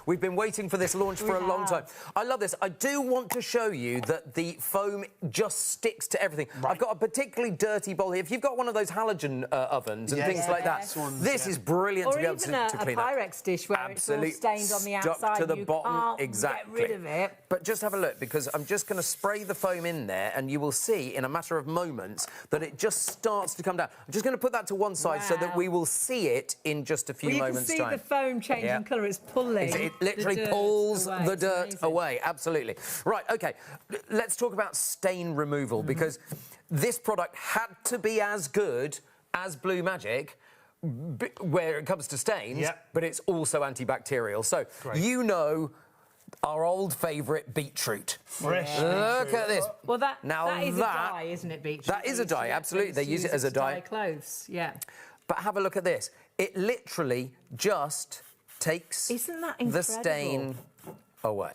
We've been waiting for this launch for a long time. I love this. I do want to show you that the foam just sticks to everything. Right. I've got a particularly dirty bowl here. If you've got one of those halogen ovens and things like that, this is brilliant to be able to clean up. Or even a Pyrex dish where it's all stained on the outside. Stuck to the bottom, can't exactly. get rid of it. But just have a look, because I'm just going to spray the foam in there, and you will see in a matter of moments that it just starts to come down. I'm just going to put that to one side so that we will see it in just a few moments' time. You can see the foam changing colour. It's pulling. It literally pulls the dirt away. Absolutely. Right, OK. Let's talk about stain removal, because this product had to be as good as Blue Magic where it comes to stains, but it's also antibacterial. So, you know our old favourite beetroot. Fresh. Look at this. Well, that is a dye, isn't it, beetroot? That is a dye, absolutely. They use it as a dye. Dye clothes, yeah. But have a look at this. It literally just takes Isn't that the incredible? stain away.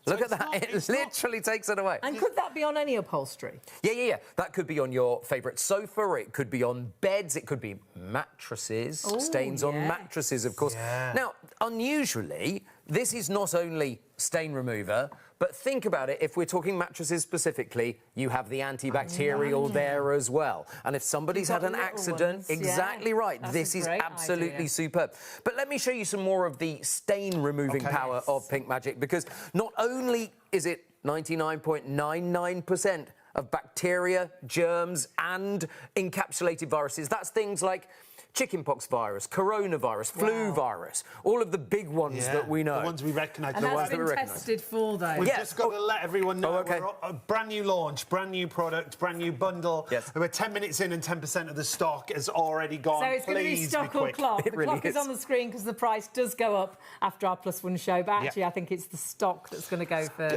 Look at that, it literally takes it away. And could that be on any upholstery? Yeah. That could be on your favourite sofa, it could be on beds, it could be mattresses, stains on mattresses, of course. Yeah. Now, unusually, this is not only stain remover, but think about it, if we're talking mattresses specifically, you have the antibacterial there as well. And if somebody's had an accident, exactly right, this is absolutely superb. But let me show you some more of the stain removing power of Pink Magic, because not only is it 99.99% of bacteria, germs and encapsulated viruses, that's things like chickenpox virus, coronavirus, flu virus, all of the big ones that we know. The ones we recognise. And that's been tested for those. We've just got to let everyone know okay. we're a brand new launch, brand new product, brand new bundle. Yes. We're 10 minutes in and 10% of the stock has already gone. So it's going to be stock or clock. The clock is on the screen because the price does go up after our +1 show, but actually I think it's the stock that's going to go first.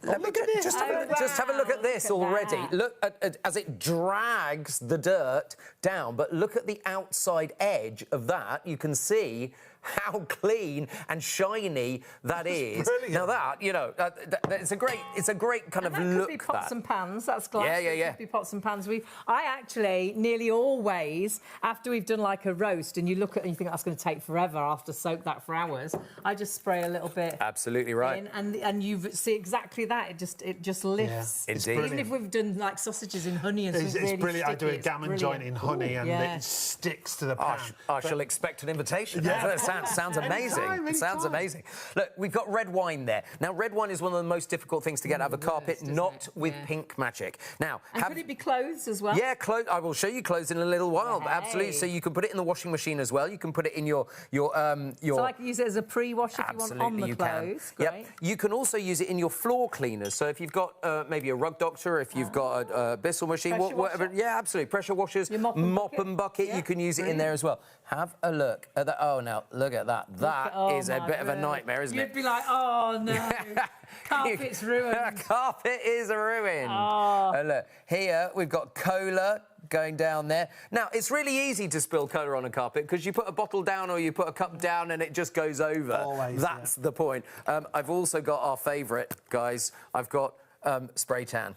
Let me just have a look at this already. Look at as it drags the dirt down, but look at the outside edge of that. You can see how clean and shiny that is. Brilliant. Now that, you know, it's a great kind of look. Could be pots and pans. That's glass. Yeah. It could be pots and pans. I actually nearly always, after we've done like a roast, and you look at it and you think that's going to take forever after soak that for hours, I just spray a little bit. Absolutely right. In, and you see exactly that. It just lifts. Yeah, indeed. Even if we've done like sausages in honey and It's really brilliant. I do a sticky, gammon joint in honey and yeah. it sticks to the pan. I shall expect an invitation. Yeah. Sounds amazing. Anytime. Sounds amazing. Look, we've got red wine there. Now, red wine is one of the most difficult things to get out of a carpet, not with Pink Magic. Now, and could it be clothes as well? Yeah, clothes. I will show you clothes in a little while. Hey. Absolutely. So you can put it in the washing machine as well. You can put it in your. So I can use it as a pre-wash if you want on the clothes. Can. Great. Yep. You can also use it in your floor cleaners. So if you've got maybe a rug doctor, if you've got a Bissell machine, Pressure whatever. washer? Yeah, absolutely. Pressure washers, Your mop and bucket. you can use it in there as well. Have a look at that. Oh, now look at that. That is a bit of a nightmare, isn't it? You'd be like, oh no, carpet's ruined. Carpet is ruined. Oh. And look, here we've got cola going down there. Now, it's really easy to spill cola on a carpet because you put a bottle down or you put a cup down and it just goes over. Always, That's the point. I've also got our favourite, guys. I've got spray tan.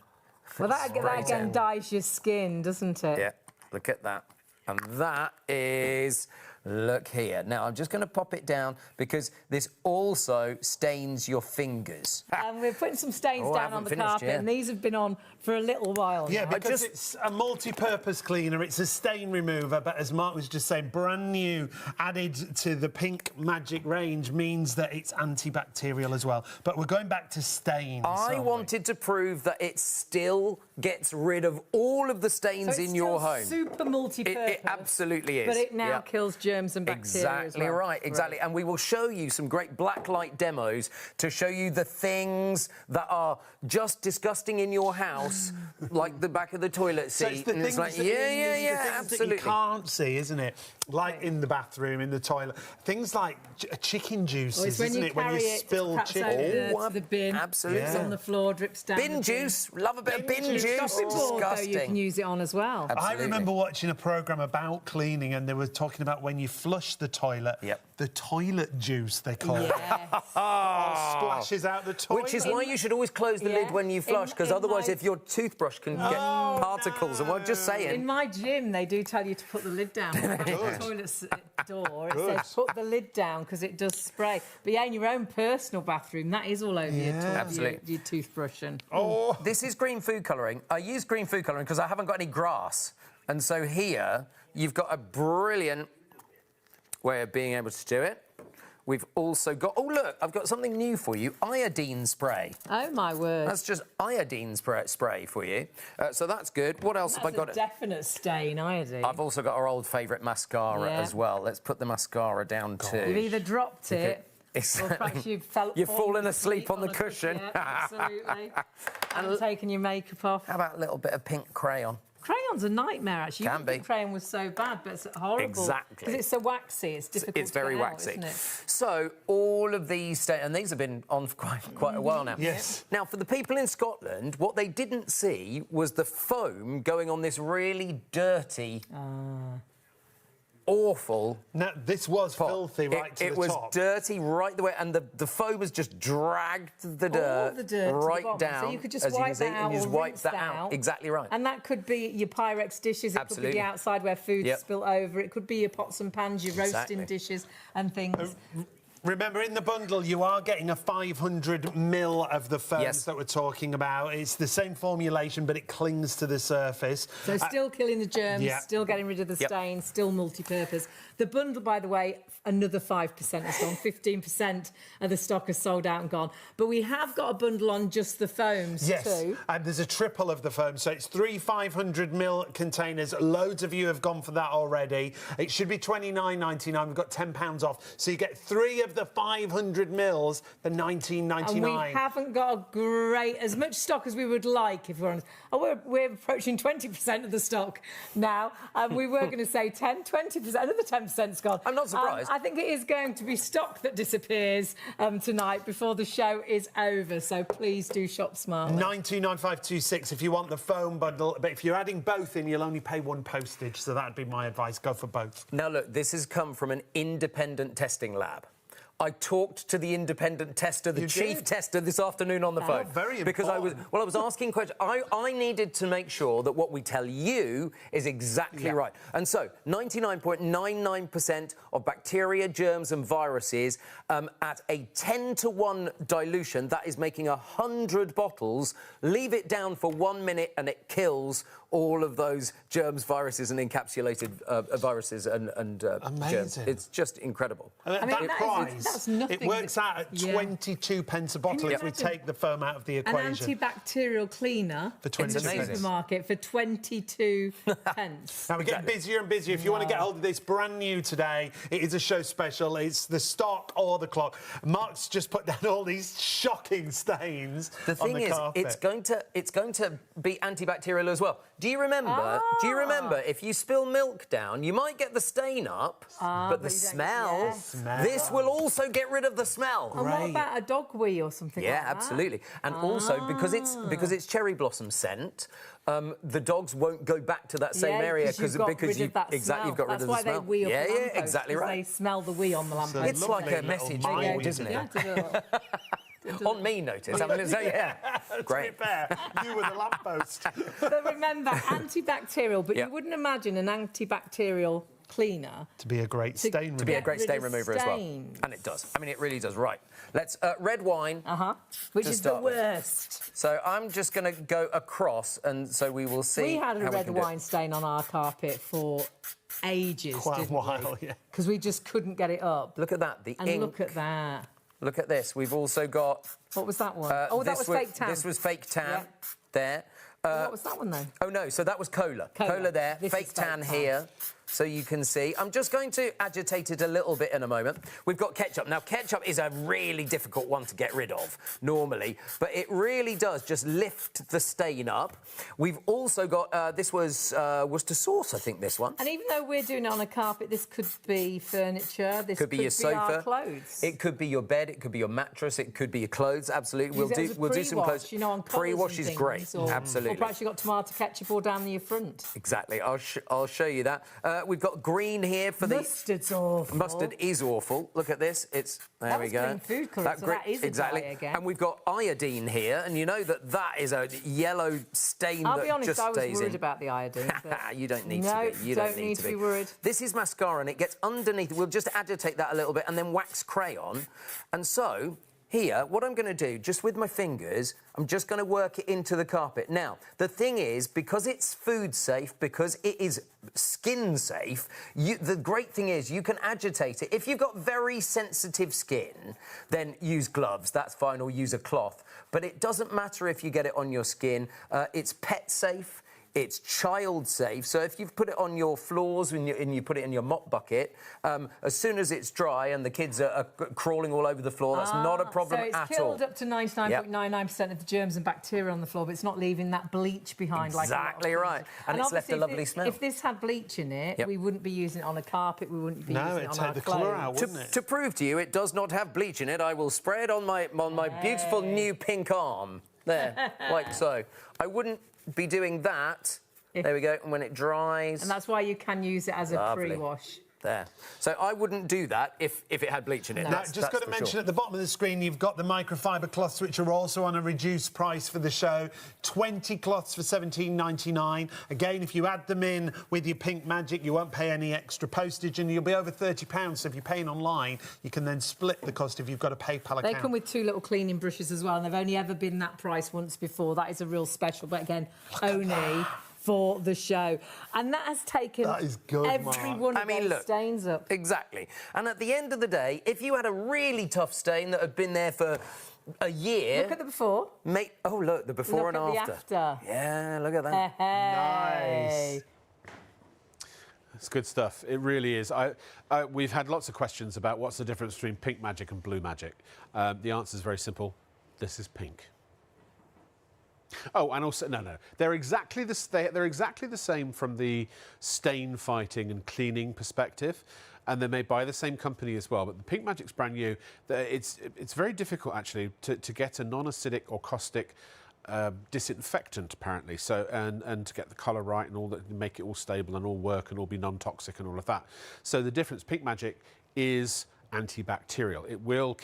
Well, that again dyes your skin, doesn't it? Yeah, look at that. And that is... Look here. Now, I'm just going to pop it down because this also stains your fingers. And we're putting some stains down on the carpet, and these have been on for a little while Yeah, now. because it's a multi-purpose cleaner, it's a stain remover, but as Mark was just saying, brand new, added to the Pink Magic range means that it's antibacterial as well. But we're going back to stains. I wanted to prove that it still gets rid of all of the stains in your home. Super multi-purpose. It absolutely is. But it now kills germs and bacteria Exactly as well. right, exactly. And we will show you some great blacklight demos to show you the things that are just disgusting in your house, like the back of the toilet seat. So it's the and things it's like, that absolutely. you can't see, isn't it? Like in the bathroom, in the toilet. Things like chicken juices, isn't it? When you spill chicken. To the bin. Absolutely. It's on the floor, drips down. Bin juice. Love a bit of bin juice. Chopping board, though, Disgusting. you can use it on as well. Absolutely. I remember watching a programme about cleaning and they were talking about when you flush the toilet, the toilet juice, they call it. Splashes out the toilet. Which is why you should always close the lid when you flush, because otherwise if your toothbrush can get particles, and I'm just saying. In my gym, they do tell you to put the lid down. The toilet's door, it says put the lid down because it does spray. But yeah, in your own personal bathroom, that is all over your toothbrush. And This is green food colouring. I use green food colouring because I haven't got any grass. And so here, you've got a brilliant way of being able to do it. We've also got... Oh, look, I've got something new for you. Iodine spray. oh, my word. That's just iodine spray for you. So that's good. What else have I got? That's a definite stain, iodine. I've also got our old favourite mascara as well. Let's put the mascara down too. You've either dropped it... Or perhaps you've fallen asleep on the cushion. Yeah, absolutely. And taken your makeup off. How about a little bit of pink crayon? Crayon's a nightmare, actually. Can You be. think crayon was so bad, but it's horrible. Exactly. Because it's so waxy, it's difficult It's very to get out, waxy. isn't it? So all of these and these have been on for quite a while now. Yes. Now, for the people in Scotland, what they didn't see was the foam going on this really dirty awful. No, this was filthy right to the top. It was dirty right the way, and the foam has just dragged the dirt, the dirt right to the bottom. down. So you could just as you wipe can see, that out and you just or wipe rinse that that out. Exactly right. And that could be your Pyrex dishes. It could be Absolutely. the outside where food's Yep. spilt over. It could be your pots and pans, your roasting Exactly. dishes and things. Remember, in the bundle, you are getting a 500 mil of the foams Yes. that we're talking about. It's the same formulation, but it clings to the surface. So still killing the germs, yeah. still getting rid of the stains, still multi-purpose. The bundle, by the way, another 5% has gone. 15% of the stock has sold out and gone. But we have got a bundle on just the foams too. And there's a triple of the foam. So it's 3 500 mil containers. Loads of you have gone for that already. It should be £29.99. We've got £10 off. So you get 3 of the 500 mils for £19.99. And we haven't got as much stock as we would like, if we're honest. Oh, we're approaching 20% of the stock now. We were going to say 20%. Another 10%'s gone. I'm not surprised. I think it is going to be stock that disappears tonight before the show is over. So please do shop smartly. 929526 if you want the foam bundle. But if you're adding both in, you'll only pay 1 postage. So that'd be my advice. Go for both. Now, look, this has come from an independent testing lab. I talked to the independent tester, the chief tester, this afternoon on the phone. Very because I was asking questions. I needed to make sure that what we tell you is exactly right. And so, 99.99% of bacteria, germs and viruses at a 10-to-1 dilution, that is making 100 bottles, leave it down for 1 minute and it kills all of those germs, viruses and encapsulated viruses and germs. It's just incredible. That price, that's nothing. it works out at 22 pence a bottle if we take the foam out of the equation. An antibacterial cleaner For 22 in the pence. supermarket for 22 pence. Now, we're getting busier and busier. If you want to get hold of this brand new today, it is a show special. It's the stock or the clock. Mark's just put down all these shocking stains The thing on the is, carpet. it's going to be antibacterial as well. Do you remember if you spill milk down, you might get the stain up, but the smell, this will also get rid of the smell. And what about a dog wee or something like that? Yeah, absolutely. And also, because it's cherry blossom scent, the dogs won't go back to that same area because you've got rid of you've that got smell. rid of the smell. That's why they wee up the lamppost, exactly right. They smell the wee on the lamppost. It's like a message board, isn't it? On me, notice. I'm going to say, great. To be fair, you were the lamppost. But remember, antibacterial, but you wouldn't imagine an antibacterial cleaner To be a great stain to be a great rid stain of remover as well. stains. And it does. I mean, it really does. Right. Let's red wine. Which to is the start with. worst. So I'm just going to go across, and so we will see. We had a how red can do it. wine stain on our carpet for ages, Quite a didn't while, we? yeah. Because we just couldn't get it up. Look at that. The And ink. look at that. Look at this. We've also got. What was that one? That was fake tan. This was fake tan. Yeah. There. What was that one, though? Oh no, so that was cola. Cola. There, This fake is fake tan tan. here. So you can see. I'm just going to agitate it a little bit in a moment. We've got ketchup. Now, ketchup is a really difficult one to get rid of, normally, but it really does just lift the stain up. We've also got, this was Worcester sauce, I think, this one. And even though we're doing it on a carpet, this could be furniture, this Could be your sofa. our clothes. It could be your bed. It could be your mattress. It could be your clothes. Absolutely, Use it as a we'll do some pre-wash, clothes. You know, on colours Pre-wash and is things, great. or Absolutely. perhaps you've got tomato ketchup all down your front. Exactly. I'll show you that. We've got green here for Mustard's awful. Mustard is awful. Look at this. There we was go. green food colour, so that is a exactly. dye again. And we've got iodine here, and you know that is a yellow stain I'll that be honest, just I was stays worried in. about the iodine. But You don't need no, to be. You don't need to be worried. This is mascara, and it gets underneath. We'll just agitate that a little bit, and then wax crayon. And so here, what I'm going to do, just with my fingers, I'm just going to work it into the carpet. Now, the thing is, because it's food safe, because it is skin safe, the great thing is you can agitate it. If you've got very sensitive skin, then use gloves, that's fine, or use a cloth. But it doesn't matter if you get it on your skin. It's pet safe. It's child safe, so if you've put it on your floors and you put it in your mop bucket, as soon as it's dry and the kids are crawling all over the floor, that's not a problem so it's at killed all. up to 99.99% of the germs and bacteria on the floor, but it's not leaving that bleach behind like a lot of Exactly things. right. And it's left a obviously, lovely smell. If this had bleach in it, we wouldn't be using it on a carpet, we wouldn't be using it it'd on take our the clothes. colour out, wouldn't it? To prove to you it does not have bleach in it, I will spray it on my beautiful new pink arm. There, like so. I wouldn't be doing that. There we go, and when it dries... And that's why you can use it as a Lovely. pre-wash. There. So I wouldn't do that if it had bleach in it. No. Now, just got to mention at the bottom of the screen, you've got the microfiber cloths, which are also on a reduced price for the show. 20 cloths for $17.99. Again, if you add them in with your Pink Magic, you won't pay any extra postage, and you'll be over £30. So if you're paying online, you can then split the cost if you've got a PayPal account. They come with 2 little cleaning brushes as well, and they've only ever been that price once before. That is a real special, but again, only for the show. And that has taken every one of those stains up. Exactly. And at the end of the day, if you had a really tough stain that had been there for a year... Look at the before. Oh, look, the before and after. Look at the after. Yeah, look at that. Hey. Nice. It's good stuff. It really is. We've had lots of questions about what's the difference between Pink Magic and Blue Magic. The answer is very simple. This is pink. Oh, and also no, they're exactly the same from the stain fighting and cleaning perspective, and they're made by the same company as well. But the Pink Magic's brand new. It's very difficult actually to get a non-acidic or caustic disinfectant apparently. So and to get the colour right and all that, make it all stable and all work and all be non-toxic and all of that. So the difference, Pink Magic is antibacterial.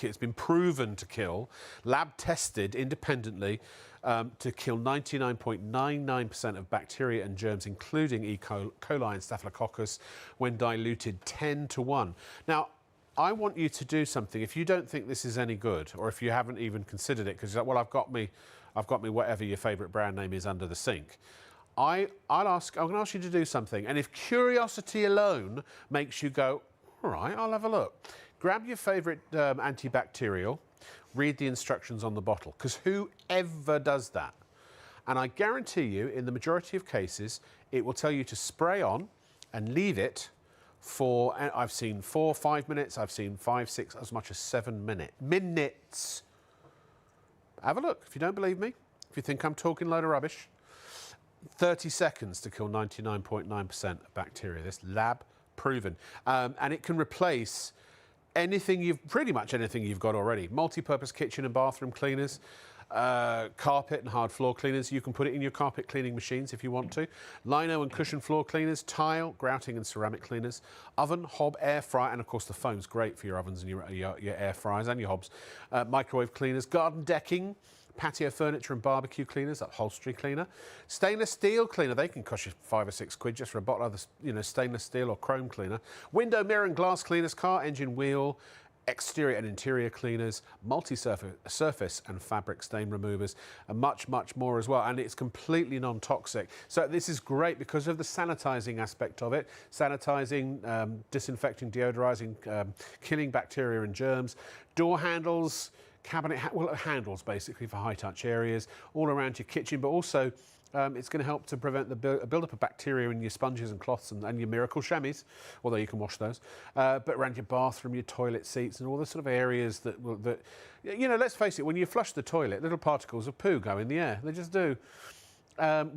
It's been proven to kill, lab tested independently, to kill 99.99% of bacteria and germs, including E. coli and Staphylococcus, when diluted 10 to 1. Now, I want you to do something. If you don't think this is any good, or if you haven't even considered it, because you're like, well, I've got me whatever your favourite brand name is under the sink. I'm going to ask you to do something, and if curiosity alone makes you go, all right, I'll have a look. Grab your favourite antibacterial, read the instructions on the bottle, because whoever does that, and I guarantee you, in the majority of cases, it will tell you to spray on and leave it for, I've seen 4 or 5 minutes, I've seen 5, 6, as much as 7 minutes. Have a look. If you don't believe me, if you think I'm talking a load of rubbish, 30 seconds to kill 99.9% of bacteria. This lab proven. And it can replace pretty much anything you've got already. Multi-purpose kitchen and bathroom cleaners, carpet and hard floor cleaners. You can put it in your carpet cleaning machines if you want to. Lino and cushion floor cleaners, tile, grouting and ceramic cleaners, oven, hob, air fryer, and of course the foam's great for your ovens and your air fryers and your hobs. Microwave cleaners, garden decking, patio furniture and barbecue cleaners, upholstery cleaner, stainless steel cleaner. They can cost you £5 or £6 just for a bottle of stainless steel or chrome cleaner. Window, mirror and glass cleaners, car, engine, wheel, exterior and interior cleaners, multi-surface and fabric stain removers, and much, much more as well. And it's completely non-toxic. So this is great because of the sanitizing aspect of it. Sanitizing, disinfecting, deodorizing, killing bacteria and germs. Door handles, cabinet handles basically for high-touch areas all around your kitchen, but also it's going to help to prevent the build-up of bacteria in your sponges and cloths and your Miracle Shammies, although you can wash those, but around your bathroom, your toilet seats and all the sort of areas that let's face it, when you flush the toilet, little particles of poo go in the air. They just do.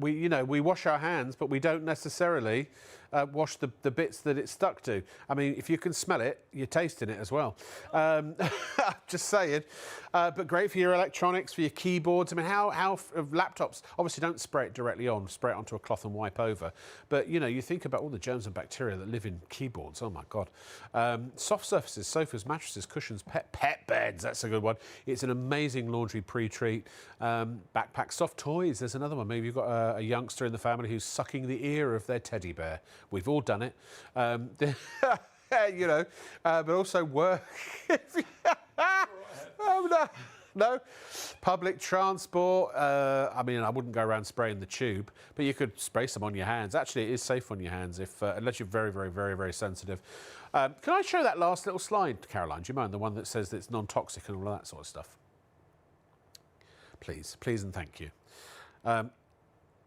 We wash our hands, but we don't necessarily wash the bits that it's stuck to. I mean, if you can smell it, you're tasting it as well. Just saying. But great for your electronics, for your keyboards. I mean, how laptops, obviously don't spray it directly on, spray it onto a cloth and wipe over. But, you think about all the germs and bacteria that live in keyboards. Oh, my God. Soft surfaces, sofas, mattresses, cushions, pet beds. That's a good one. It's an amazing laundry pre-treat. Backpack, soft toys. There's another one. Maybe you've got a youngster in the family who's sucking the ear of their teddy bear. We've all done it. But also work. Oh, no. Public transport. I mean, I wouldn't go around spraying the tube, but you could spray some on your hands. Actually, it is safe on your hands unless you're very, very, very, very sensitive. Can I show that last little slide, Caroline? Do you mind? The one that says that it's non-toxic and all of that sort of stuff. Please and thank you.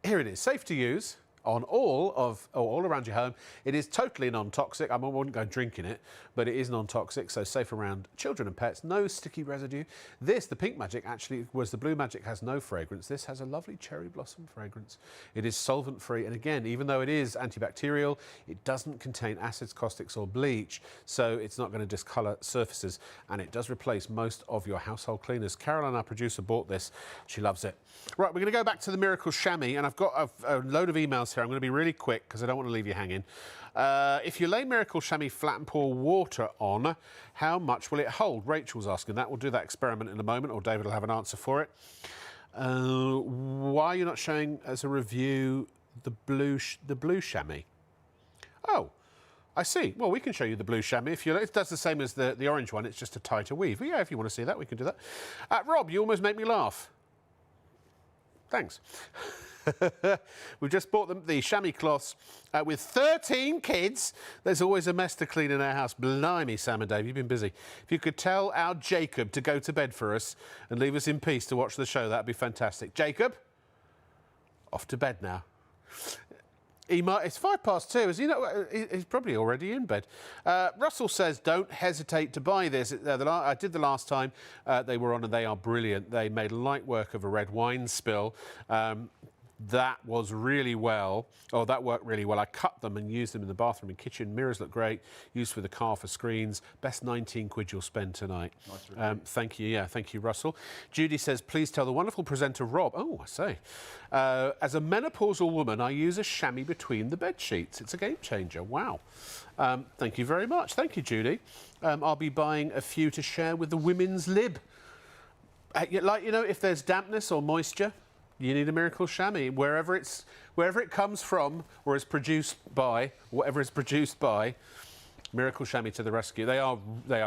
Here it is. Safe to use on all around your home. It is totally non-toxic. I wouldn't go drinking it, but it is non-toxic, so safe around children and pets. No sticky residue. This, the Pink Magic, actually, whereas the Blue Magic has no fragrance. This has a lovely cherry blossom fragrance. It is solvent-free, and again, even though it is antibacterial, it doesn't contain acids, caustics, or bleach, so it's not going to discolour surfaces, and it does replace most of your household cleaners. Caroline, our producer, bought this. She loves it. Right, we're going to go back to the Miracle Shammy, and I've got a load of emails emails here. I'm going to be really quick because I don't want to leave you hanging. If you lay Miracle Shammy flat and pour water on, how much will it hold? Rachel's asking that. We'll do that experiment in a moment, or David will have an answer for it. Why are you not showing as a review the blue chamois? Oh, I see. Well, we can show you the blue chamois if you like. It does the same as the orange one. It's just a tighter weave. But yeah, if you want to see that, we can do that. Rob, you almost make me laugh. Thanks. We've just bought the chamois cloths with 13 kids. There's always a mess to clean in our house. Blimey, Sam and Dave, you've been busy. If you could tell our Jacob to go to bed for us and leave us in peace to watch the show, that'd be fantastic. Jacob, off to bed now. It's 2:05. Is he not? He's probably already in bed. Russell says, don't hesitate to buy this. I did the last time they were on, and they are brilliant. They made light work of a red wine spill. That was really well. Oh, that worked really well. I cut them and used them in the bathroom and kitchen. Mirrors look great. Used for the car for screens. Best 19 quid you'll spend tonight. Nice thank you. Yeah, thank you, Russell. Judy says, please tell the wonderful presenter Rob. Oh, I say. As a menopausal woman, I use a chamois between the bed sheets. It's a game changer. Wow. Thank you very much. Thank you, Judy. I'll be buying a few to share with the women's lib. Like, you know, if there's dampness or moisture, you need a Miracle Shammy. Wherever it comes from or is produced by, whatever is produced by, Miracle Shammy to the rescue. They are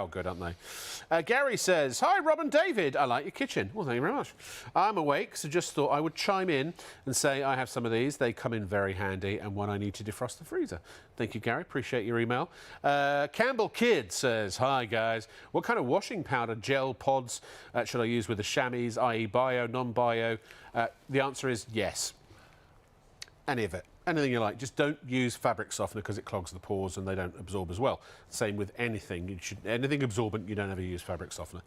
good, aren't they? Gary says, hi, Rob and David. I like your kitchen. Well, thank you very much. I'm awake, so just thought I would chime in and say I have some of these. They come in very handy and one I need to defrost the freezer. Thank you, Gary. Appreciate your email. Campbell Kidd says, hi, guys. What kind of washing powder gel pods should I use with the chamois, i.e. bio, non-bio? The answer is yes. Any of it. Anything you like. Just don't use fabric softener because it clogs the pores and they don't absorb as well. Same with anything. Anything absorbent, you don't ever use fabric softener.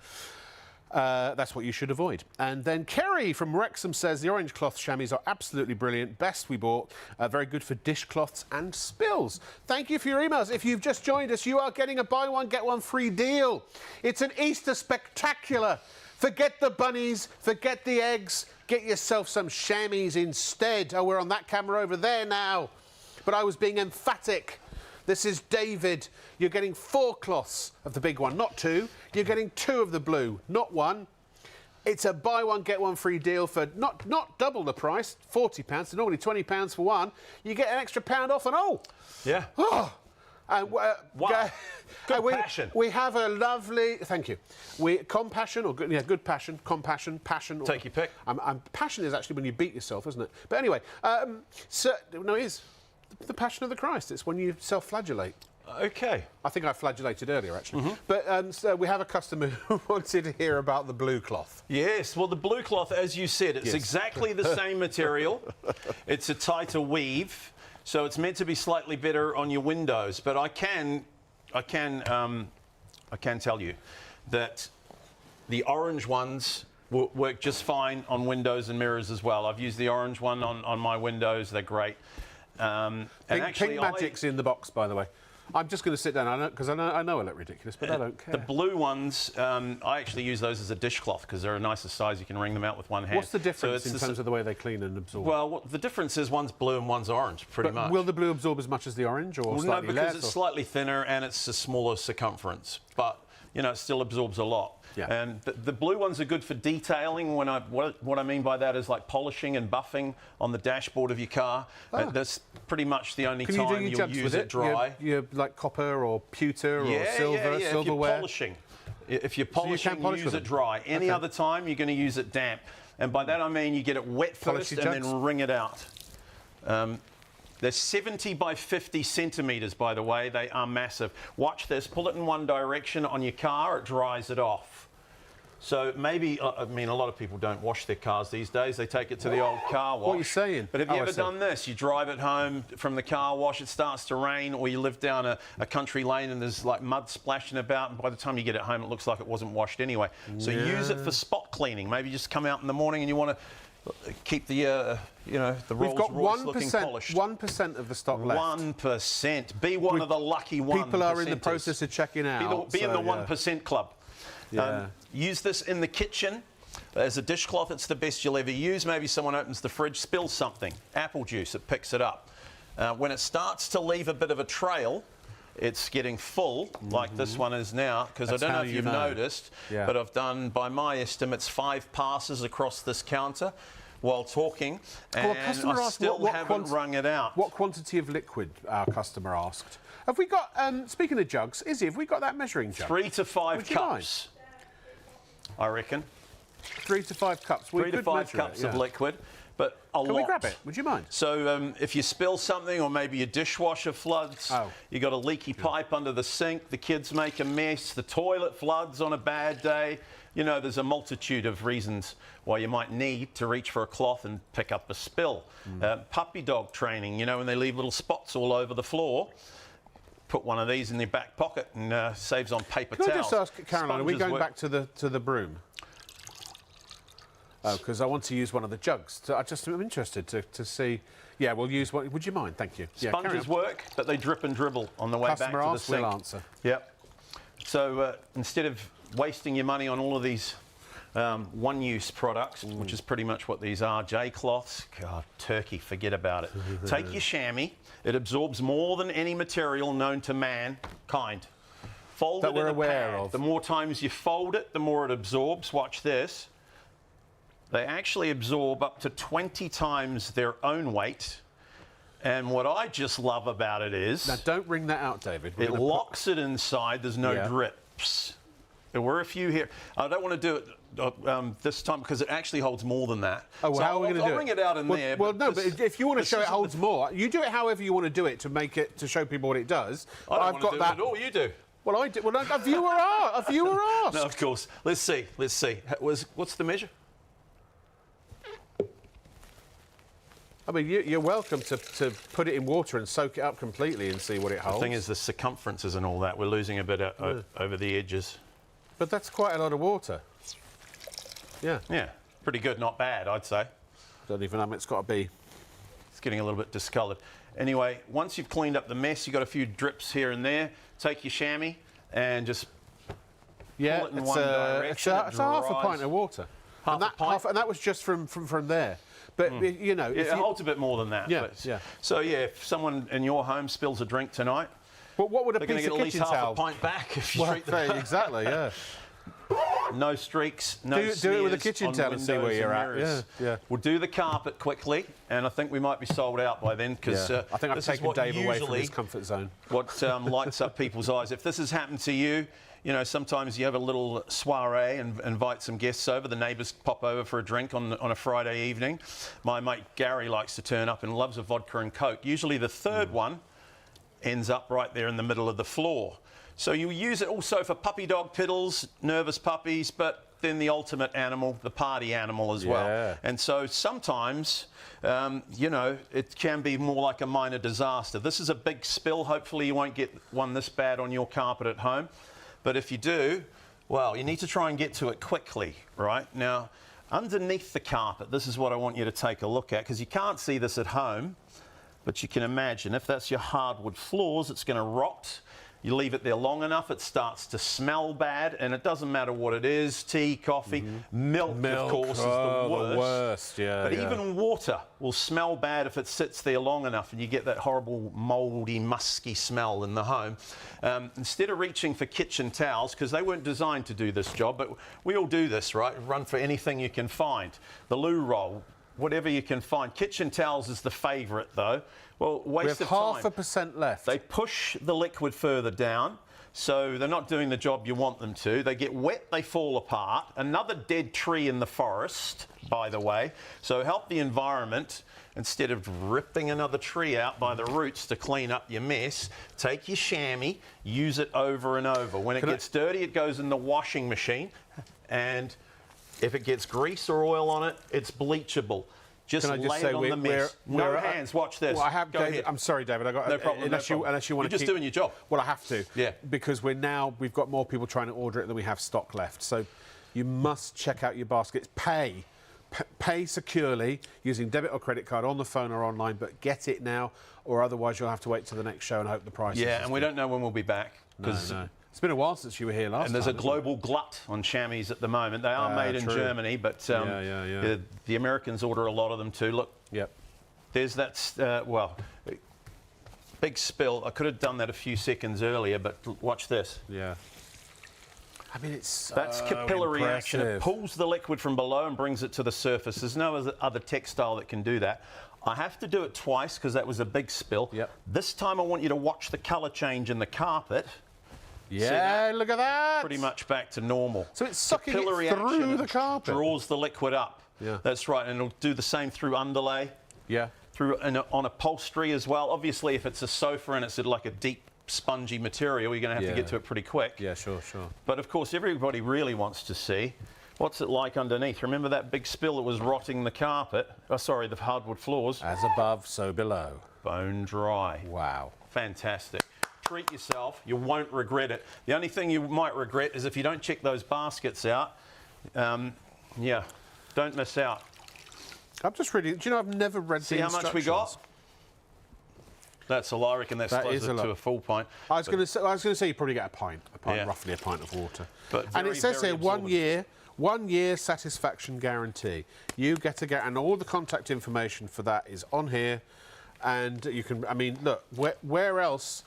That's what you should avoid. And then Kerry from Wrexham says the orange cloth chamois are absolutely brilliant. Best we bought. Very good for dishcloths and spills. Thank you for your emails. If you've just joined us, you are getting a buy one, get one free deal. It's an Easter spectacular. Forget the bunnies, forget the eggs, get yourself some chamois instead. Oh, we're on that camera over there now. But I was being emphatic. This is David. You're getting 4 cloths of the big one, not 2. You're getting 2 of the blue, not 1. It's a buy one, get one free deal for not double the price, £40. So normally £20 for one. You get an extra £1 off and all. Yeah. Oh. Wow. Good passion. We have a lovely... Thank you. Compassion, or good, yeah, good passion, compassion, passion. Take your pick. Passion is actually when you beat yourself, isn't it? But anyway, no, it is. The passion of the Christ. It's when you self-flagellate. OK. I think I flagellated earlier, actually. But so we have a customer who wanted to hear about the blue cloth. Yes, well, the blue cloth, as you said, it's exactly the same material. It's a tighter weave. So it's meant to be slightly better on your windows, but I can tell you that the orange ones work just fine on windows and mirrors as well. I've used the orange one on my windows; they're great. Pink Magic's in the box, by the way. I'm just going to sit down, because I know I look ridiculous, but I don't care. The blue ones, I actually use those as a dishcloth because they're a nicer size. You can wring them out with one hand. What's the difference in terms of the way they clean and absorb? Well, the difference is one's blue and one's orange, pretty much. Will the blue absorb as much as the orange, or slightly less? No, because it's slightly thinner and it's a smaller circumference. But, you know, it still absorbs a lot. Yeah. And the blue ones are good for detailing. What I mean by that is like polishing and buffing on the dashboard of your car. That's pretty much the only time you'll use it dry. You're like copper or pewter or silver, silverware. If you're polishing, use it dry. Any other time, you're going to use it damp. And by that I mean you get it wet first and then wring it out. They're 70 by 50 centimetres, by the way. They are massive. Watch this. Pull it in one direction on your car. It dries it off. So maybe, I mean, a lot of people don't wash their cars these days. They take it to the old car wash. What are you saying? But have you ever done this? You drive it home from the car wash, it starts to rain, or you live down a country lane and there's like mud splashing about, and by the time you get it home, it looks like it wasn't washed anyway. So use it for spot cleaning. Maybe just come out in the morning and you want to keep the, the Rolls Royce looking polished. 1% of the stock left. 1%. Be one of the lucky 1%. People are in the process of checking out. Be in the 1% club. Yeah. Use this in the kitchen. As a dishcloth, it's the best you'll ever use. Maybe someone opens the fridge, spills something, apple juice, it picks it up. When it starts to leave a bit of a trail, it's getting full, like this one is now, because I don't know if you've noticed, but I've done, by my estimates, 5 passes across this counter while talking, and I still haven't wrung it out. What quantity of liquid our customer asked? Have we got, speaking of jugs, Izzy, have we got that measuring jug? 3 to 5 cups, I reckon. 3 to 5 cups. 3 to 5 cups of liquid, but a lot. Can we grab it? Would you mind? So if you spill something, or maybe your dishwasher floods, you got a leaky pipe under the sink, the kids make a mess, the toilet floods on a bad day, you know, there's a multitude of reasons why you might need to reach for a cloth and pick up a spill. Puppy dog training, you know, when they leave little spots all over the floor, put one of these in their back pocket and saves on paper towels. Can I just ask, Caroline, are we going back to the broom? Oh, because I want to use one of the jugs. I'm interested to see. Yeah, we'll use one. Would you mind? Thank you. Sponges work, but they drip and dribble on the way back to the sink. We'll answer. Yep. So instead of wasting your money on all of these one-use products, which is pretty much what these are, J-cloths, God, turkey, forget about it. Take your chamois. It absorbs more than any material known to mankind. Fold it in a pad. The more times you fold it, the more it absorbs. Watch this. They actually absorb up to 20 times their own weight. And what I just love about it is... Now, don't bring that out, David. It locks it inside. There's no drips. There were a few here. I don't want to do it this time because it actually holds more than that. Oh, well, so how are we going to do it? I'll bring it out in there. Well, no, but if you want to show it holds more, you do it however you want to do it to make it, to show people what it does. I don't want to do it at all. You do. Well, I do. Well, a viewer asked. No, of course. Let's see. What's the measure? I mean, you're welcome to put it in water and soak it up completely and see what it holds. The thing is, the circumferences and all that, we're losing a bit over the edges. But that's quite a lot of water. Yeah. Yeah, pretty good, not bad, I'd say. Don't even know what it's got to be. It's getting a little bit discoloured. Anyway, once you've cleaned up the mess, you've got a few drips here and there, take your chamois and just pull it in one direction. It's half a pint of water. Half a pint? And that was just from there. But, you know... it holds a bit more than that. Yeah, So, yeah, if someone in your home spills a drink tonight... Well, what would a piece of kitchen towel... They're going to get at least half a pint back if you treat them. Exactly, yeah. No streaks, no smears. Do it with a kitchen towel and see where you're at. Yeah. We'll do the carpet quickly, and I think we might be sold out by then, because I think I've taken Dave away from his comfort zone. What lights up people's eyes. If this has happened to you, you know, sometimes you have a little soiree and invite some guests over. The neighbours pop over for a drink on a Friday evening. My mate Gary likes to turn up and loves a vodka and Coke. Usually the third one ends up right there in the middle of the floor. So you use it also for puppy dog piddles, nervous puppies, but then the ultimate animal, the party animal as well. And so sometimes, you know, it can be more like a minor disaster. This is a big spill. Hopefully you won't get one this bad on your carpet at home. But if you do, well, you need to try and get to it quickly, right? Now, underneath the carpet, this is what I want you to take a look at, because you can't see this at home, but you can imagine if that's your hardwood floors, it's going to rot. You leave it there long enough, it starts to smell bad, and it doesn't matter what it is, tea, coffee, milk of course, is the worst. But even water will smell bad if it sits there long enough and you get that horrible mouldy, musky smell in the home. Instead of reaching for kitchen towels, because they weren't designed to do this job, but we all do this, right? Run for anything you can find. The loo roll, whatever you can find. Kitchen towels is the favourite, though. Well, waste of time. We have 0.5% left. They push the liquid further down, so they're not doing the job you want them to. They get wet, they fall apart. Another dead tree in the forest, by the way. So help the environment. Instead of ripping another tree out by the roots to clean up your mess, take your chamois, use it over and over. When it gets dirty, it goes in the washing machine, and if it gets grease or oil on it, it's bleachable. Just lay it on the mess. No hands. Watch this. Well, I have, Go David. ahead. I'm sorry, David. I got no problem. Unless you want to. You're just doing your job. Well, I have to. Yeah. Because we've got more people trying to order it than we have stock left. So you must check out your baskets. Pay securely using debit or credit card on the phone or online, but get it now, or otherwise you'll have to wait till the next show and hope the price. Yeah, and we don't know when we'll be back because It's been a while since you were here last time. And there's a global glut on chamois at the moment. They are made in Germany, but the Americans order a lot of them too. Look, there's that, well, big spill. I could have done that a few seconds earlier, but watch this. Yeah. I mean, it's That's capillary action. It pulls the liquid from below and brings it to the surface. There's no other textile that can do that. I have to do it twice because that was a big spill. This time I want you to watch the colour change in the carpet. Yeah, look at that. Pretty much back to normal. So it's sucking it through the carpet. Draws the liquid up. Yeah. That's right, and it'll do the same through underlay. Yeah. On upholstery as well. Obviously, if it's a sofa and it's like a deep, spongy material, you're going to have to get to it pretty quick. Yeah, sure. But of course, everybody really wants to see what's it like underneath. Remember that big spill that was rotting the carpet? Oh, sorry, the hardwood floors. As above, so below. Bone dry. Wow. Fantastic. Treat yourself. You won't regret it. The only thing you might regret is if you don't check those baskets out. Yeah, don't miss out. I'm just reading. Do you know I've never read the instructions? See how much we got? That's a lot. I reckon that's closer to a full pint. I was going to say you probably get a pint, roughly a pint of water. But and it says here 1 year satisfaction guarantee. You get and all the contact information for that is on here. And you can, I mean, look, where else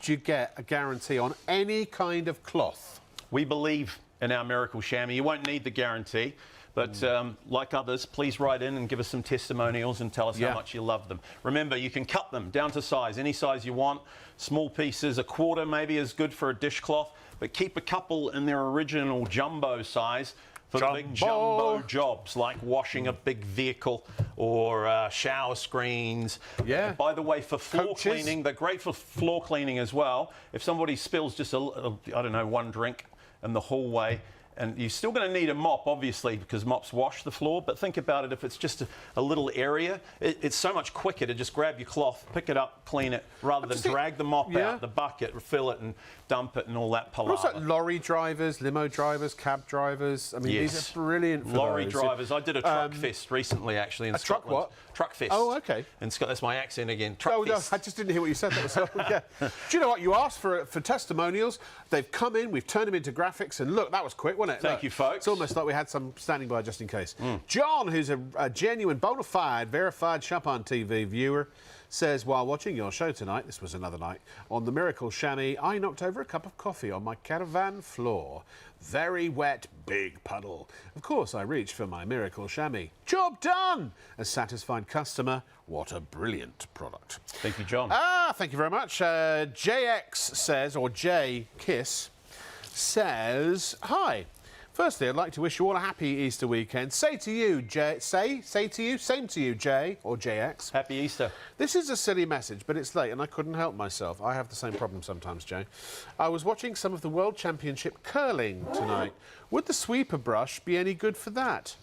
do you get a guarantee on any kind of cloth? We believe in our Miracle Shammy. You won't need the guarantee, but like others, please write in and give us some testimonials and tell us how much you love them. Remember, you can cut them down to size, any size you want. Small pieces, a quarter maybe is good for a dishcloth, but keep a couple in their original jumbo size for the big jumbo jobs, like washing a big vehicle or shower screens. Yeah. By the way, for floor cleaning, they're great for floor cleaning as well. If somebody spills just I don't know, one drink in the hallway, and you're still going to need a mop, obviously, because mops wash the floor, but think about it, if it's just a little area, it's so much quicker to just grab your cloth, pick it up, clean it, rather than drag the mop out, the bucket, refill it and dump it and all that palaver. Also, lorry drivers, limo drivers, cab drivers. I mean, these are brilliant for lorry drivers. I did a truck fest recently, actually, in Scotland. Truck what? Truck fest. Oh, OK. And that's my accent again. Truck fest. No, I just didn't hear what you said. That was Do you know what? You asked for testimonials. They've come in. We've turned them into graphics. And look, that was quick, wasn't it? Thank you, folks. It's almost like we had some standing by just in case. John, who's a genuine, bona fide, verified Shop on TV viewer, says, while watching your show tonight, this was another night, on the Miracle Shammy, I knocked over a cup of coffee on my caravan floor. Very wet, big puddle. Of course, I reached for my Miracle Shammy. Job done! A satisfied customer. What a brilliant product. Thank you, John. Thank you very much. JX says, or J Kiss says, hi. Firstly, I'd like to wish you all a happy Easter weekend. Say to you, same to you, J or JX. Happy Easter. This is a silly message, but it's late and I couldn't help myself. I have the same problem sometimes, Jay. I was watching some of the World Championship curling tonight. Would the sweeper brush be any good for that?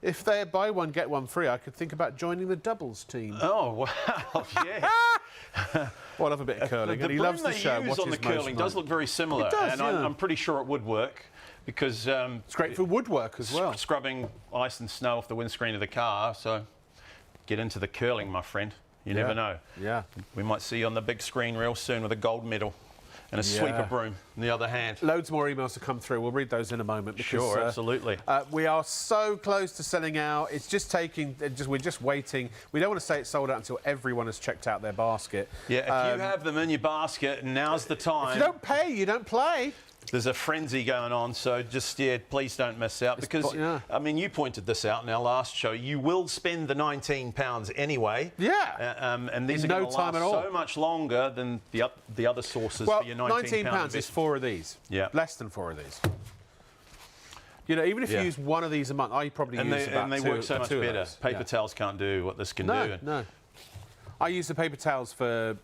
If they buy one, get one free, I could think about joining the doubles team. Oh, wow, yeah. Well, I love a bit of curling, and he loves the show. The broom they use on the curling does look very similar. It does, and I'm pretty sure it would work. Because it's great for woodwork as well. Scrubbing ice and snow off the windscreen of the car. So get into the curling, my friend. You never know. Yeah. We might see you on the big screen real soon with a gold medal and a sweeper broom in the other hand. Loads more emails to come through. We'll read those in a moment. Because, sure, absolutely. We are so close to selling out. It's just taking. We're just waiting. We don't want to say it's sold out until everyone has checked out their basket. Yeah, if you have them in your basket, now's the time. If you don't pay, you don't play. There's a frenzy going on, so just, please don't miss out. Because, I mean, you pointed this out in our last show. You will spend the £19 anyway. Yeah. And these are going to last so much longer than the other sources for your £19. £19 is 4 of these. Yeah. Less than 4 of these. You know, even if you use one of these a month, I probably use about and they work so much better. Paper towels can't do what this can do. No. I use the paper towels for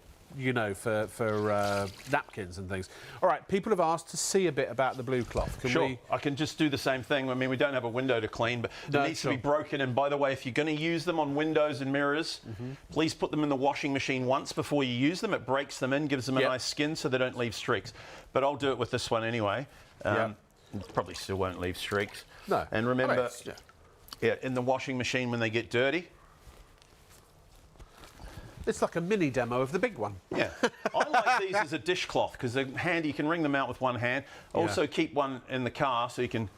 napkins and things. All right, people have asked to see a bit about the blue cloth. Sure, I can just do the same thing. I mean, we don't have a window to clean, but it needs to be broken. And by the way, if you're going to use them on windows and mirrors, please put them in the washing machine once before you use them. It breaks them in, gives them a nice skin so they don't leave streaks. But I'll do it with this one anyway. Probably still won't leave streaks. No. And remember, in the washing machine when they get dirty, It's like a mini demo of the big one. Yeah. I like these as a dishcloth because they're handy. You can wring them out with one hand. Also keep one in the car so you can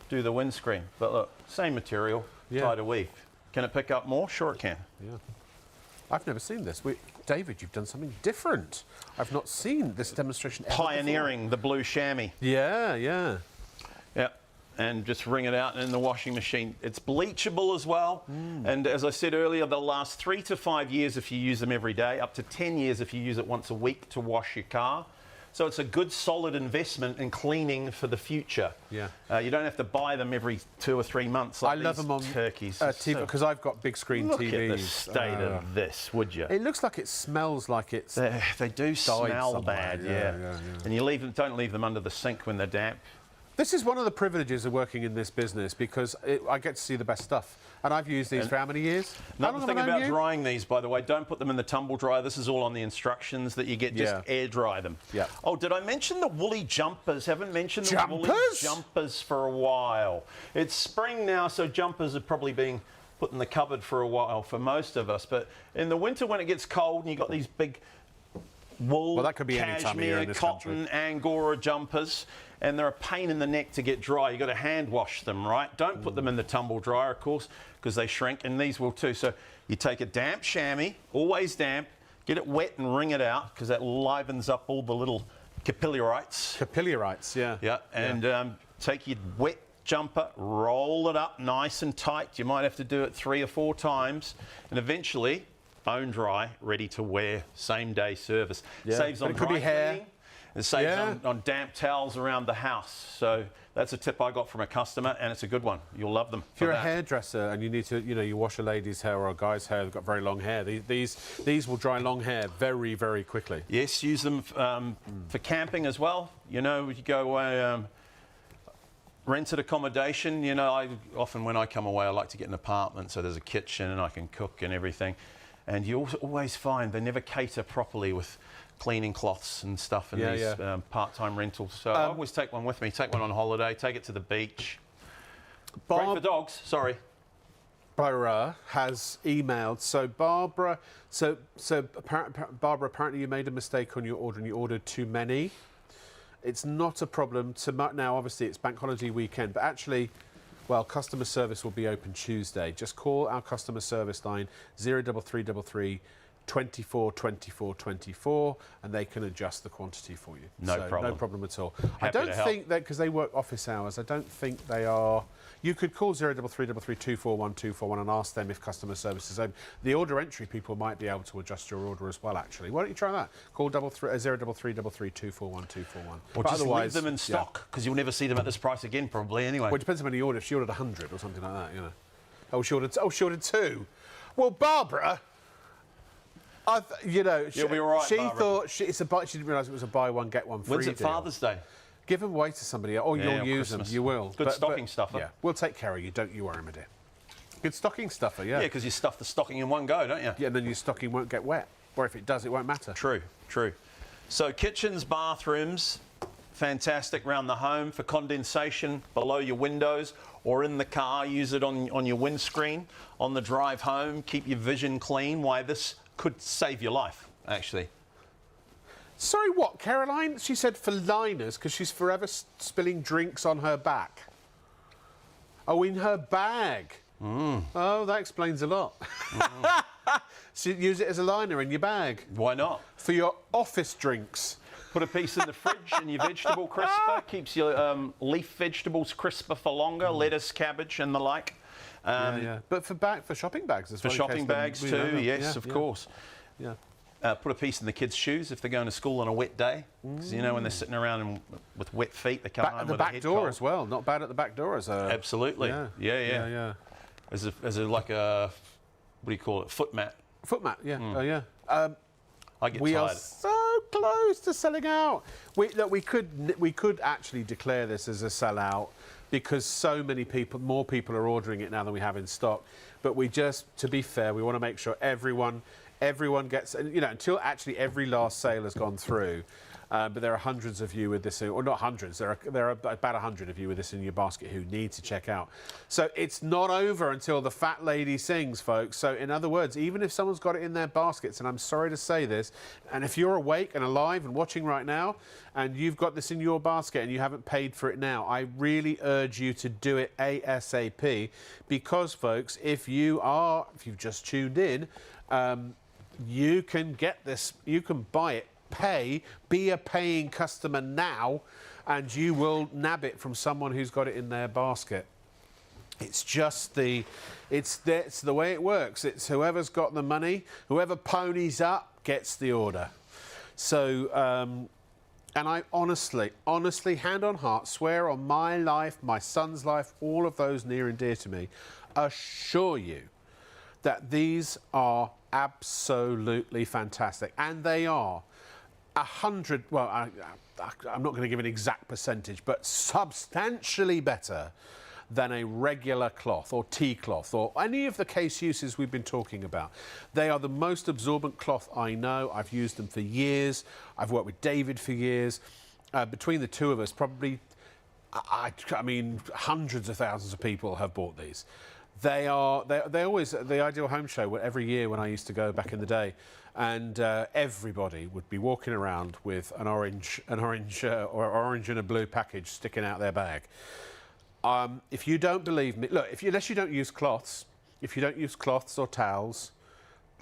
do the windscreen. But look, same material, tie to weave. Can it pick up more? Sure it can. Yeah. I've never seen this. David, you've done something different. I've not seen this demonstration ever Pioneering the blue chamois. Yeah, yeah. Yeah. And just wring it out in the washing machine. It's bleachable as well. And as I said earlier, they'll last 3 to 5 years if you use them every day, up to 10 years if you use it once a week to wash your car. So it's a good, solid investment in cleaning for the future. Yeah. You don't have to buy them every 2 or 3 months like I love them on turkeys. TV because I've got big screen Look TVs. at the state of this, would you? It looks like it smells like it's They do smell somewhere. bad, yeah. And you don't leave them under the sink when they're damp. This is one of the privileges of working in this business because I get to see the best stuff. And I've used these for how many years? Another thing about drying these, by the way, don't put them in the tumble dryer. This is all on the instructions that you get. Just air dry them. Yeah. Oh, did I mention the woolly jumpers? Haven't mentioned the woolly jumpers for a while. It's spring now, so jumpers are probably being put in the cupboard for a while for most of us. But in the winter, when it gets cold and you've got these big wool, that could be any time of year in this cotton, Angora jumpers, and they're a pain in the neck to get dry. You've got to hand wash them, right? Don't put them in the tumble dryer, of course, because they shrink, and these will too. So you take a damp chamois, always damp, get it wet and wring it out, because that livens up all the little capillarites. Capillarites, yeah. Yeah, and take your wet jumper, roll it up nice and tight. You might have to do it 3 or 4 times, and eventually bone dry, ready to wear, same day service. Saves on dry cleaning. It saves on damp towels around the house. So that's a tip I got from a customer, and it's a good one. You'll love them. If you're a hairdresser and you need to, you wash a lady's hair or a guy's hair, they've got very long hair. These will dry long hair very, very quickly. Yes, use them for camping as well. You go away, rented accommodation. Often when I come away, I like to get an apartment, so there's a kitchen and I can cook and everything. And you always find they never cater properly with cleaning cloths and stuff in these part-time rentals. So I always take one with me, take one on holiday, take it to the beach. Great for dogs, sorry. Barbara has emailed. So Barbara, Barbara, apparently you made a mistake on your order and you ordered too many. It's not a problem. Now, obviously, it's bank holiday weekend, but actually, well, customer service will be open Tuesday. Just call our customer service line 03333 24 24 24 and they can adjust the quantity for you. No problem. No problem at all. Happy I don't think that, because they work office hours, I don't think they are. You could call 03333 241 241 and ask them if customer service is open. The order entry people might be able to adjust your order as well, actually. Why don't you try that? Call 03333 241 241. Or just leave them in stock, because you'll never see them at this price again, probably, anyway. Well, it depends on how many you order. If she ordered 100 or something like that, Oh, she ordered 2. Well, Barbara... You'll be all right, she Barbara. thought she didn't realise it was a buy one get one free When's it deal. Father's Day? Give them away to somebody, or you'll use Christmas. them. You will. Good stocking stuffer. Yeah, we'll take care of you. Don't you worry, my dear. Good stocking stuffer, yeah. Yeah, because you stuff the stocking in one go, don't you? Yeah, and then your stocking won't get wet. Or if it does, it won't matter. True. So kitchens, bathrooms, fantastic round the home for condensation below your windows or in the car. Use it on your windscreen on the drive home. Keep your vision clean. Why, this could save your life, actually. Sorry, what, Caroline? She said for liners because she's forever spilling drinks on her back. Oh, in her bag. Oh, that explains a lot. So you use it as a liner in your bag. Why not? For your office drinks. Put a piece in the fridge in your vegetable crisper. Keeps your leaf vegetables crisper for longer. Lettuce, cabbage and the like. But for shopping bags as well. For shopping bags too, yes, of course. Yeah. Put a piece in the kids' shoes if they're going to school on a wet day. Because, when they're sitting around with wet feet, they come home at the with a back head door cold. as well. Not bad at the back door as a... Absolutely. Yeah. As a like a, what do you call it, foot mat. Foot mat, yeah. Oh, yeah. I get we tired. are so close to selling out. We could actually declare this as a sellout because more people are ordering it now than we have in stock. But to be fair, we want to make sure everyone gets, until actually every last sale has gone through. but there are hundreds of you with this, or not hundreds, there are about 100 of you with this in your basket who need to check out. So it's not over until the fat lady sings, folks. So in other words, even if someone's got it in their baskets, and I'm sorry to say this, and if you're awake and alive and watching right now, and you've got this in your basket and you haven't paid for it now, I really urge you to do it ASAP, because, folks, if you've just tuned in, you can get this, you can buy it, be a paying customer now, and you will nab it from someone who's got it in their basket. It's just it's the way it works. It's whoever's got the money, whoever ponies up gets the order. So, and I honestly, hand on heart, swear on my life, my son's life, all of those near and dear to me, assure you that these are absolutely fantastic. And they are 100, well, I'm not going to give an exact percentage, but substantially better than a regular cloth or tea cloth or any of the case uses we've been talking about. They are the most absorbent cloth I know. I've used them for years. I've worked with David for years. Between the two of us, probably, I mean, hundreds of thousands of people have bought these. They're always at the Ideal Home Show every year when I used to go back in the day, and everybody would be walking around with an orange and a blue package sticking out their bag. If you don't believe me, look, unless you don't use cloths, if you don't use cloths or towels,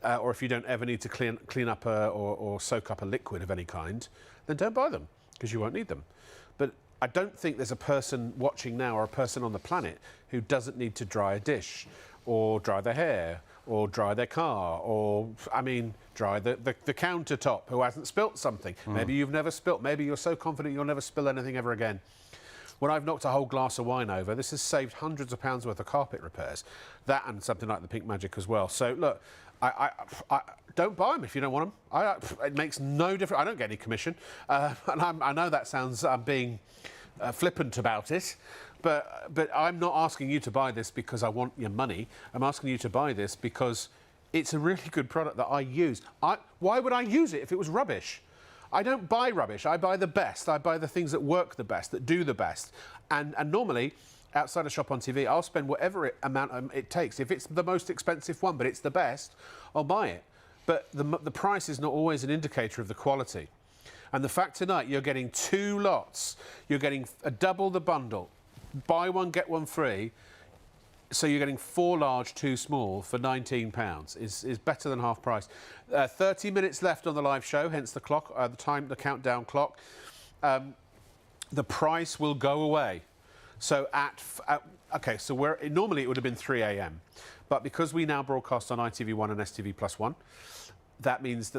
or if you don't ever need to clean up or soak up a liquid of any kind, then don't buy them, because you won't need them. But I don't think there's a person watching now or a person on the planet who doesn't need to dry a dish or dry their hair or dry their car or, I mean, dry the countertop, who hasn't spilt something. Maybe you've never spilt. Maybe you're so confident you'll never spill anything ever again. When I've knocked a whole glass of wine over, this has saved hundreds of pounds worth of carpet repairs. That and something like the Pink Magic as well. So, look, I don't buy them if you don't want them. It makes no difference. I don't get any commission. And I know that sounds, I'm being flippant about it, but I'm not asking you to buy this because I want your money. I'm asking you to buy this because it's a really good product that I use. Why would I use it if it was rubbish? I don't buy rubbish. I buy the best. I buy the things that work the best, that do the best. And normally, outside a shop on TV, I'll spend whatever amount it takes. If it's the most expensive one, but it's the best, I'll buy it. But the price is not always an indicator of the quality. And the fact tonight you're getting 2 lots, you're getting double the bundle, buy one, get one free, so you're getting 4 large, 2 small for £19 is better than half price. 30 minutes left on the live show, hence the clock, the countdown clock. The price will go away. So okay, so normally it would have been 3 a.m. But because we now broadcast on ITV1 and STV +1, that means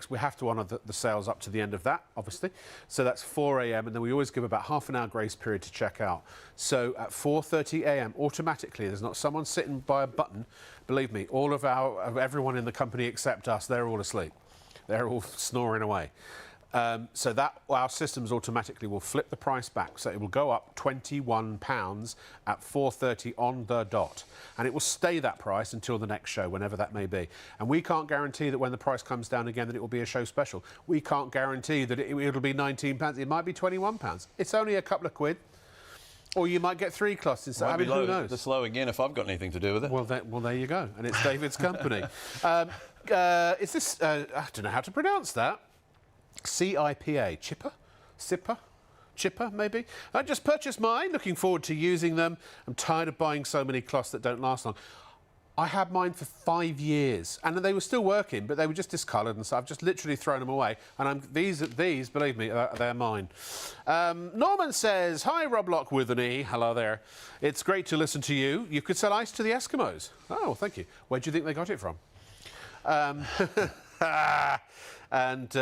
we have to honour the sales up to the end of that, obviously. So that's 4 a.m. and then we always give about half an hour grace period to check out. So at 4:30 a.m. automatically, there's not someone sitting by a button. Believe me, everyone in the company except us, they're all asleep. They're all snoring away. So that our systems automatically will flip the price back. So it will go up £21 at 4:30 on the dot. And it will stay that price until the next show, whenever that may be. And we can't guarantee that when the price comes down again that it will be a show special. We can't guarantee that it'll be £19. It might be £21. It's only a couple of quid. Or you might get 3 cloths instead. I mean, who knows? It's low again if I've got anything to do with it. Well, there you go. And it's David's company. Is this... I don't know how to pronounce that. CIPA, chipper, maybe. I just purchased mine, looking forward to using them. I'm tired of buying so many cloths that don't last long. I had mine for 5 years, and they were still working, but they were just discoloured, and so I've just literally thrown them away. And these, believe me, they're mine. Norman says, "Hi, Rob Lock with an E. Hello there. It's great to listen to you. You could sell ice to the Eskimos." Oh, thank you. Where do you think they got it from? And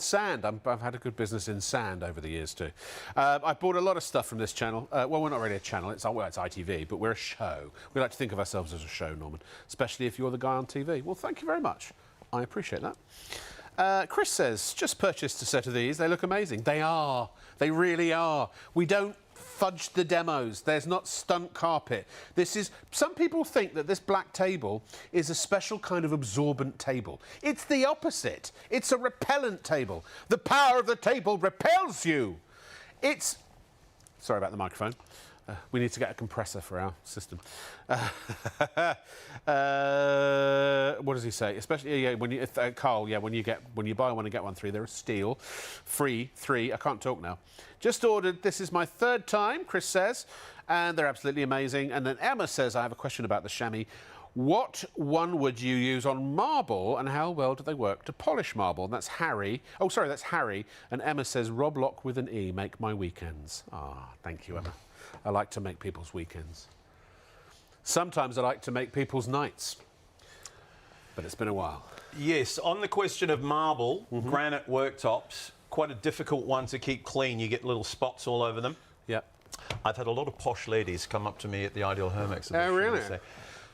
sand. I've had a good business in sand over the years too. I bought a lot of stuff from this channel. Well, we're not really a channel. It's ITV, but we're a show. We like to think of ourselves as a show, Norman, especially if you're the guy on TV. Well, thank you very much. I appreciate that. Chris says, "Just purchased a set of these. They look amazing." They are. They really are. We don't fudged the demos. There's not stunt carpet. This is... Some people think that this black table is a special kind of absorbent table. It's the opposite. It's a repellent table. The power of the table repels you. It's... Sorry about the microphone. We need to get a compressor for our system. What does he say? Especially when you, Carl. Yeah, when you buy one and get one free, they're a steal. Free 3. I can't talk now. Just ordered. This is my 3rd time. Chris says, and they're absolutely amazing. And then Emma says, I have a question about the Shammy. What one would you use on marble, and how well do they work to polish marble? And that's Harry. Oh, sorry, that's Harry. And Emma says, Rob Lock with an E, make my weekends. Ah, thank you, Emma. I like to make people's weekends. Sometimes I like to make people's nights. But it's been a while. Yes, on the question of marble, granite worktops, quite a difficult one to keep clean. You get little spots all over them. Yep. I've had a lot of posh ladies come up to me at the Ideal Home exhibition. Oh, really? And say,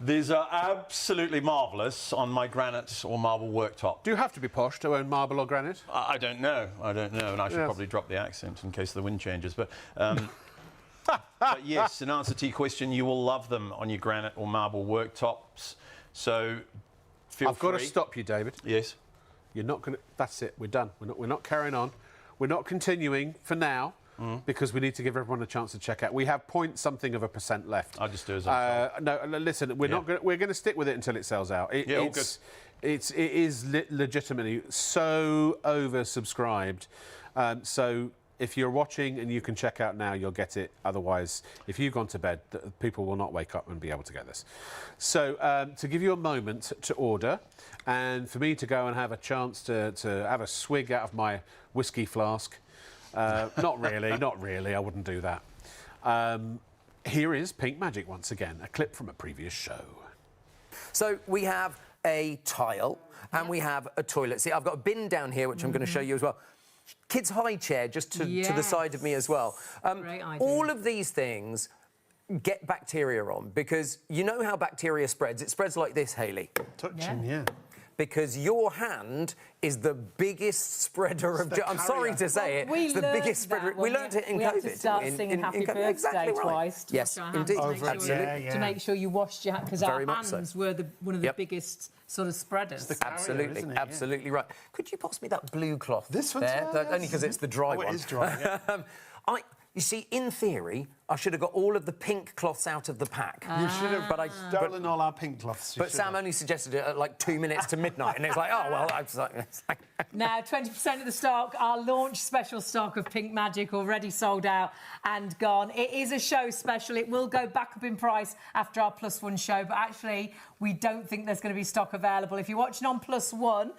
these are absolutely marvellous on my granite or marble worktop. Do you have to be posh to own marble or granite? I don't know. I don't know, and I should probably drop the accent in case the wind changes. But but yes, in answer to your question, you will love them on your granite or marble worktops. So feel free. I've got to stop you, David. Yes. You're not going to... That's it. We're done. We're not carrying on. We're not continuing for now because we need to give everyone a chance to check out. We have point-something of a % left. I'll just do as I'm told. No, listen, we're not. We're going to stick with it until it sells out. It is legitimately so oversubscribed. So if you're watching and you can check out now, you'll get it. Otherwise, if you've gone to bed, people will not wake up and be able to get this. So to give you a moment to order and for me to go and have a chance to have a swig out of my whiskey flask. Not really, I wouldn't do that. Here is Pink Magic once again, a clip from a previous show. So we have a tile and we have a toilet. See, I've got a bin down here, which I'm going to show you as well. Kids' high chair just to the side of me as well. Great idea. All of these things get bacteria on because you know how bacteria spreads. It spreads like this, Hayley. Touching, yeah. Because your hand is the biggest spreader of... I'm sorry to say it. It's the biggest spreader. We learned it in COVID. We had to start singing Happy Birthday exactly twice. To yes, wash our hands, indeed. absolutely. To make sure you washed your hands, because our hands were one of the Yep. biggest sort of spreaders. Absolutely, isn't it? absolutely right. Could you pass me that blue cloth? This one's there? Only because it's the dry one. It is dry, yeah. You see, in theory, I should have got all of the pink cloths out of the pack. You should have stolen all our pink cloths. But Sam only suggested it at like 2 minutes to midnight, and it's like, oh, well, I was like... Now, 20% of the stock, our launch special stock of Pink Magic, already sold out and gone. It is a show special. It will go back up in price after our +1 show, but actually, we don't think there's going to be stock available. If you're watching on +1,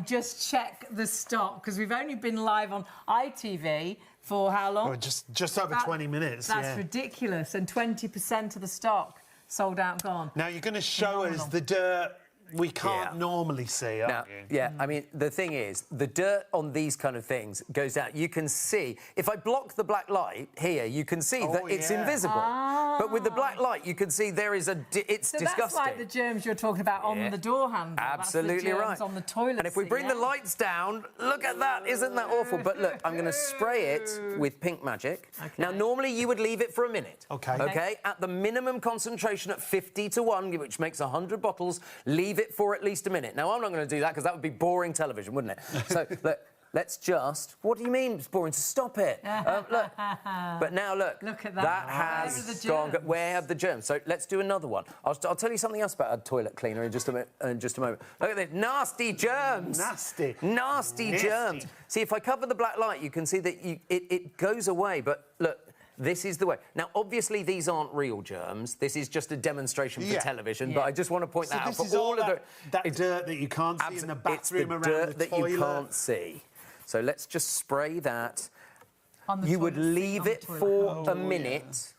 just check the stock, because we've only been live on ITV for how long? Oh, just over 20 minutes, That's ridiculous. And 20% of the stock sold out and gone. Now, you're going to show us the dirt we can't normally see, aren't you? Yeah, I mean, the thing is, the dirt on these kind of things goes out. You can see, if I block the black light here, you can see that it's invisible. But with the black light, you can see there is it's so disgusting. That's like the germs you're talking about on the door handle. Absolutely that's the right. germs on the toilet. And if we bring the lights down, look at that. Isn't that awful? But look, I'm going to spray it with Pink Magic. Okay. Now, normally you would leave it for a minute. Okay. At the minimum concentration at 50 to 1, which makes 100 bottles, leave it for at least a minute. Now, I'm not going to do that because that would be boring television, wouldn't it? So, look, let's just... What do you mean it's boring? Stop it. Look. But now, look. Look at that. That has gone... Where have the germs? So, let's do another one. I'll tell you something else about a toilet cleaner in just a moment. Look at this. Nasty germs. Nasty germs. See, if I cover the black light, you can see that it goes away. But, look... This is the way. Now, obviously, these aren't real germs. This is just a demonstration for television, but I just want to point that out. This is all that dirt that you can't see in the bathroom around the toilet. It's the dirt that you can't see. So let's just spray that. You would leave it for a minute,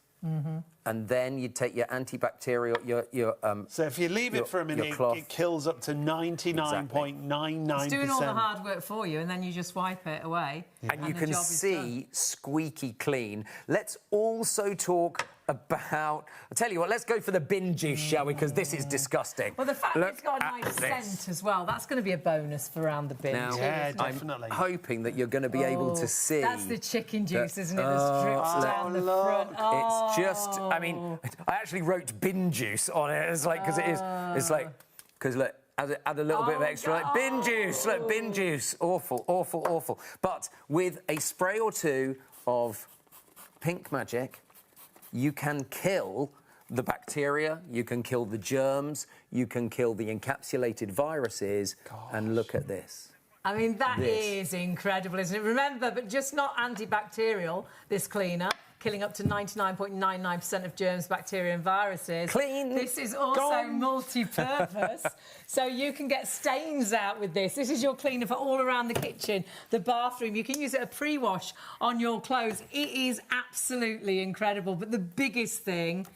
and then you'd take your antibacterial, So if you leave it for a minute, it kills up to 99.99%. It's doing all the hard work for you, and then you just wipe it away. And you can see squeaky clean. Let's also talk about... I'll tell you what, let's go for the bin juice, shall we? Because this is disgusting. Well, the fact that it's got a nice this. scent as well, that's going to be a bonus for around the bin Now, too, yeah, isn't it? definitely. I'm hoping that you're going to be able to see... That's the chicken juice, that- isn't it, that drips down the front. It's just... I mean, I actually wrote bin juice on it. It's like, because it is... It's like... Because, look... Add a little bit of extra, like bin juice, look, bin juice. Awful, awful, awful. But with a spray or two of Pink Magic, you can kill the bacteria, you can kill the germs, you can kill the encapsulated viruses, and look at this. I mean, that is incredible, isn't it? Remember, but just not antibacterial, this cleaner, killing up to 99.99% of germs, bacteria and viruses. Clean. This is also multi-purpose, so you can get stains out with this. This is your cleaner for all around the kitchen, the bathroom. You can use it a pre-wash on your clothes. It is absolutely incredible, but the biggest thing,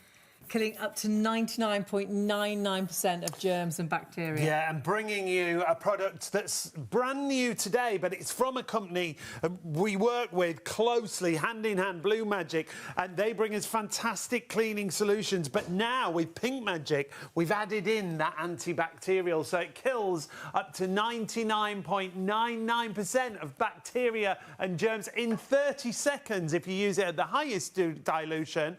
killing up to 99.99% of germs and bacteria. Yeah, and bringing you a product that's brand new today, but it's from a company we work with closely, hand in hand, Blue Magic, and they bring us fantastic cleaning solutions. But now with Pink Magic, we've added in that antibacterial, so it kills up to 99.99% of bacteria and germs in 30 seconds if you use it at the highest dilution,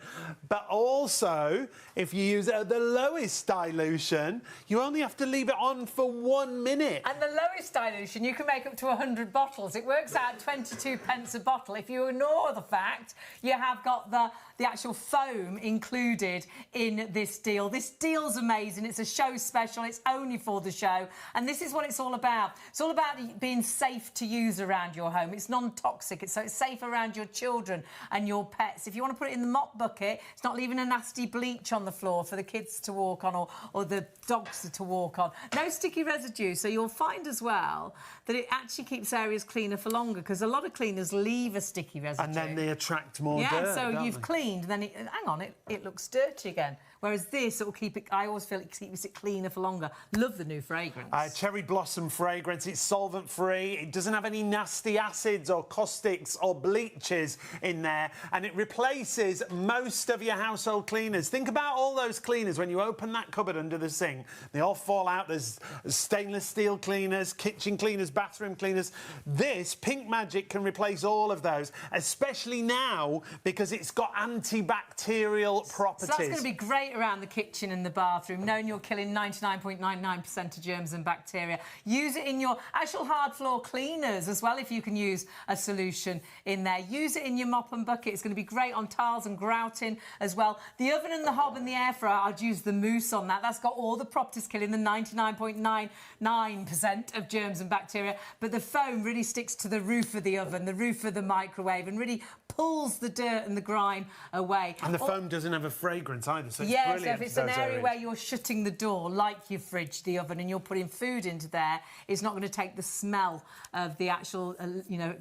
but also if you use it at the lowest dilution, you only have to leave it on for 1 minute. And the lowest dilution, you can make up to 100 bottles. It works out 22 pence a bottle. If you ignore the fact you have got the actual foam included in this deal. This deal's amazing. It's a show special. It's only for the show. And this is what it's all about. It's all about being safe to use around your home. It's non-toxic, so it's safe around your children and your pets. If you want to put it in the mop bucket, it's not leaving a nasty bleach on the floor for the kids to walk on or the dogs to walk on. No sticky residue, so you'll find as well that it actually keeps areas cleaner for longer, because a lot of cleaners leave a sticky residue. And then they attract more dirt. Yeah, so don't you've they? cleaned, then hang on, it looks dirty again. Whereas this, it will keep it, I always feel it keeps it cleaner for longer. Love the new fragrance. Cherry blossom fragrance. It's solvent-free. It doesn't have any nasty acids or caustics or bleaches in there. And it replaces most of your household cleaners. Think about all those cleaners when you open that cupboard under the sink. They all fall out. There's stainless steel cleaners, kitchen cleaners, bathroom cleaners. This Pink Magic can replace all of those, especially now because it's got antibacterial properties. So that's going to be great around the kitchen and the bathroom, knowing you're killing 99.99% of germs and bacteria. Use it in your actual hard floor cleaners as well, if you can use a solution in there. Use it in your mop and bucket. It's going to be great on tiles and grouting as well. The oven and the hob and the air fryer, I'd use the mousse on that. That's got all the properties killing the 99.99% of germs and bacteria. But the foam really sticks to the roof of the oven, the roof of the microwave, and really pulls the dirt and the grime away. And the foam doesn't have a fragrance either, so it's yeah, brilliant. so if it's for an those area areas. where you're shutting the door, like your fridge, the oven, and you're putting food into there, it's not going to take the smell of the actual,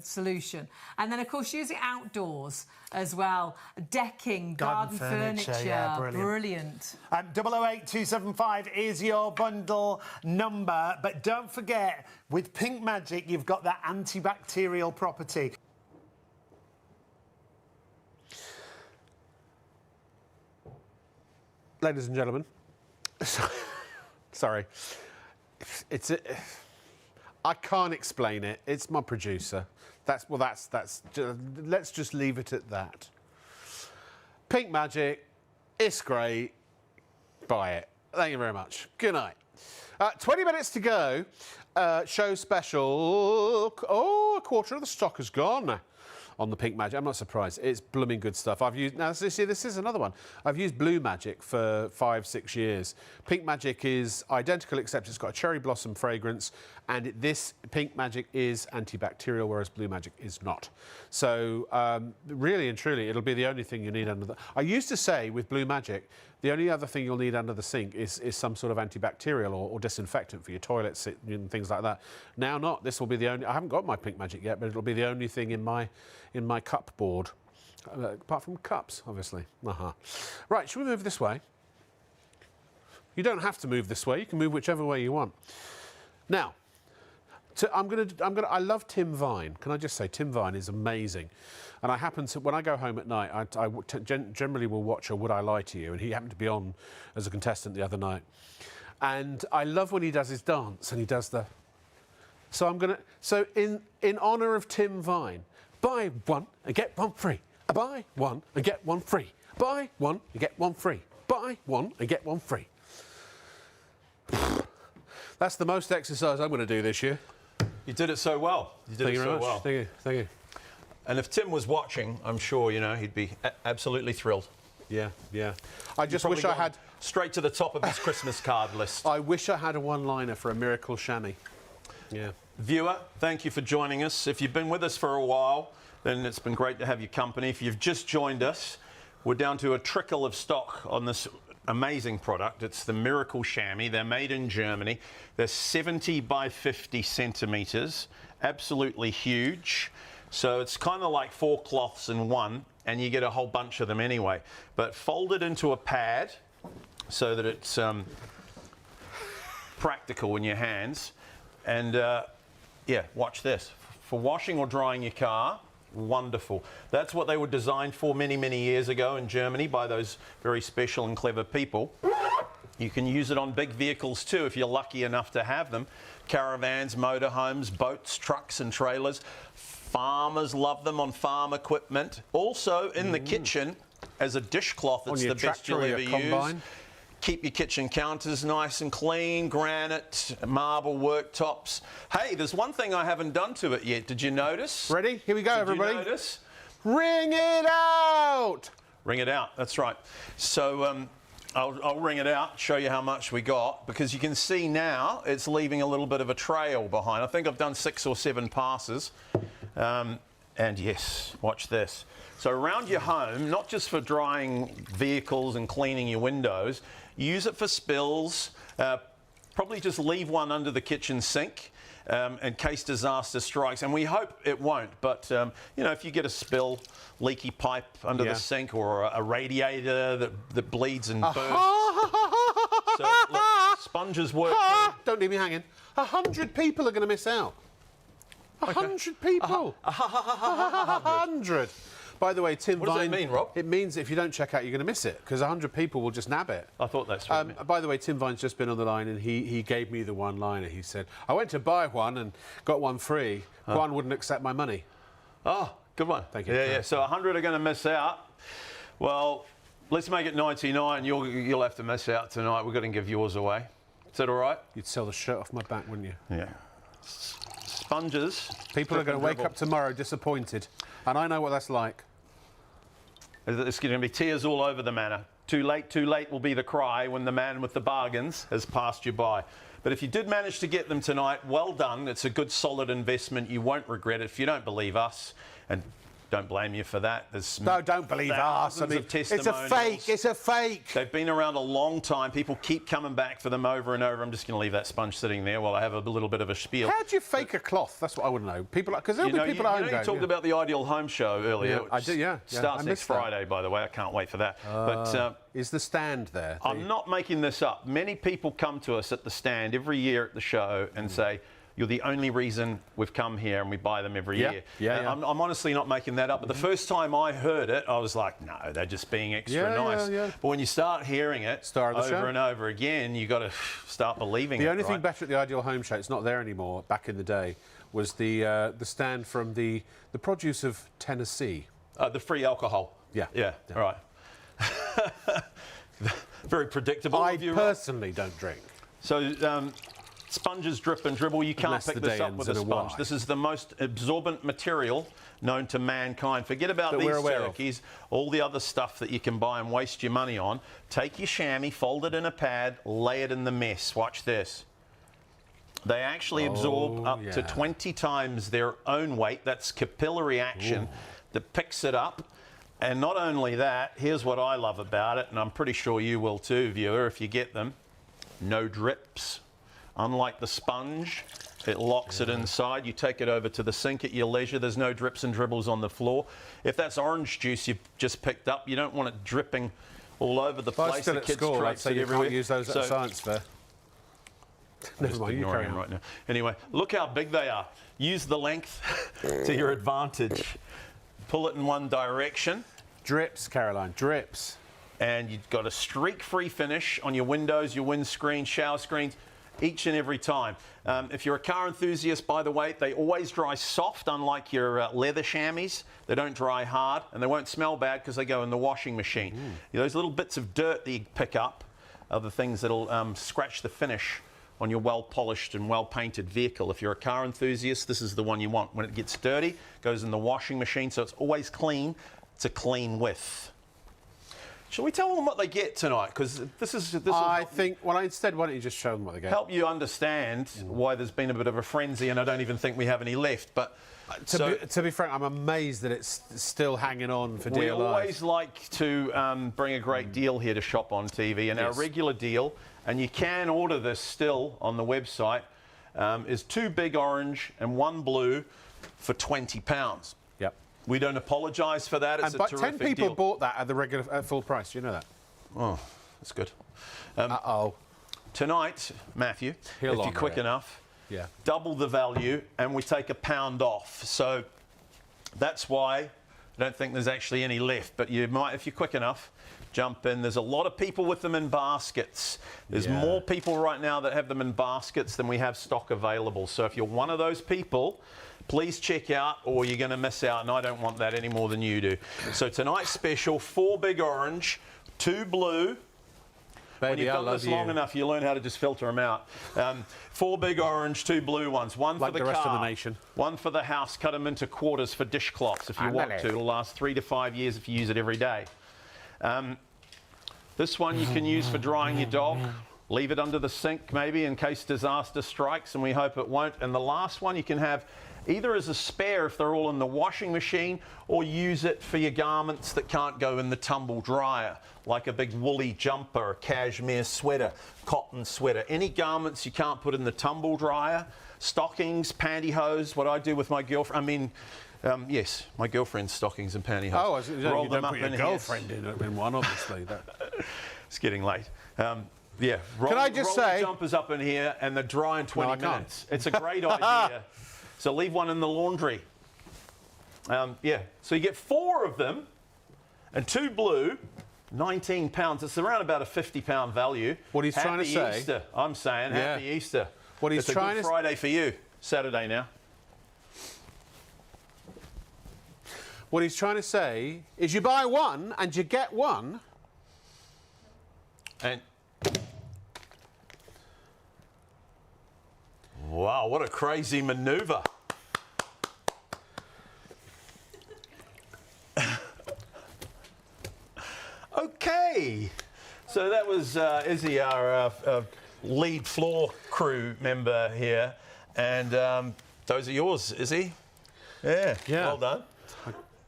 solution. And then, of course, use it outdoors as well. Decking, garden furniture. Yeah, brilliant. 008275 is your bundle number. But don't forget, with Pink Magic, you've got that antibacterial property. Ladies and gentlemen, sorry, I can't explain it. It's my producer. Let's just leave it at that. Pink Magic, it's great. Buy it. Thank you very much. Good night. 20 minutes to go. Show special. Oh, a quarter of the stock has gone on the Pink Magic. I'm not surprised. It's blooming good stuff. I've used... Now, see, this is another one. I've used Blue Magic for 5-6 years. Pink Magic is identical, except it's got a cherry blossom fragrance, and this Pink Magic is antibacterial, whereas Blue Magic is not. So, really and truly, it'll be the only thing you need under the... I used to say, with Blue Magic, the only other thing you'll need under the sink is some sort of antibacterial or disinfectant for your toilets and things like that. Now not. This will be the only... I haven't got my Pink Magic yet, but it'll be the only thing in my cup board. Apart from cups, obviously. Right, should we move this way? You don't have to move this way. You can move whichever way you want. Now, I love Tim Vine. Can I just say, Tim Vine is amazing. And I happen to, when I go home at night, I generally will watch a Would I Lie to You? And he happened to be on as a contestant the other night. And I love when he does his dance and he does the... So in honour of Tim Vine, buy one and get one free. Buy one and get one free. Buy one and get one free. Buy one and get one free. That's the most exercise I'm going to do this year. You did it so well. You did it so well. Thank you. Thank you. And if Tim was watching, I'm sure, you know, he'd be absolutely thrilled. Yeah, yeah. I just wish I had... Straight to the top of his Christmas card list. I wish I had a one-liner for a Miracle Shammy. Yeah. Viewer, thank you for joining us. If you've been with us for a while, then it's been great to have your company. If you've just joined us, we're down to a trickle of stock on this amazing product. It's the Miracle Shammy. They're made in Germany. They're 70 by 50 centimetres, absolutely huge. So it's kind of like 4 cloths in one, and you get a whole bunch of them anyway. But folded into a pad so that it's practical in your hands. And yeah, watch this. For washing or drying your car, wonderful. That's what they were designed for many, many years ago in Germany by those very special and clever people. You can use it on big vehicles too if you're lucky enough to have them. Caravans, motorhomes, boats, trucks and trailers. Farmers love them on farm equipment. Also in the kitchen as a dishcloth, it's the best you'll ever use. Keep your kitchen counters nice and clean, granite, marble worktops. Hey, there's one thing I haven't done to it yet. Did you notice? Ready? Here we go, everybody. Did you notice? Ring it out! Ring it out, that's right. So I'll ring it out, show you how much we got, because you can see now it's leaving a little bit of a trail behind. I think I've done 6 or 7 passes. And yes, watch this. So around your home, not just for drying vehicles and cleaning your windows, use it for spills. Probably just leave one under the kitchen sink in case disaster strikes. And we hope it won't. But, you know, if you get a spill, leaky pipe under the sink or a radiator that bleeds and bursts. So, look, sponges work. Don't leave me hanging. 100 people are going to miss out. 100 people. 100. By the way, Tim Vine... What does that mean, Rob? It means if you don't check out, you're going to miss it, because 100 people will just nab it. I thought that's what it meant. By the way, Tim Vine's just been on the line, and he gave me the one-liner. He said, I went to buy one and got one free. One wouldn't accept my money. Oh, good one. Thank you. Yeah, yeah. So 100 are going to miss out. Well, let's make it 99. You'll have to miss out tonight. We're going to give yours away. Is that all right? You'd sell the shirt off my back, wouldn't you? Yeah. Sponges. People are going to wake up tomorrow disappointed, and I know what that's like. There's going to be tears all over the manor. Too late will be the cry when the man with the bargains has passed you by. But if you did manage to get them tonight, well done. It's a good, solid investment. You won't regret it. If you don't believe us, and don't blame you for that. No, don't believe us. I mean, it's a fake. It's a fake. They've been around a long time. People keep coming back for them over and over. I'm just going to leave that sponge sitting there while I have a little bit of a spiel. How do you fake a cloth? That's what I want to know. People, because there'll be people at home. You talked about the Ideal Home Show earlier. Yeah, I did. Yeah. Starts next Friday, by the way. I can't wait for that. But is the stand there? I'm not making this up. Many people come to us at the stand every year at the show and say, you're the only reason we've come here, and we buy them every year. Yeah. I'm honestly not making that up. But the first time I heard it, I was like, no, they're just being extra nice. But when you start hearing it over and over again, you've got to start believing it. The only thing better at the Ideal Home Show, it's not there anymore, back in the day, was the stand from the produce of Tennessee. The free alcohol. Yeah. All right. Very predictable. I personally don't drink. So... sponges drip and dribble. You can't pick this up with a sponge. This is the most absorbent material known to mankind. Forget about these turkeys, all the other stuff that you can buy and waste your money on. Take your chamois, fold it in a pad, lay it in the mess. Watch this. They actually absorb up to 20 times their own weight. That's capillary action that picks it up. And not only that, here's what I love about it, and I'm pretty sure you will too, viewer, if you get them. No drips. Unlike the sponge, it locks it inside. You take it over to the sink at your leisure. There's no drips and dribbles on the floor. If that's orange juice you've just picked up, you don't want it dripping all over the place. Still the at kids school, I'd say you can't use those at a science fair. Never mind, you carry Ignoring on. them right now. Anyway, look how big they are. Use the length to your advantage. Pull it in one direction. Drips, Caroline, drips. And you've got a streak-free finish on your windows, your windscreen, shower screens, each and every time. If you're a car enthusiast, by the way, they always dry soft, unlike your leather chamois. They don't dry hard, and they won't smell bad because they go in the washing machine. Those little bits of dirt that you pick up are the things that'll scratch the finish on your well-polished and well-painted vehicle. If you're a car enthusiast, this is the one you want. When it gets dirty, it goes in the washing machine, so it's always clean to clean with. Shall we tell them what they get tonight? Because this I think, well, instead, why don't you just show them what they get? help you understand why there's been a bit of a frenzy, and I don't even think we have any left. But to be frank, I'm amazed that it's still hanging on for we dear life. always like to bring a great deal here to Shop on TV, and our regular deal, and you can order this still on the website, is 2 big orange and 1 blue for £20. Yep. We don't apologise for that. It's And a but 10 terrific people deal. bought that at the regular at full price. Do you know that? Oh, that's good. Uh-oh. Tonight, Matthew, He'll if you're honour quick it. enough, Yeah. double the value, and we take £1 off. So that's why I don't think there's actually any left. But you might, if you're quick enough, jump in. There's a lot of people with them in baskets. There's Yeah. more people right now that have them in baskets than we have stock available. So if you're one of those people, please check out, or you're going to miss out, and I don't want that any more than you do. So tonight's special, 4 big orange, 2 blue. When Baby, you've I done love this long you. enough, you learn how to just filter them out. 4 big orange, 2 blue ones. One Like for the the rest car, of the nation. one for the house. Cut them into quarters for dishcloths if you want to. It'll last 3 to 5 years if you use it every day. This one you can use for drying your dog. Leave it under the sink maybe in case disaster strikes, and we hope it won't. And the last one you can have either as a spare if they're all in the washing machine, or use it for your garments that can't go in the tumble dryer, like a big woolly jumper, a cashmere sweater, cotton sweater. Any garments you can't put in the tumble dryer, stockings, pantyhose, what I do with my girlfriend, yes, my girlfriend's stockings and pantyhose. Oh, you Roll don't them up put your in here. girlfriend in one, obviously. It's getting late. Yeah, roll, Can I just roll say- the jumpers up in here and they're dry in 20 I can't. minutes. It's a great idea. So leave one in the laundry. Yeah, so you get 4 of them and 2 blue, £19. It's around about a £50 value. What he's trying to say- Happy Easter, I'm saying. Yeah. Happy Easter. What he's it's a trying Good to- Friday for you. Saturday now. What he's trying to say is you buy one and you get one. And wow, what a crazy maneuver. Okay, so that was Izzy, our lead floor crew member here, and those are yours, Izzy. Yeah, Yeah. well done.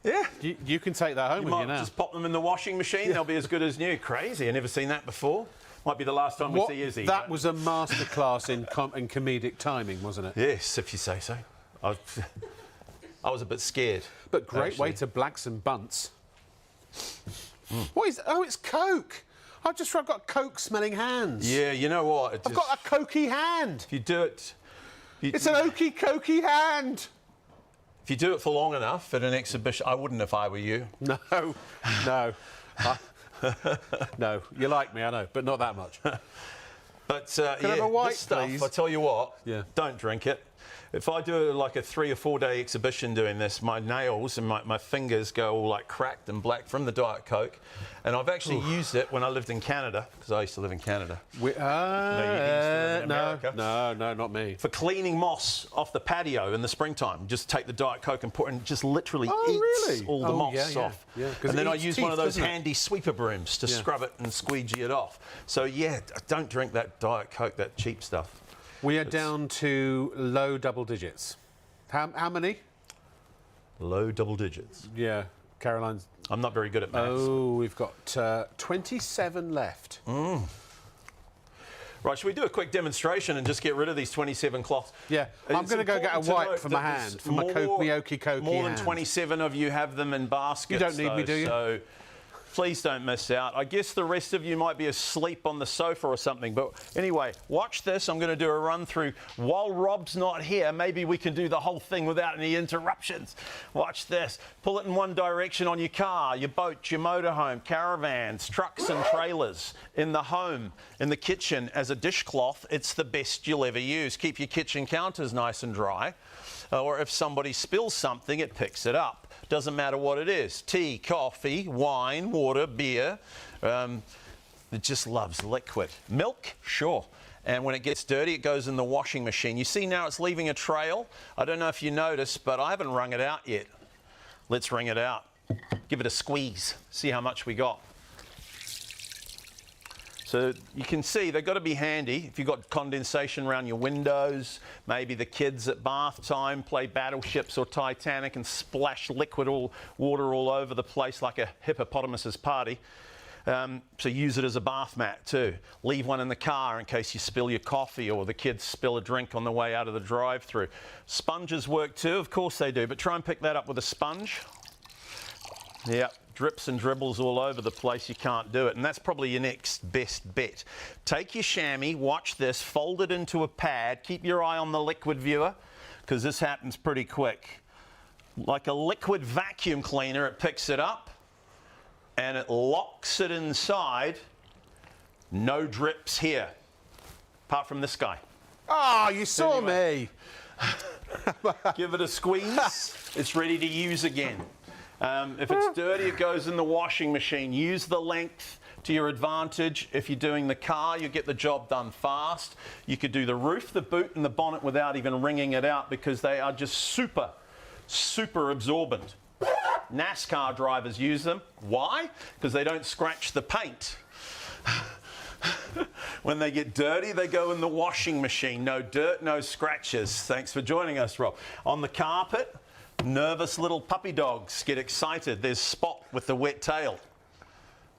Yeah. You can take that home You with you might now. just pop them in the washing machine. They'll be as good as new. Crazy. I've never seen that before. Might be the last time we see Izzy. That was a masterclass in comedic timing, wasn't it? Yes, if you say so. I was a bit scared. But great way actually. to black some bunts. What is? Oh, it's Coke. I've got Coke-smelling hands. Yeah, you know what? I've got a cokey hand. If you do it... It's an oaky, cokey hand. If you do it for long enough at an exhibition... I wouldn't if I were you. No, no. No, you like me, I know, but not that much. But I have a white, this stuff, please? I tell you what, Yeah. don't drink it. If I do like a 3 or 4 day exhibition doing this, my nails and my fingers go all like cracked and black from the Diet Coke. And I've actually used it when I lived in Canada, because I used to live in Canada. No, used to live in America. no, not me. For cleaning moss off the patio in the springtime, just take the Diet Coke and put and just literally Oh, eats really? all the Oh, moss yeah, yeah. off. Yeah, 'cause and it then I eats use one of teeth, those doesn't it? handy sweeper brooms to scrub it and squeegee it off. So yeah, don't drink that Diet Coke, that cheap stuff. We are down to low double digits. How many? Low double digits. Yeah, Caroline's. I'm not very good at maths. Oh, we've got 27 left. Right, should we do a quick demonstration and just get rid of these 27 cloths? Yeah, I'm It's going to go get a important to wipe note for my that there's hand, for my more- Okie Cokey More than hand. 27 of you have them in baskets. You don't need me, though, do you? So Please don't miss out. I guess the rest of you might be asleep on the sofa or something. But anyway, watch this. I'm going to do a run through. While Rob's not here, maybe we can do the whole thing without any interruptions. Watch this. Pull it in one direction on your car, your boat, your motorhome, caravans, trucks and trailers, in the home, in the kitchen. As a dishcloth, it's the best you'll ever use. Keep your kitchen counters nice and dry. Or if somebody spills something, it picks it up. Doesn't matter what it is. Tea, coffee, wine, water, beer. It just loves liquid. Milk? Sure. And when it gets dirty, it goes in the washing machine. You see now it's leaving a trail. I don't know if you noticed, but I haven't wrung it out yet. Let's wring it out. Give it a squeeze. See how much we got. So you can see they've got to be handy. If you've got condensation around your windows, maybe the kids at bath time play battleships or Titanic and splash liquid water all over the place like a hippopotamus's party. So use it as a bath mat too. Leave one in the car in case you spill your coffee or the kids spill a drink on the way out of the drive-through. Sponges work too, of course they do, but try and pick that up with a sponge. Yeah. Drips and dribbles all over the place, you can't do it. And that's probably your next best bet. Take your chamois, watch this, fold it into a pad. Keep your eye on the liquid viewer, because this happens pretty quick. Like a liquid vacuum cleaner, it picks it up and it locks it inside. No drips here, apart from this guy. Oh, you saw me. Give it a squeeze. It's ready to use again. If it's dirty, it goes in the washing machine. Use the length to your advantage. If you're doing the car, you get the job done fast. You could do the roof, the boot, and the bonnet without even wringing it out because they are just super, super absorbent. NASCAR drivers use them. Why? Because they don't scratch the paint. When they get dirty, they go in the washing machine. No dirt, no scratches. Thanks for joining us, Rob. On the carpet, nervous little puppy dogs get excited. There's Spot with the wet tail.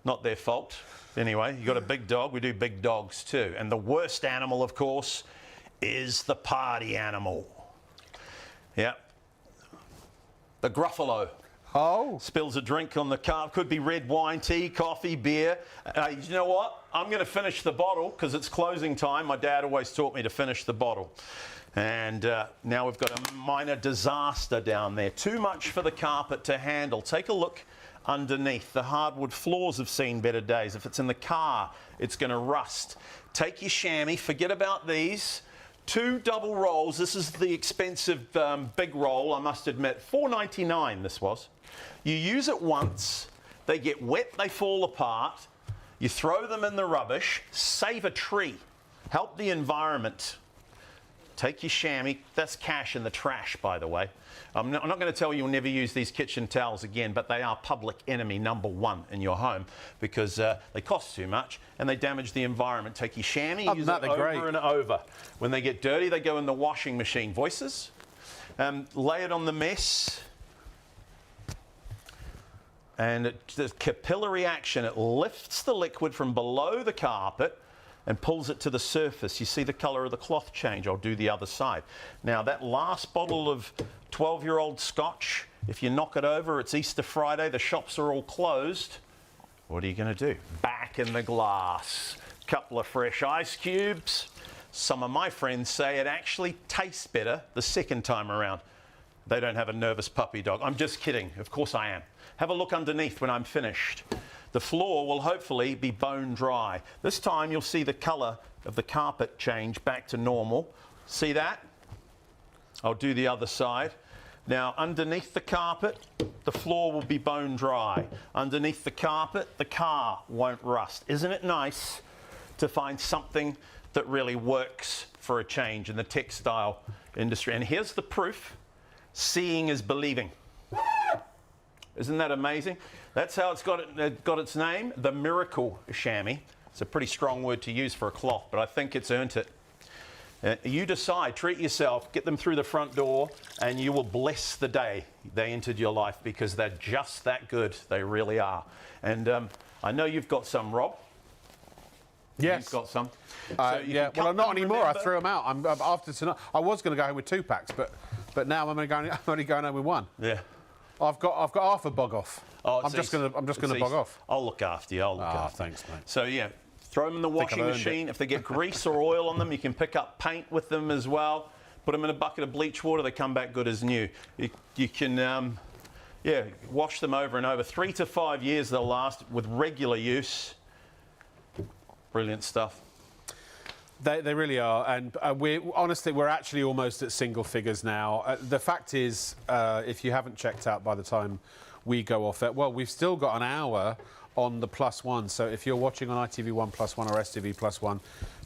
Not their fault. Anyway, you got a big dog. We do big dogs too. And the worst animal, of course, is the party animal. Yeah. The Gruffalo. Oh. Spills a drink on the car. Could be red wine, tea, coffee, beer. You know what? I'm going to finish the bottle because it's closing time. My dad always taught me to finish the bottle. And now we've got a minor disaster down there. Too much for the carpet to handle. Take a look underneath. The hardwood floors have seen better days. If it's in the car, it's going to rust. Take your chamois. Forget about these. 2 double rolls. This is the expensive big roll, I must admit. $4.99 this was. You use it once. They get wet. They fall apart. You throw them in the rubbish. Save a tree. Help the environment. Take your chamois. That's cash in the trash, by the way. I'm not going to tell you you'll never use these kitchen towels again, but they are public enemy #1 in your home because they cost too much and they damage the environment. Take your chamois, use it over and over. When they get dirty, they go in the washing machine. Voices. Lay it on the mess. And the capillary action, it lifts the liquid from below the carpet and pulls it to the surface. You see the colour of the cloth change. I'll do the other side. Now, that last bottle of 12-year-old scotch, if you knock it over, it's Easter Friday, the shops are all closed. What are you going to do? Back in the glass. Couple of fresh ice cubes. Some of my friends say it actually tastes better the second time around. They don't have a nervous puppy dog. I'm just kidding. Of course I am. Have a look underneath when I'm finished. The floor will hopefully be bone dry. This time you'll see the colour of the carpet change back to normal. See that? I'll do the other side. Now, underneath the carpet, the floor will be bone dry. Underneath the carpet, the car won't rust. Isn't it nice to find something that really works for a change in the textile industry? And here's the proof. Seeing is believing. Isn't that amazing? That's how it's got its name, the Miracle Shammy. It's a pretty strong word to use for a cloth, but I think it's earned it. You decide, treat yourself, get them through the front door, and you will bless the day they entered your life because they're just that good. They really are. And I know you've got some, Rob. Yes. You've got some. Yeah, well, not anymore. Remember? I threw them out. After tonight, I was going to go home with 2 packs, but now I'm only going home with 1. Yeah. I've got half a bog off. Oh, I'm just gonna bog off. I'll look after you. I'll look after you. Thanks, mate. So yeah, throw them in the washing I've earned machine. If they get grease or oil on them, you can pick up paint with them as well. Put them in a bucket of bleach water. They come back good as new. You can, yeah, wash them over and over. 3 to 5 years they'll last with regular use. Brilliant stuff. They really are, and we're actually almost at single figures now. The fact is, if you haven't checked out by the time we go off it, well, we've still got an hour on the +1. So if you're watching on ITV1 +1 or STV +1,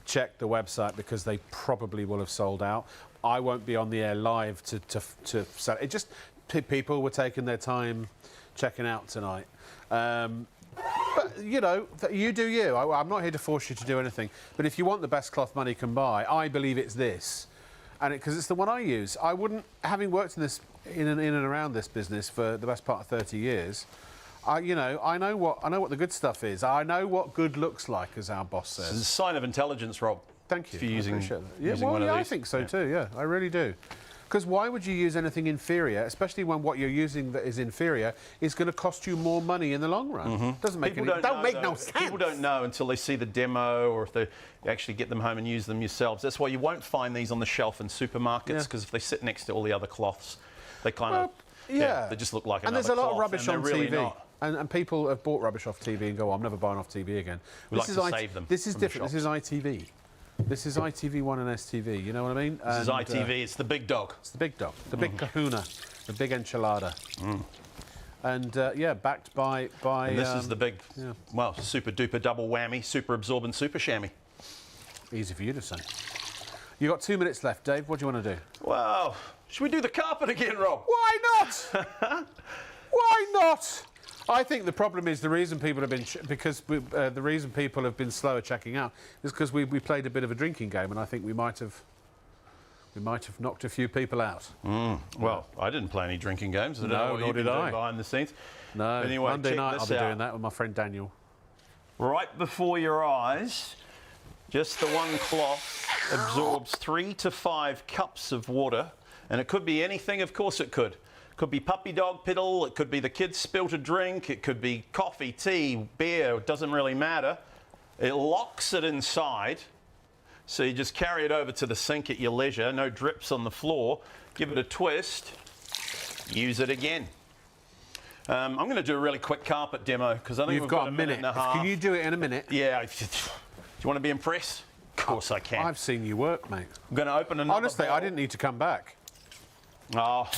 check the website because they probably will have sold out. I won't be on the air live to sell it. Just people were taking their time checking out tonight. But, you know, you do you. I'm not here to force you to do anything. But if you want the best cloth money can buy, I believe it's this. And because it's the one I use. I wouldn't, having worked in this in and around this business for the best part of 30 years, I know what the good stuff is. I know what good looks like, as our boss says. It's a sign of intelligence, Rob. Thank you. If you're using one of these. I think so too. Yeah, I really do. Because why would you use anything inferior, especially when what you're using that is inferior is going to cost you more money in the long run? Doesn't make no sense. People don't know until they see the demo or if they actually get them home and use them yourselves. That's why you won't find these on the shelf in supermarkets, because if they sit next to all the other cloths, they kind of they just look like another cloth. And there's a lot of rubbish on really TV. And people have bought rubbish off TV and go, I'm never buying off TV again. We like to save them. This is different. This is ITV. This is ITV1 and STV, you know what I mean? This is ITV, it's the big dog. It's the big dog, the big kahuna, the big enchilada. And, yeah, backed by... And this is the big, well, super duper double whammy, super absorbent super chamois. Easy for you to say. You got 2 minutes left, Dave. What do you want to do? Well, should we do the carpet again, Rob? Why not? Why not? I think the problem is the reason people have been the reason people have been slower checking out is because we played a bit of a drinking game, and I think we might have knocked a few people out. Well, I didn't play any drinking games. No, nor did I. Behind the scenes. No. Anyway, Monday night I'll be out. doing that with my friend Daniel. Right before your eyes, just the one cloth absorbs 3 to 5 cups of water, and it could be anything. Of course, it could. Could be puppy dog piddle, it could be the kids spilt a drink, it could be coffee, tea, beer, it doesn't really matter. It locks it inside, so you just carry it over to the sink at your leisure, no drips on the floor, give it a twist, use it again. I'm going to do a really quick carpet demo because I think we've got a minute and a half. Can you do it in a minute? Yeah. Do you want to be impressed? Of course I can. I've seen you work, mate. I'm going to open another Honestly, bottle. I didn't need to come back. Oh,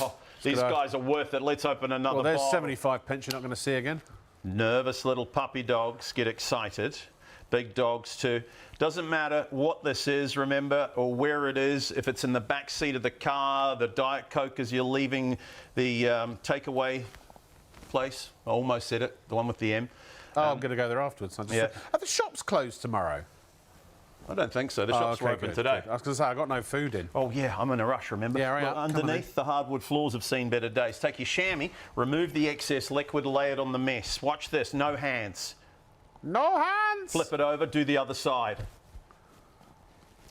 these guys are worth it. Let's open another Well, there's bottle. 75 pence you're not going to see again. Nervous little puppy dogs get excited. Big dogs too. Doesn't matter what this is, remember, or where it is. If it's in the back seat of the car, the Diet Coke as you're leaving the takeaway place. I almost said it, the one with the M. Oh, I'm going to go there afterwards. Are the shops closed tomorrow? I don't think so. The shops were open today. Good. I was going to say, I got no food in. Oh, yeah, I'm in a rush, remember? Yeah, right. Look, underneath, the hardwood floors have seen better days. Take your chamois, remove the excess liquid, lay it on the mess. Watch this, no hands. No hands! Flip it over, do the other side.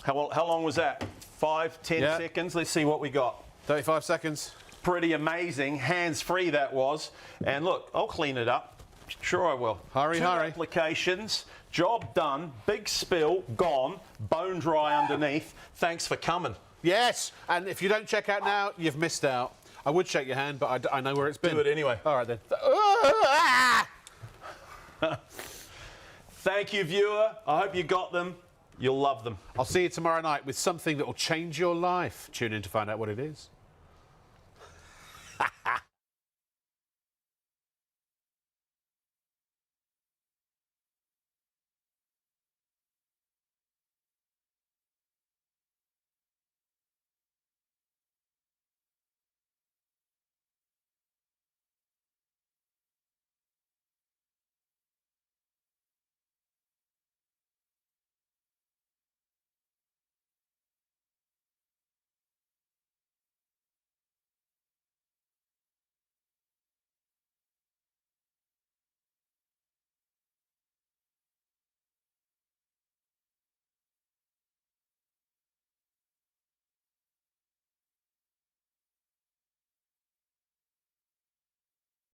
How long was that? 5, 10 seconds? Let's see what we got. 35 seconds. Pretty amazing. Hands-free that was. And look, I'll clean it up. Sure I will. Hurry. 2 applications. Job done. Big spill. Gone. Bone dry underneath. Thanks for coming. Yes, and if you don't check out now, you've missed out. I would shake your hand, but I know where it's been. Do it anyway. All right, then. Thank you, viewer. I hope you got them. You'll love them. I'll see you tomorrow night with something that will change your life. Tune in to find out what it is.